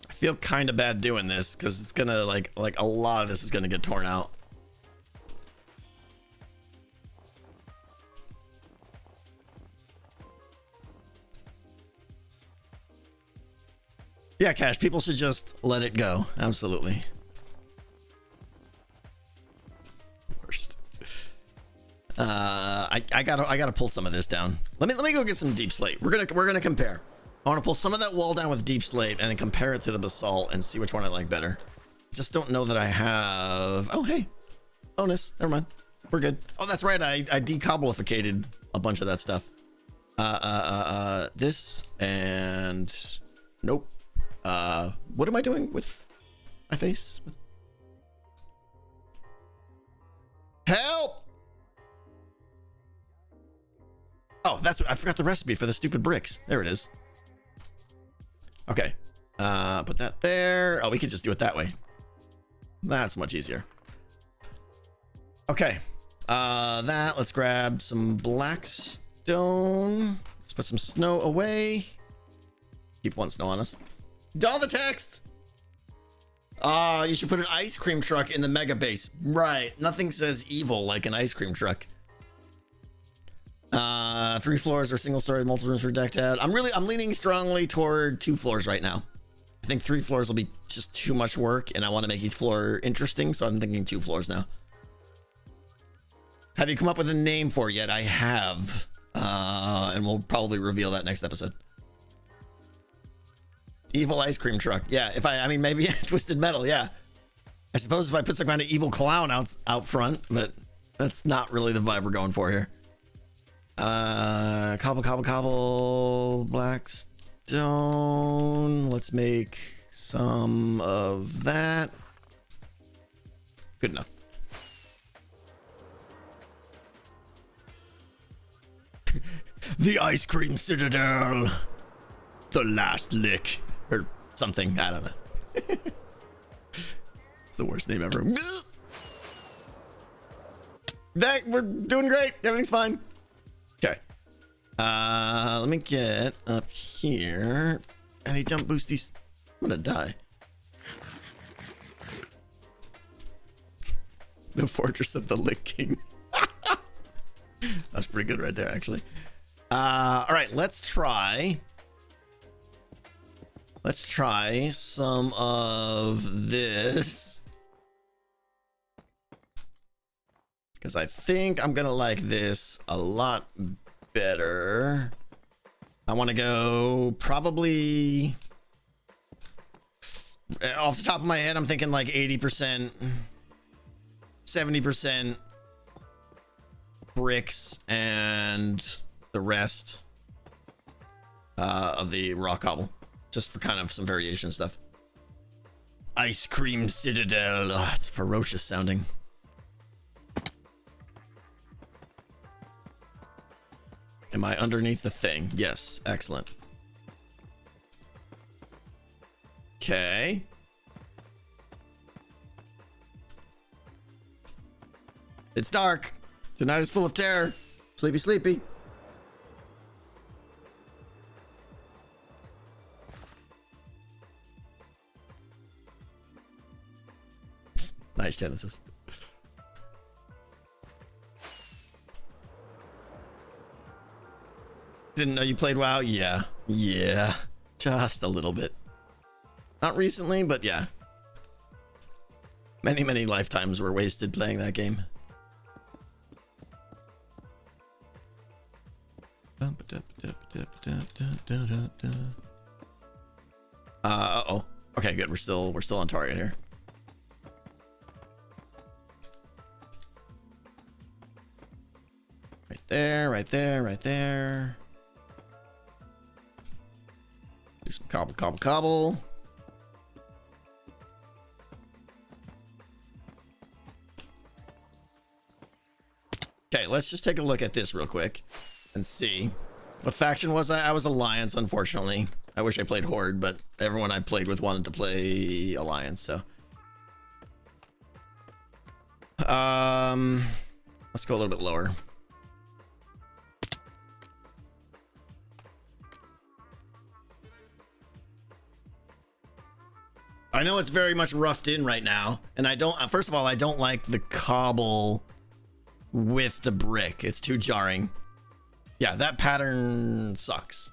feel kind of bad doing this because it's gonna like a lot of this is gonna get torn out. Yeah, Cash, people should just let it go. Absolutely. Worst. I gotta pull some of this down. Let me go get some deep slate. We're gonna compare. I want to pull some of that wall down with deep slate and then compare it to the basalt and see which one I like better. Just don't know that I have. Oh hey, bonus. Never mind. We're good. Oh, that's right. I decoblificated a bunch of that stuff. This and nope. What am I doing with my face? Help! Oh, I forgot the recipe for the stupid bricks. There it is. Okay. Put that there. Oh, we could just do it that way. That's much easier. Okay. Let's grab some black stone. Let's put some snow away. Keep one snow on us. All the text. You should put an ice cream truck in the mega base. Right. Nothing says evil like an ice cream truck. 3 floors or single story, multiple rooms for decked out. I'm leaning strongly toward 2 floors right now. I think 3 floors will be just too much work, and I want to make each floor interesting, so I'm thinking 2 floors now. Have you come up with a name for it yet? I have. And we'll probably reveal that next episode. Evil ice cream truck. Yeah, I mean, maybe Twisted Metal, yeah. I suppose if I put some kind of evil clown out front, but that's not really the vibe we're going for here. Cobble, blackstone. Let's make some of that. Good enough. The ice cream citadel. The last lick. Or something. I don't know. It's the worst name ever. We're doing great. Everything's fine. Okay. Let me get up here. Any jump boosties? I'm gonna die. The Fortress of the Lick King. That's pretty good right there, actually. All right, let's try some of this, because I think I'm gonna like this a lot better. I want to go probably off the top of my head. I'm thinking like 80%, 70% bricks, and the rest of the raw cobble, just for kind of some variation stuff. Ice cream citadel. Oh, it's ferocious sounding. Am I underneath the thing? Yes, excellent. Okay. It's dark. The night is full of terror. Sleepy, sleepy. Nice, Genesis. Didn't know you played WoW? Yeah. Yeah. Just a little bit. Not recently, but yeah. Many, many lifetimes were wasted playing that game. Uh-oh. Okay, good. We're still on target here. Right there, right there, right there. Do some cobble. Okay, let's just take a look at this real quick and see. What faction was I? I was Alliance, unfortunately. I wish I played Horde, but everyone I played with wanted to play Alliance, so. Let's go a little bit lower. I know it's very much roughed in right now, and I don't, first of all, I don't like the cobble with the brick. It's too jarring. Yeah, that pattern sucks.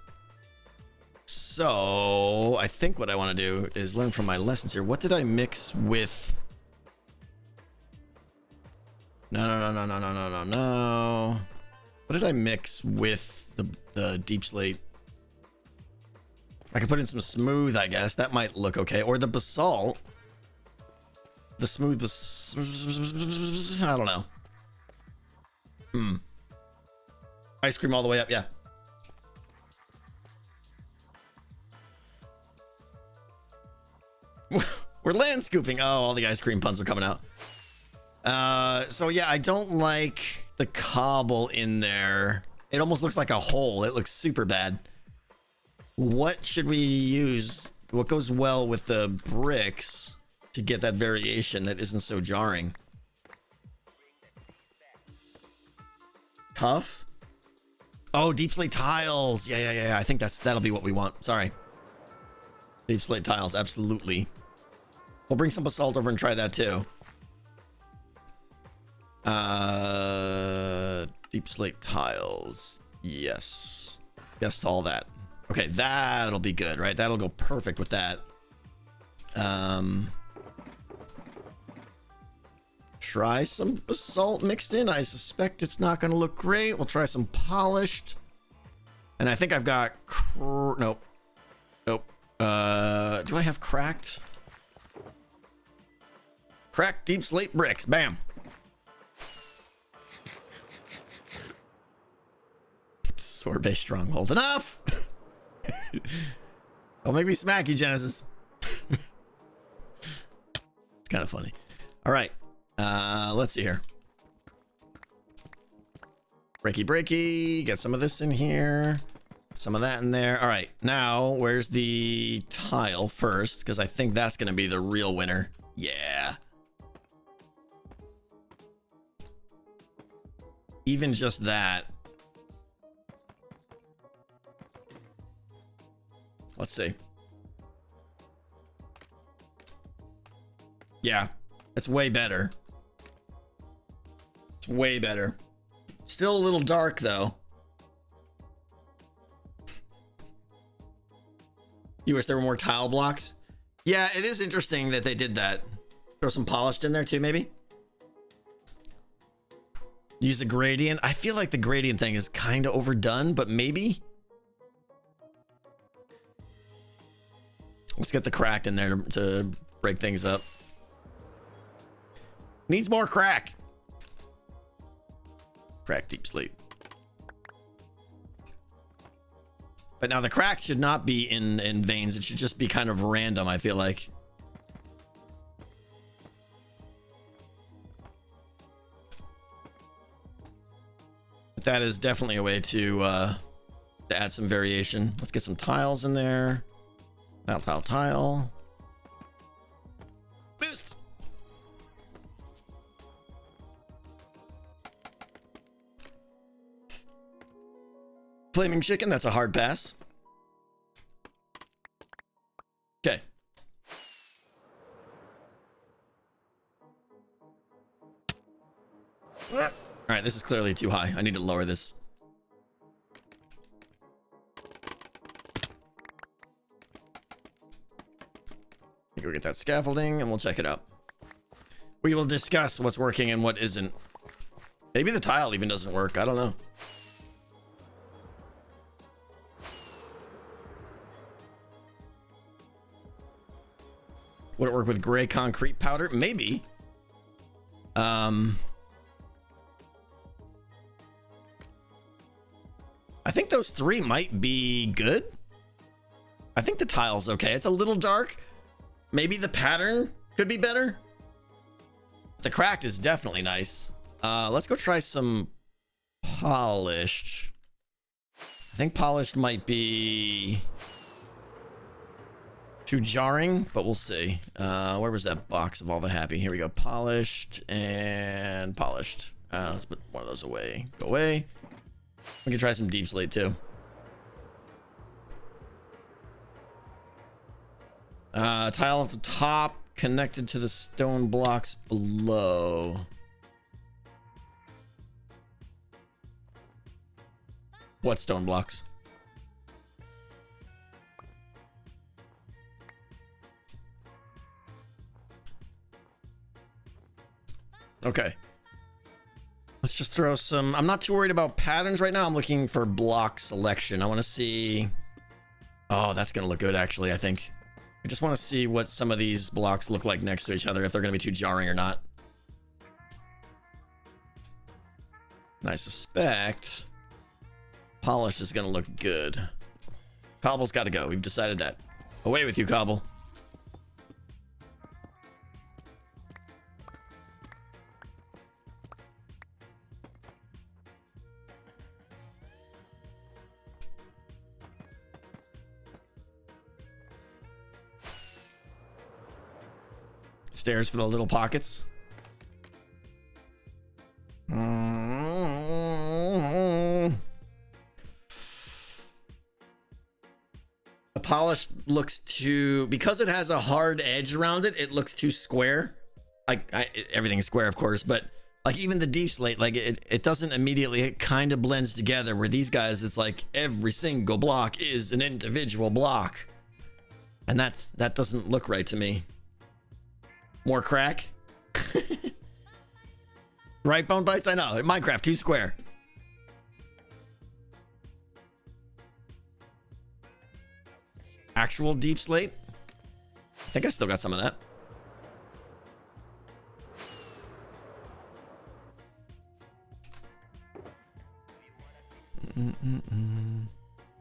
So I think what I want to do is learn from my lessons here. What did I mix with? No. What did I mix with the deep slate? I could put in some smooth, I guess. That might look okay. Or the basalt. The smooth, I don't know. Ice cream all the way up, yeah. We're land scooping. Oh, all the ice cream puns are coming out. So yeah, I don't like the cobble in there. It almost looks like a hole. It looks super bad. What should we use? What goes well with the bricks to get that variation that isn't so jarring? Tough? Oh, deep slate tiles. Yeah. I think that'll be what we want. Sorry. Deep slate tiles, absolutely. We'll bring some basalt over and try that too. Deep slate tiles. Yes. Yes to all that. Okay, that'll be good, right? That'll go perfect with that. Try some basalt mixed in. I suspect it's not going to look great. We'll try some polished. And I think I've got... Nope. Nope. Do I have cracked? Cracked deep slate bricks. Bam. Sorbet stronghold. Enough! Don't make me smack you, Genesis. It's kind of funny. All right. Let's see here. Breaky, breaky. Get some of this in here. Some of that in there. All right. Now, where's the tile first? Because I think that's going to be the real winner. Yeah. Even just that. Let's see. Yeah, it's way better. It's way better. Still a little dark though. You wish there were more tile blocks? Yeah, it is interesting that they did that. Throw some polished in there too, maybe? Use a gradient. I feel like the gradient thing is kind of overdone, but maybe. Let's get the cracked in there to break things up. Needs more crack. Crack deep sleep. But now the cracks should not be in veins. It should just be kind of random, I feel like. But that is definitely a way to add some variation. Let's get some tiles in there. Tile. Boost. Flaming chicken, that's a hard pass. Okay. All right, this is clearly too high. I need to lower this. Go get that scaffolding and we'll check it out. We will discuss what's working and what isn't. Maybe the tile even doesn't work. I don't know. Would it work with gray concrete powder? Maybe. I think those three might be good. I think the tile's okay. It's a little dark. Maybe the pattern could be better. The cracked is definitely nice. Let's go try some polished. I think polished might be too jarring, but we'll see. Where was that box of all the happy? Here we go. Polished and polished. Let's put one of those away. Go away. We can try some deep slate too. Tile at the top connected to the stone blocks below. What stone blocks? Okay. Let's just throw some... I'm not too worried about patterns right now. I'm looking for block selection. I want to see... Oh, that's going to look good, actually, I think. I just want to see what some of these blocks look like next to each other, if they're going to be too jarring or not. And I suspect polished is going to look good. Cobble's got to go. We've decided that. Away with you, Cobble. Stairs for the little pockets. polished looks too, because it has a hard edge around it, it looks too square. Like everything's square, of course, but like even the deep slate, like it doesn't immediately, it kind of blends together, where these guys, it's like every single block is an individual block. And that doesn't look right to me. More crack. Right, Bone Bites? I know. Minecraft, too square. Actual deep slate? I think I still got some of that.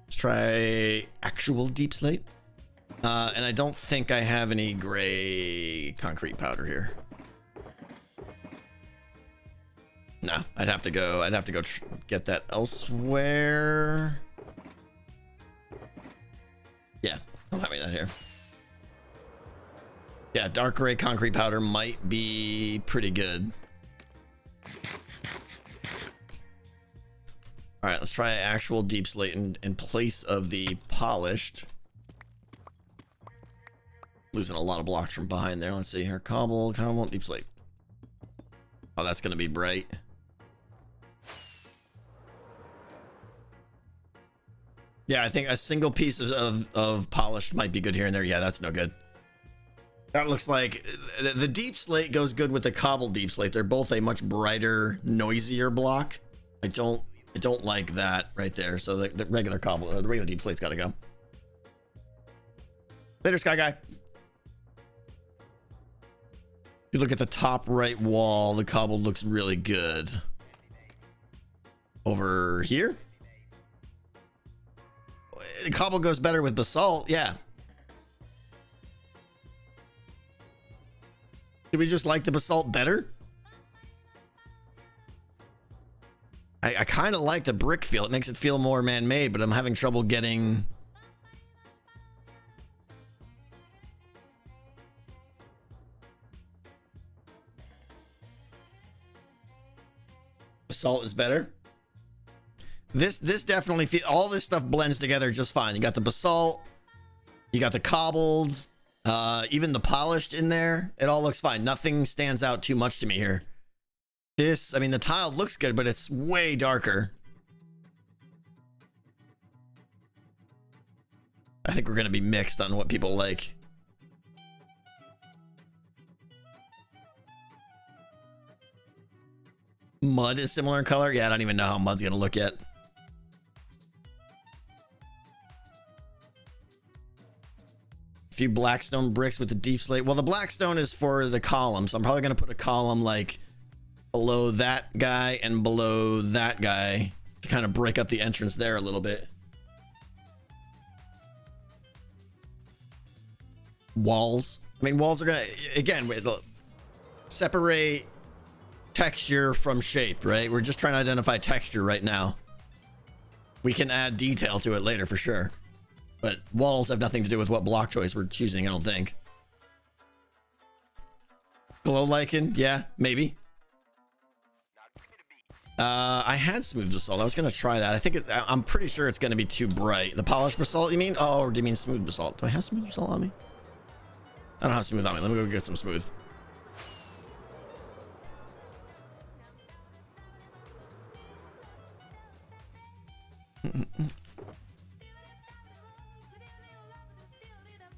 Let's try actual deep slate. And I don't think I have any gray concrete powder here. No, I'd have to go get that elsewhere. Yeah, don't have any of that here. Yeah, dark gray concrete powder might be pretty good. All right, let's try actual deep slate in place of the polished. Losing a lot of blocks from behind there. Let's see here. Cobble, deep slate. Oh, that's going to be bright. Yeah, I think a single piece of polished might be good here and there. Yeah, that's no good. That looks like the deep slate goes good with the cobble deep slate. They're both a much brighter, noisier block. I don't like that right there. So the regular cobble, the regular deep slate's got to go. Later, Sky Guy. If you look at the top right wall, the cobble looks really good. Over here? The cobble goes better with basalt, yeah. Did we just like the basalt better? I kind of like the brick feel. It makes it feel more man-made, but I'm having trouble getting... Basalt is better. This definitely all this stuff blends together just fine. You got the basalt, you got the cobbled, even the polished in there. It all looks fine. Nothing stands out too much to me here. This, I mean, the tile looks good, but it's way darker. I think we're gonna be mixed on what people like. Mud is similar in color. Yeah, I don't even know how mud's gonna look yet. A few blackstone bricks with the deep slate. Well, the blackstone is for the column, so I'm probably gonna put a column like below that guy and below that guy to kind of break up the entrance there a little bit. Walls. I mean, walls are gonna, again, separate texture from shape, right? We're just trying to identify texture right now. We can add detail to it later for sure, but walls have nothing to do with what block choice we're choosing, I don't think. Glow lichen, yeah, maybe. I had smooth basalt. I was gonna try that. I think I'm pretty sure it's gonna be too bright. The polished basalt, you mean? Oh, or do you mean smooth basalt? Do I have smooth basalt on me? I don't have smooth on me. Let me go get some smooth.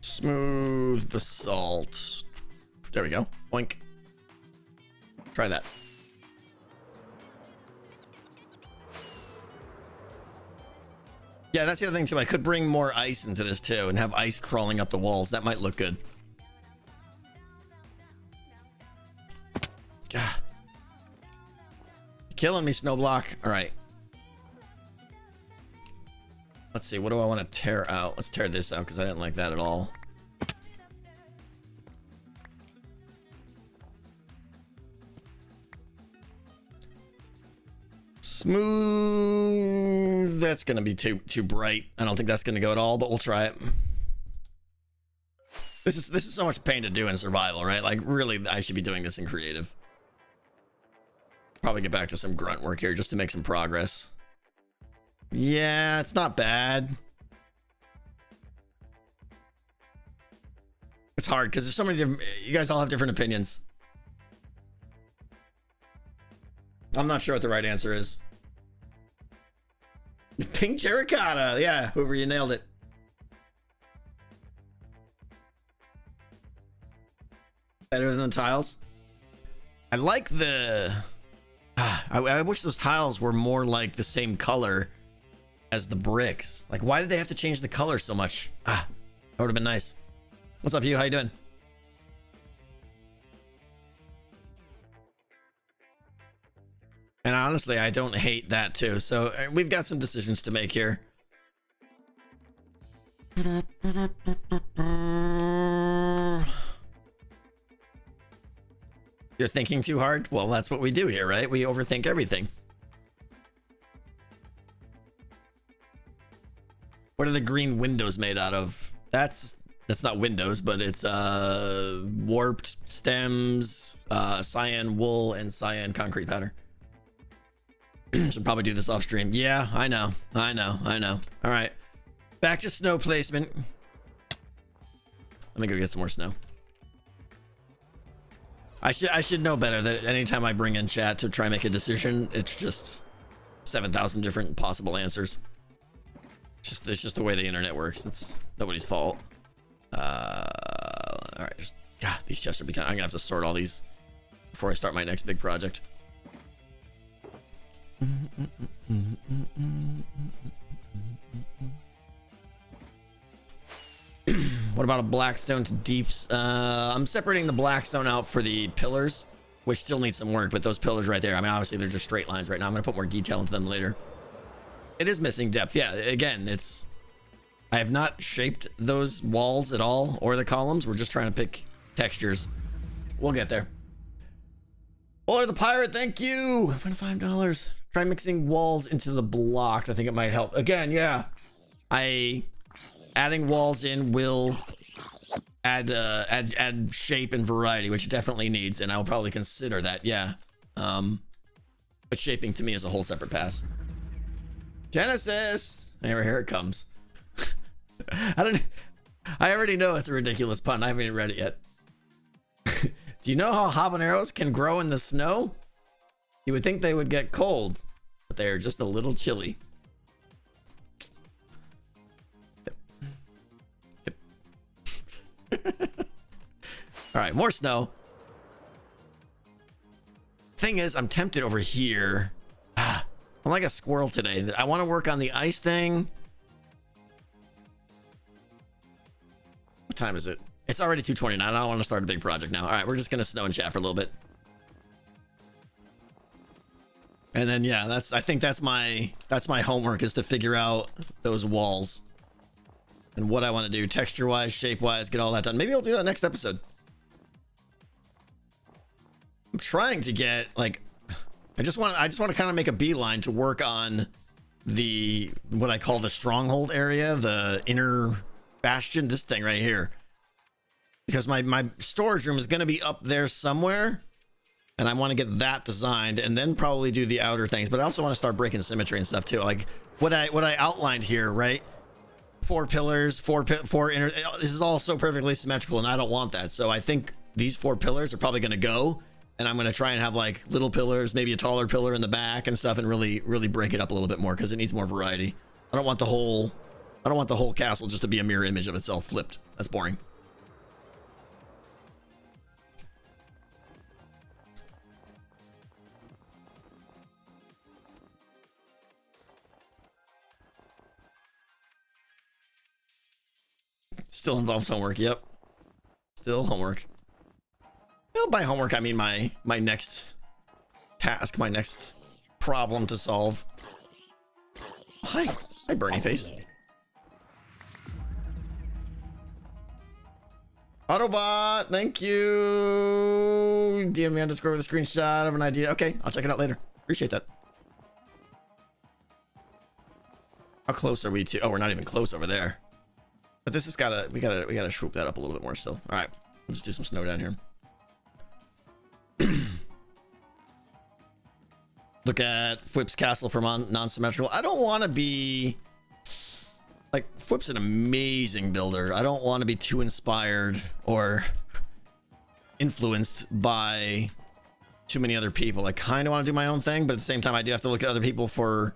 Smooth basalt. There we go. Boink. Try that. Yeah, that's the other thing too. I could bring more ice into this too and have ice crawling up the walls. That might look good. God. Killing me, Snowblock. All right. Let's see. What do I want to tear out? Let's tear this out because I didn't like that at all. Smooth. That's going to be too bright. I don't think that's going to go at all, but we'll try it. This is so much pain to do in survival, right? Like, really, I should be doing this in creative. Probably get back to some grunt work here just to make some progress. Yeah, it's not bad. it's hard because there's so many different. You guys all have different opinions. I'm not sure what the right answer is. Pink terracotta. Yeah, Hoover, you nailed it. Better than the tiles. I like the. I wish those tiles were more like the same color as the bricks. Like, why did they have to change the color so much? That would have been nice. What's up, you? How you doing? And honestly, I don't hate that too. So we've got some decisions to make here. You're thinking too hard? Well, that's what we do here, right? We overthink everything. What are the green windows made out of? That's not windows, but it's warped stems, cyan wool, and cyan concrete powder. Should probably do this off stream. Yeah, I know. All right, back to snow placement. Let me go get some more snow. I should know better that anytime I bring in chat to try and make a decision, it's just 7,000 different possible answers. It's just the way the internet works. It's nobody's fault. All right, God, these chests are becoming. I'm gonna have to sort all these before I start my next big project. What about a blackstone to deeps? I'm separating the blackstone out for the pillars, which still need some work, but those pillars right there, I mean, obviously they're just straight lines right now. I'm gonna put more detail into them later. It is missing depth. Yeah, again, I have not shaped those walls at all or the columns. We're just trying to pick textures. We'll get there. Or the pirate, thank you for the $5. Try mixing walls into the blocks. I think it might help. Again, yeah. Adding walls in will add shape and variety, which it definitely needs, and I will probably consider that, yeah. But shaping to me is a whole separate pass. Genesis! Here it comes. I already know it's a ridiculous pun. I haven't even read it yet. Do you know how habaneros can grow in the snow? You would think they would get cold, but they are just a little chilly. All right, more snow. Thing is, I'm tempted over here. I'm like a squirrel today. I want to work on the ice thing. What time is it? It's already 2:29. I don't want to start a big project now. All right, we're just gonna snow and chat for a little bit. And then yeah, I think that's my homework, is to figure out those walls and what I want to do texture wise, shape wise, get all that done. Maybe I'll do that next episode. I'm trying to get like, I just want to kind of make a beeline to work on the, what I call the stronghold area, the inner bastion, this thing right here, because my storage room is going to be up there somewhere. And I want to get that designed and then probably do the outer things. But I also want to start breaking symmetry and stuff too. Like what I outlined here, right? 4 pillars, four inner. This is all so perfectly symmetrical, and I don't want that. So I think these 4 pillars are probably going to go, and I'm going to try and have like little pillars, maybe a taller pillar in the back and stuff, and really break it up a little bit more because it needs more variety. I don't want the whole castle just to be a mirror image of itself flipped. That's boring. Still involves homework. Yep. Still homework. Well, by homework, I mean my next task, my next problem to solve. Hi, Bernie face. Autobot, thank you. DM me underscore with a screenshot of an idea. Okay, I'll check it out later. Appreciate that. How close are we to? Oh, we're not even close over there. But this has gotta, we gotta swoop that up a little bit more still. All right, let's do some snow down here. Look at Flip's castle for non-symmetrical. I don't want to be like Whip's an amazing builder. I don't want to be too inspired or influenced by too many other people. I kind of want to do my own thing, but at the same time, I do have to look at other people for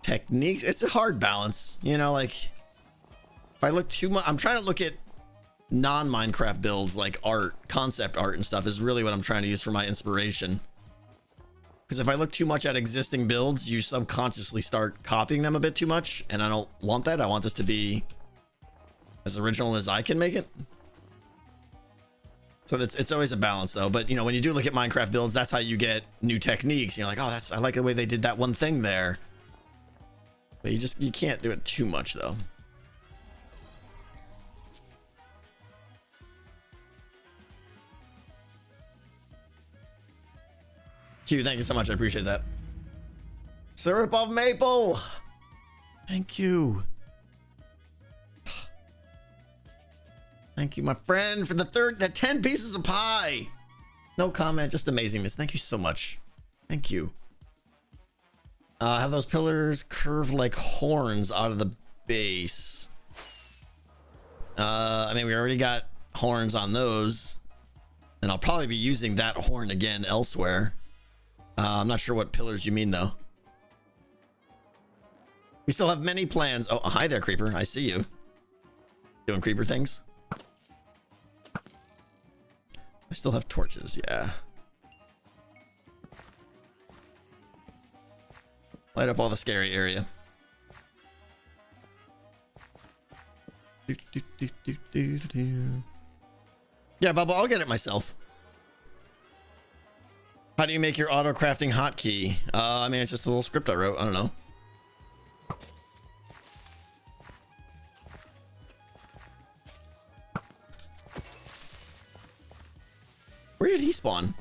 techniques. It's a hard balance, you know, like if I look too much, I'm trying to look at non-Minecraft builds like art, concept art and stuff is really what I'm trying to use for my inspiration. Because if I look too much at existing builds, you subconsciously start copying them a bit too much, and I don't want that. I want this to be as original as I can make it. So it's always a balance though. But you know, when you do look at Minecraft builds, that's how you get new techniques. You're like, oh, I like the way they did that one thing there. But you can't do it too much though. Q, thank you so much. I appreciate that. Syrup of maple. Thank you. Thank you, my friend, for the 10 pieces of pie. No comment, just amazingness. Thank you so much. Thank you. Have those pillars curve like horns out of the base. I mean, we already got horns on those, and I'll probably be using that horn again elsewhere. I'm not sure what pillars you mean though. We still have many plans. Oh, hi there, creeper. I see you. Doing creeper things. I still have torches, yeah. Light up all the scary area. Yeah, Bubba, I'll get it myself. How do you make your auto crafting hotkey? I mean, it's just a little script I wrote. I don't know. Where did he spawn?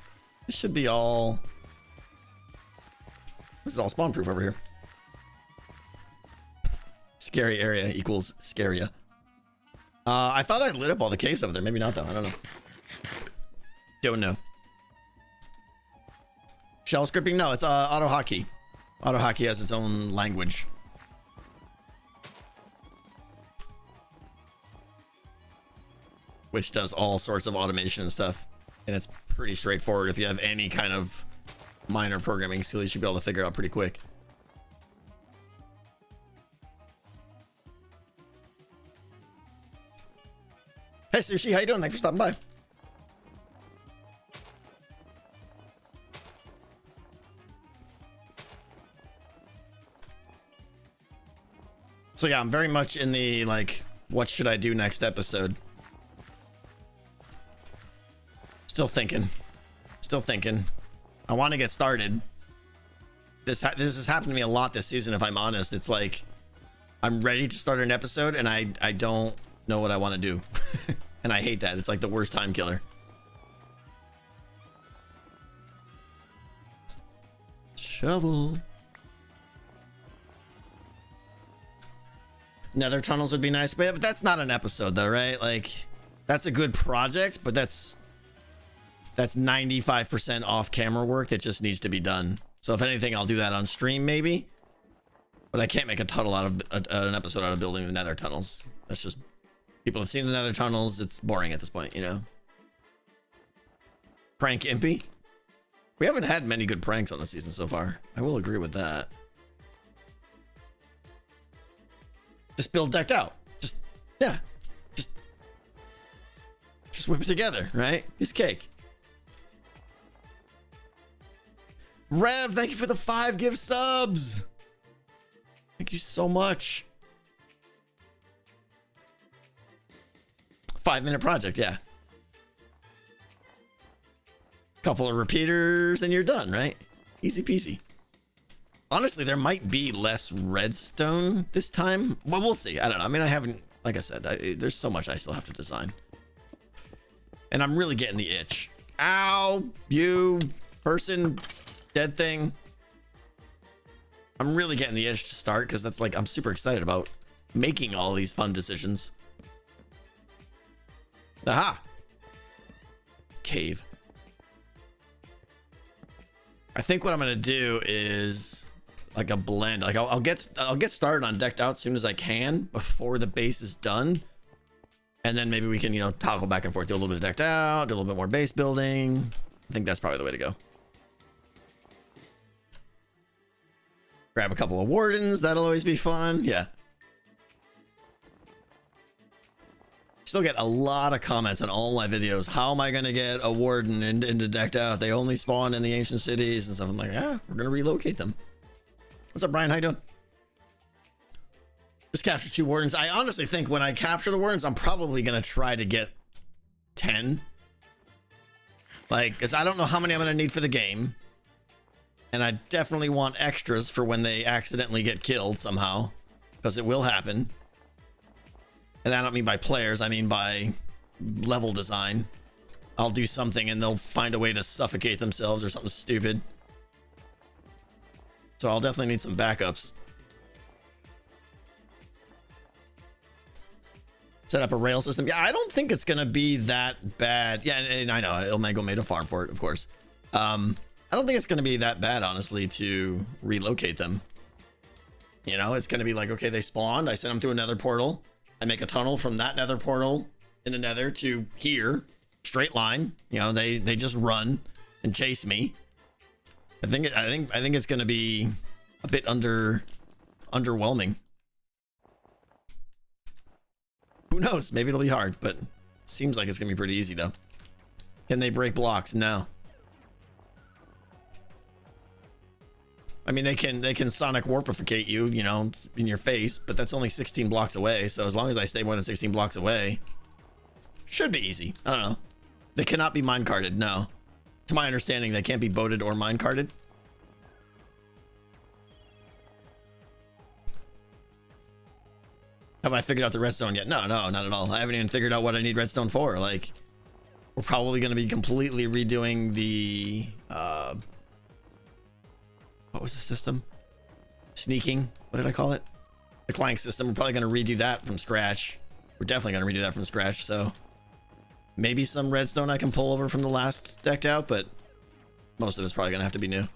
This should be all... This is all spawn proof over here. Scary area equals scaria. I thought I lit up all the caves over there. Maybe not though. I don't know. Don't know. Shell scripting? No, it's auto hotkey. Auto hotkey has its own language. Which does all sorts of automation and stuff. And it's pretty straightforward. If you have any kind of minor programming skill, you should be able to figure it out pretty quick. Hey Sushi, how you doing? Thanks for stopping by. So yeah, I'm very much in the like, what should I do next episode? Still thinking. I want to get started. This has happened to me a lot this season, if I'm honest. It's like I'm ready to start an episode and I don't know what I want to do. And I hate that. It's like the worst time killer. Shovel. Nether tunnels would be nice, but that's not an episode though, right? Like that's a good project, but that's 95% off camera work that just needs to be done. So if anything, I'll do that on stream maybe, but I can't make a tunnel out of an episode out of building the Nether tunnels. That's just, people have seen the Nether tunnels. It's boring at this point, you know? Prank Impy. We haven't had many good pranks on the season so far. I will agree with that. Just build decked out. Just whip it together, right? Piece of cake. Rev, thank you for the 5 give subs. Thank you so much. 5-minute project, yeah. Couple of repeaters and you're done, right? Easy peasy. Honestly, there might be less redstone this time. Well, we'll see. I don't know. I mean, I haven't, like I said, there's so much I still have to design. And I'm really getting the itch. Ow, you person, dead thing. I'm really getting the itch to start because that's like, I'm super excited about making all these fun decisions. Aha. Cave. I think what I'm going to do is like a blend. Like I'll get started on decked out as soon as I can before the base is done. And then maybe we can, you know, toggle back and forth, do a little bit of decked out, do a little bit more base building. I think that's probably the way to go. Grab a couple of wardens, that'll always be fun. Yeah. Still get a lot of comments on all my videos. How am I gonna get a warden into decked out? They only spawn in the ancient cities and stuff. I'm like, yeah, we're gonna relocate them. What's up, Brian? How you doing? Just capture 2 wardens. I honestly think when I capture the wardens, I'm probably gonna try to get 10. Like, because I don't know how many I'm gonna need for the game. And I definitely want extras for when they accidentally get killed somehow. Because it will happen. And I don't mean by players, I mean by level design. I'll do something and they'll find a way to suffocate themselves or something stupid. So I'll definitely need some backups. Set up a rail system. Yeah, I don't think it's going to be that bad. Yeah, and I know Ilmango made a farm for it, of course. I don't think it's going to be that bad, honestly, to relocate them. You know, it's going to be like, okay, they spawned. I sent them to a nether portal. I make a tunnel from that nether portal in the nether to here, straight line. You know, they just run and chase me. I think it's going to be a bit underwhelming. Who knows? Maybe it'll be hard, but it seems like it's going to be pretty easy though. Can they break blocks? No. I mean, they can sonic warpificate you, you know, in your face, but that's only 16 blocks away. So as long as I stay more than 16 blocks away, should be easy. I don't know. They cannot be minecarted. No. To my understanding, they can't be boated or minecarted. Have I figured out the redstone yet? No, not at all. I haven't even figured out what I need redstone for. Like, we're probably going to be completely redoing the, what was the system? Sneaking. What did I call it? The clank system. We're probably going to redo that from scratch. We're definitely going to redo that from scratch. So maybe some redstone I can pull over from the last decked out, but most of it's probably going to have to be new.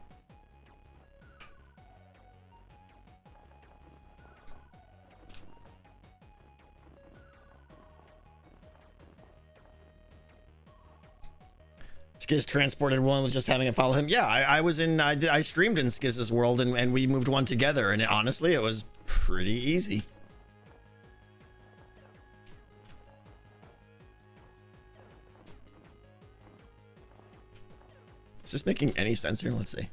Skiz transported one with just having it follow him. Yeah, I streamed in Skiz's world and we moved one together, and honestly it was pretty easy. Is this making any sense here? Let's see.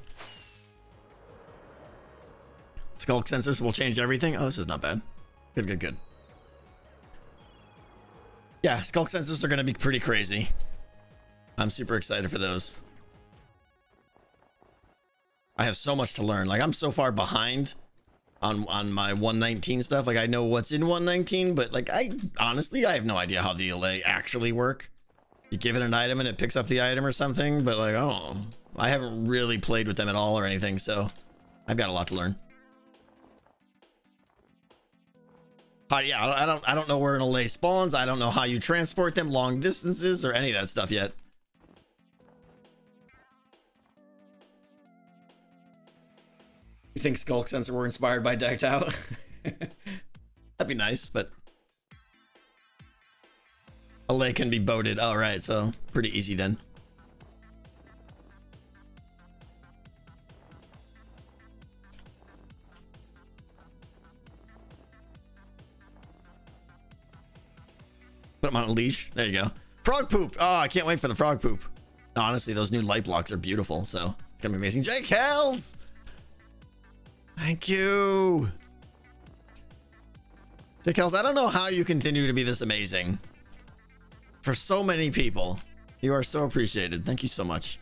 Skulk sensors will change everything. Oh, this is not bad. Good. Yeah, skulk sensors are going to be pretty crazy. I'm super excited for those. I have so much to learn. Like, I'm so far behind on my 119 stuff. Like, I know what's in 119, but like, I have no idea how the allay actually work. You give it an item and it picks up the item or something, but like, oh, I haven't really played with them at all or anything, so I've got a lot to learn. Yeah, I don't know where an allay spawns. I don't know how you transport them long distances or any of that stuff yet. You think Skulk Sensor were inspired by Decked Out? That'd be nice, but allay can be boated. All right, so pretty easy then. Put them on a leash. There you go. Frog poop. Oh, I can't wait for the frog poop. No, honestly, those new light blocks are beautiful, so it's gonna be amazing. Jake Hells! Thank you. Jake Hells, I don't know how you continue to be this amazing. For so many people. You are so appreciated. Thank you so much.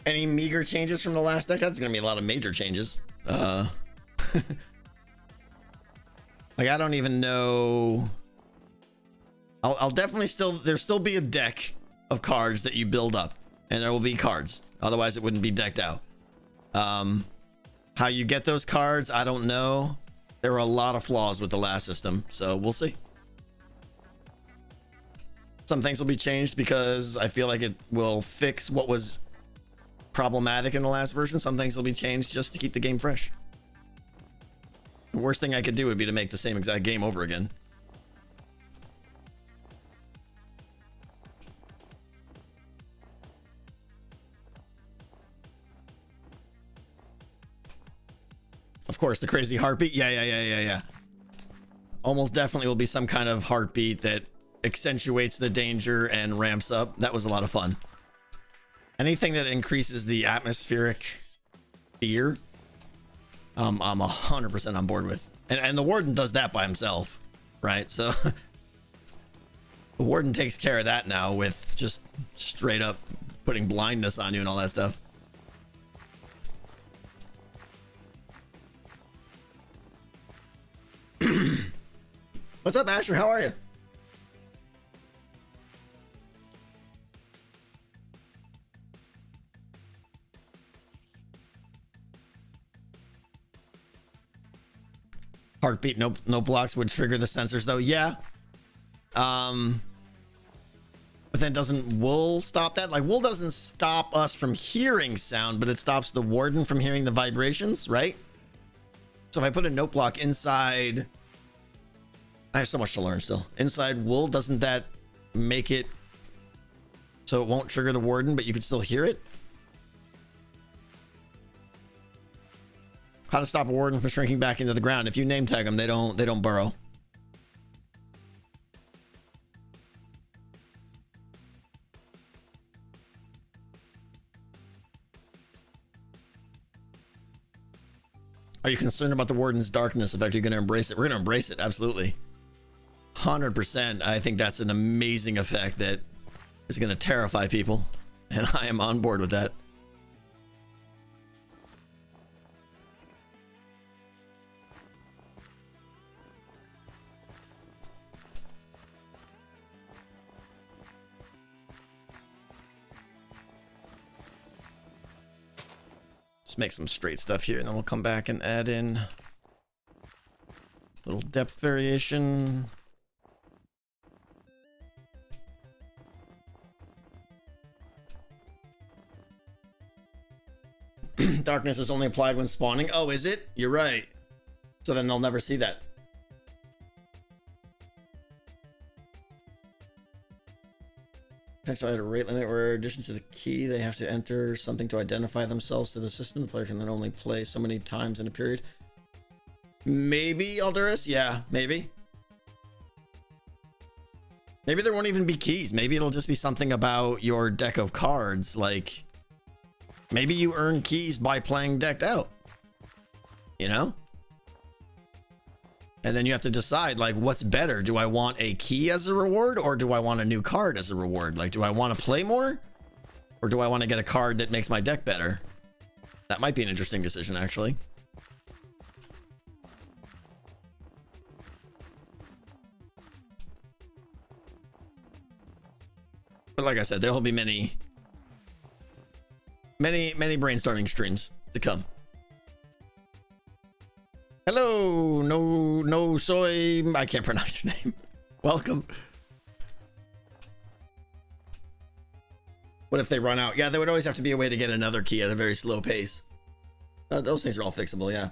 Any meager changes from the last deck? That's gonna be a lot of major changes. Like, I don't even know. I'll definitely there'll still be a deck of cards that you build up, and there will be cards. Otherwise, it wouldn't be decked out. How you get those cards, I don't know. There were a lot of flaws with the last system, so we'll see. Some things will be changed because I feel like it will fix what was problematic in the last version. Some things will be changed just to keep the game fresh. The worst thing I could do would be to make the same exact game over again. Of course, the crazy heartbeat. Yeah. Almost definitely will be some kind of heartbeat that accentuates the danger and ramps up. That was a lot of fun. Anything that increases the atmospheric fear, I'm 100% on board with. And the warden does that by himself, right? So the warden takes care of that now with just straight up putting blindness on you and all that stuff. What's up, Asher? How are you? Heartbeat, no blocks would trigger the sensors though. Yeah. But then doesn't wool stop that? Like wool doesn't stop us from hearing sound, but it stops the warden from hearing the vibrations, right? So if I put a note block inside, I have so much to learn still. Inside wool, doesn't that make it so it won't trigger the warden, but you can still hear it? How to stop a warden from shrinking back into the ground? If you name tag them, they don't burrow. Are you concerned about the warden's darkness effect? Are you going to embrace it? We're going to embrace it, absolutely. 100%. I think that's an amazing effect that is going to terrify people, and I am on board with that. Just make some straight stuff here, and then we'll come back and add in a little depth variation. Darkness is only applied when spawning. Oh, is it? You're right. So then they'll never see that. Potentially at a rate limit where in addition to the key, they have to enter something to identify themselves to the system. The player can then only play so many times in a period. Maybe, Alduris? Yeah, maybe. Maybe there won't even be keys. Maybe it'll just be something about your deck of cards. Like, maybe you earn keys by playing decked out. You know? And then you have to decide, like, what's better? Do I want a key as a reward, or do I want a new card as a reward? Like, do I want to play more, or do I want to get a card that makes my deck better? That might be an interesting decision, actually. But like I said, there will be many brainstorming streams to come. Hello, no soy. I can't pronounce your name. Welcome. What if they run out? Yeah, there would always have to be a way to get another key at a very slow pace. Those things are all fixable, yeah.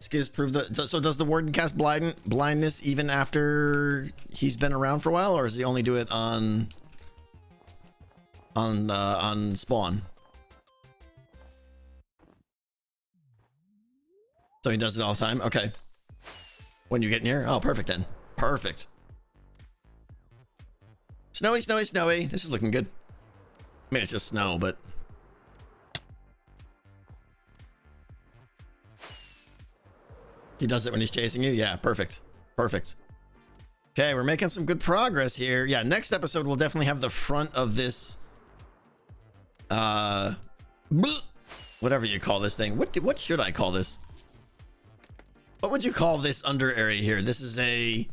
Skizz prove that. So does the warden cast blindness even after he's been around for a while, or does he only do it on spawn? So he does it all the time? Okay. When you get near? Oh, perfect then. Perfect. Snowy, snowy, snowy. This is looking good. I mean, it's just snow, but... He does it when he's chasing you? Yeah, perfect. Perfect. Okay, we're making some good progress here. Yeah, next episode we'll definitely have the front of this... whatever you call this thing. What should I call this? What would you call this under area here? This is a,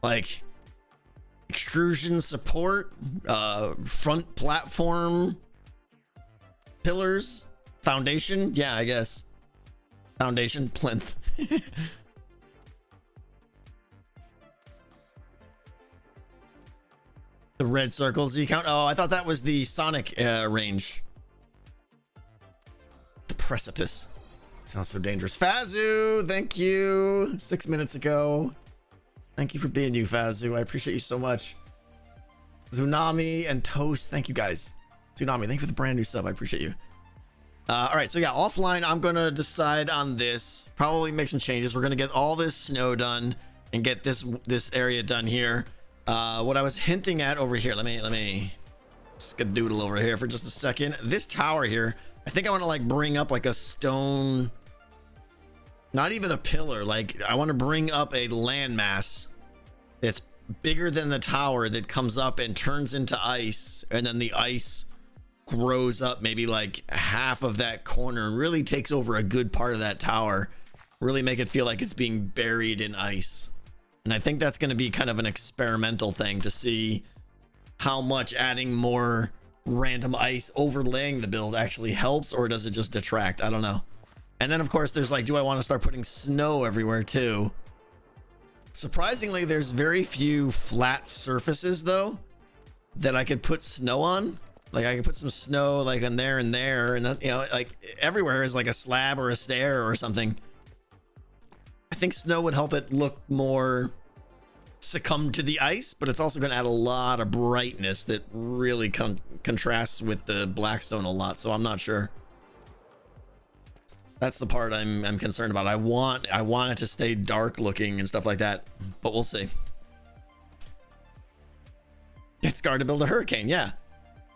like, extrusion support, front platform pillars. Foundation? Yeah, I guess. Foundation, plinth. The red circles you count? Oh, I thought that was the Sonic range. The precipice. Sounds so dangerous. Fazu, thank you. 6 minutes ago. Thank you for being you, Fazu. I appreciate you so much. Tsunami and Toast, thank you guys. Tsunami, thank you for the brand new sub. I appreciate you. All right, so yeah, offline, I'm gonna decide on this. Probably make some changes. We're gonna get all this snow done and get this area done here. What I was hinting at over here, let me skadoodle over here for just a second. This tower here, I think I want to like bring up like a stone, not even a pillar. Like I want to bring up a landmass that's bigger than the tower that comes up and turns into ice, and then the ice grows up maybe like half of that corner and really takes over a good part of that tower, really make it feel like it's being buried in ice. And I think that's going to be kind of an experimental thing to see how much adding more random ice overlaying the build actually helps, or does it just detract? I don't know. And then of course there's like, do I want to start putting snow everywhere too? Surprisingly, there's very few flat surfaces though that I could put snow on. Like I could put some snow like on there and there, and that, you know, like everywhere is like a slab or a stair or something. I think snow would help it look more succumb to the ice, but it's also going to add a lot of brightness that really contrasts with the blackstone a lot. So I'm not sure. That's the part I'm concerned about. I want it to stay dark looking and stuff like that, but we'll see. It's scarred to build a hurricane. Yeah.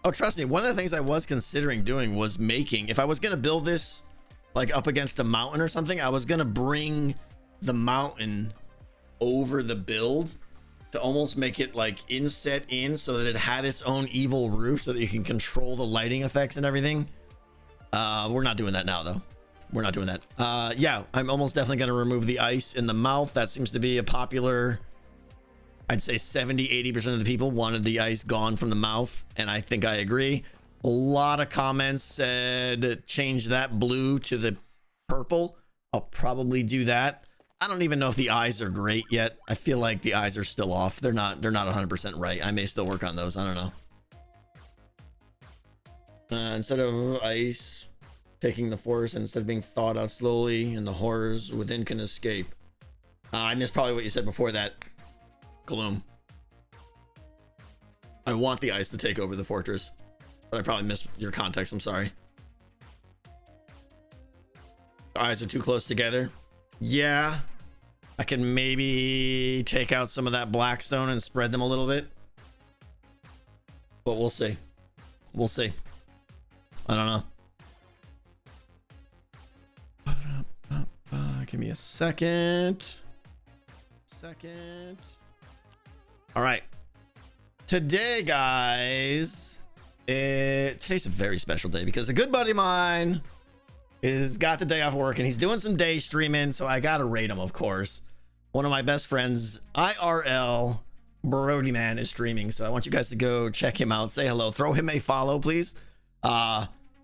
Oh, trust me. One of the things I was considering doing was making, if I was going to build this like up against a mountain or something, I was going to bring the mountain over the build to almost make it like inset in so that it had its own evil roof so that you can control the lighting effects and everything. We're not doing that now though. We're not doing that. Yeah, I'm almost definitely going to remove the ice in the mouth. That seems to be a popular, I'd say 70-80% of the people wanted the ice gone from the mouth, and I think I agree. A lot of comments said change that blue to the purple. I'll probably do that. I don't even know if the eyes are great yet. I feel like the eyes are still off. They're not 100% right. I may still work on those. I don't know. Instead of ice taking the force, instead of being thawed out slowly and the horrors within can escape. I missed probably what you said before that. Gloom. I want the ice to take over the fortress, but I probably missed your context. I'm sorry. The eyes are too close together. Yeah, I can maybe take out some of that blackstone and spread them a little bit, but we'll see. We'll see. I don't know. Give me a second. All right. Today, guys, today's a very special day because a good buddy of mine is got the day off work and he's doing some day streaming, so I gotta rate him, of course. One of my best friends, IRL Brody Man, is streaming, so I want you guys to go check him out, say hello, throw him a follow, please.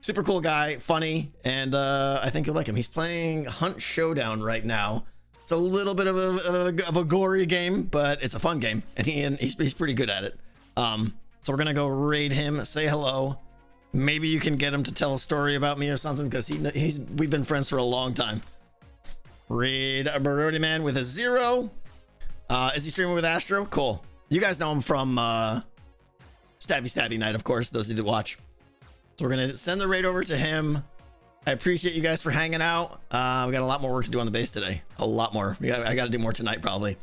Super cool guy, funny, and I think you'll like him. He's playing Hunt Showdown right now. It's a little bit of a gory game, but it's a fun game, and he's pretty good at it. So we're gonna go raid him, say hello. Maybe you can get him to tell a story about me or something, because we've been friends for a long time. Raid Brody Man with a 0. Is he streaming with Astro? Cool. You guys know him from Stabby Night, of course, those of you that watch. So we're gonna send the raid over to him. I appreciate you guys for hanging out. We got a lot more work to do on the base today. A lot more. I got to do more tonight, probably.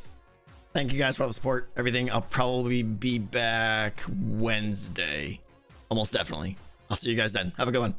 Thank you guys for all the support, everything. I'll probably be back Wednesday. Almost definitely. I'll see you guys then. Have a good one.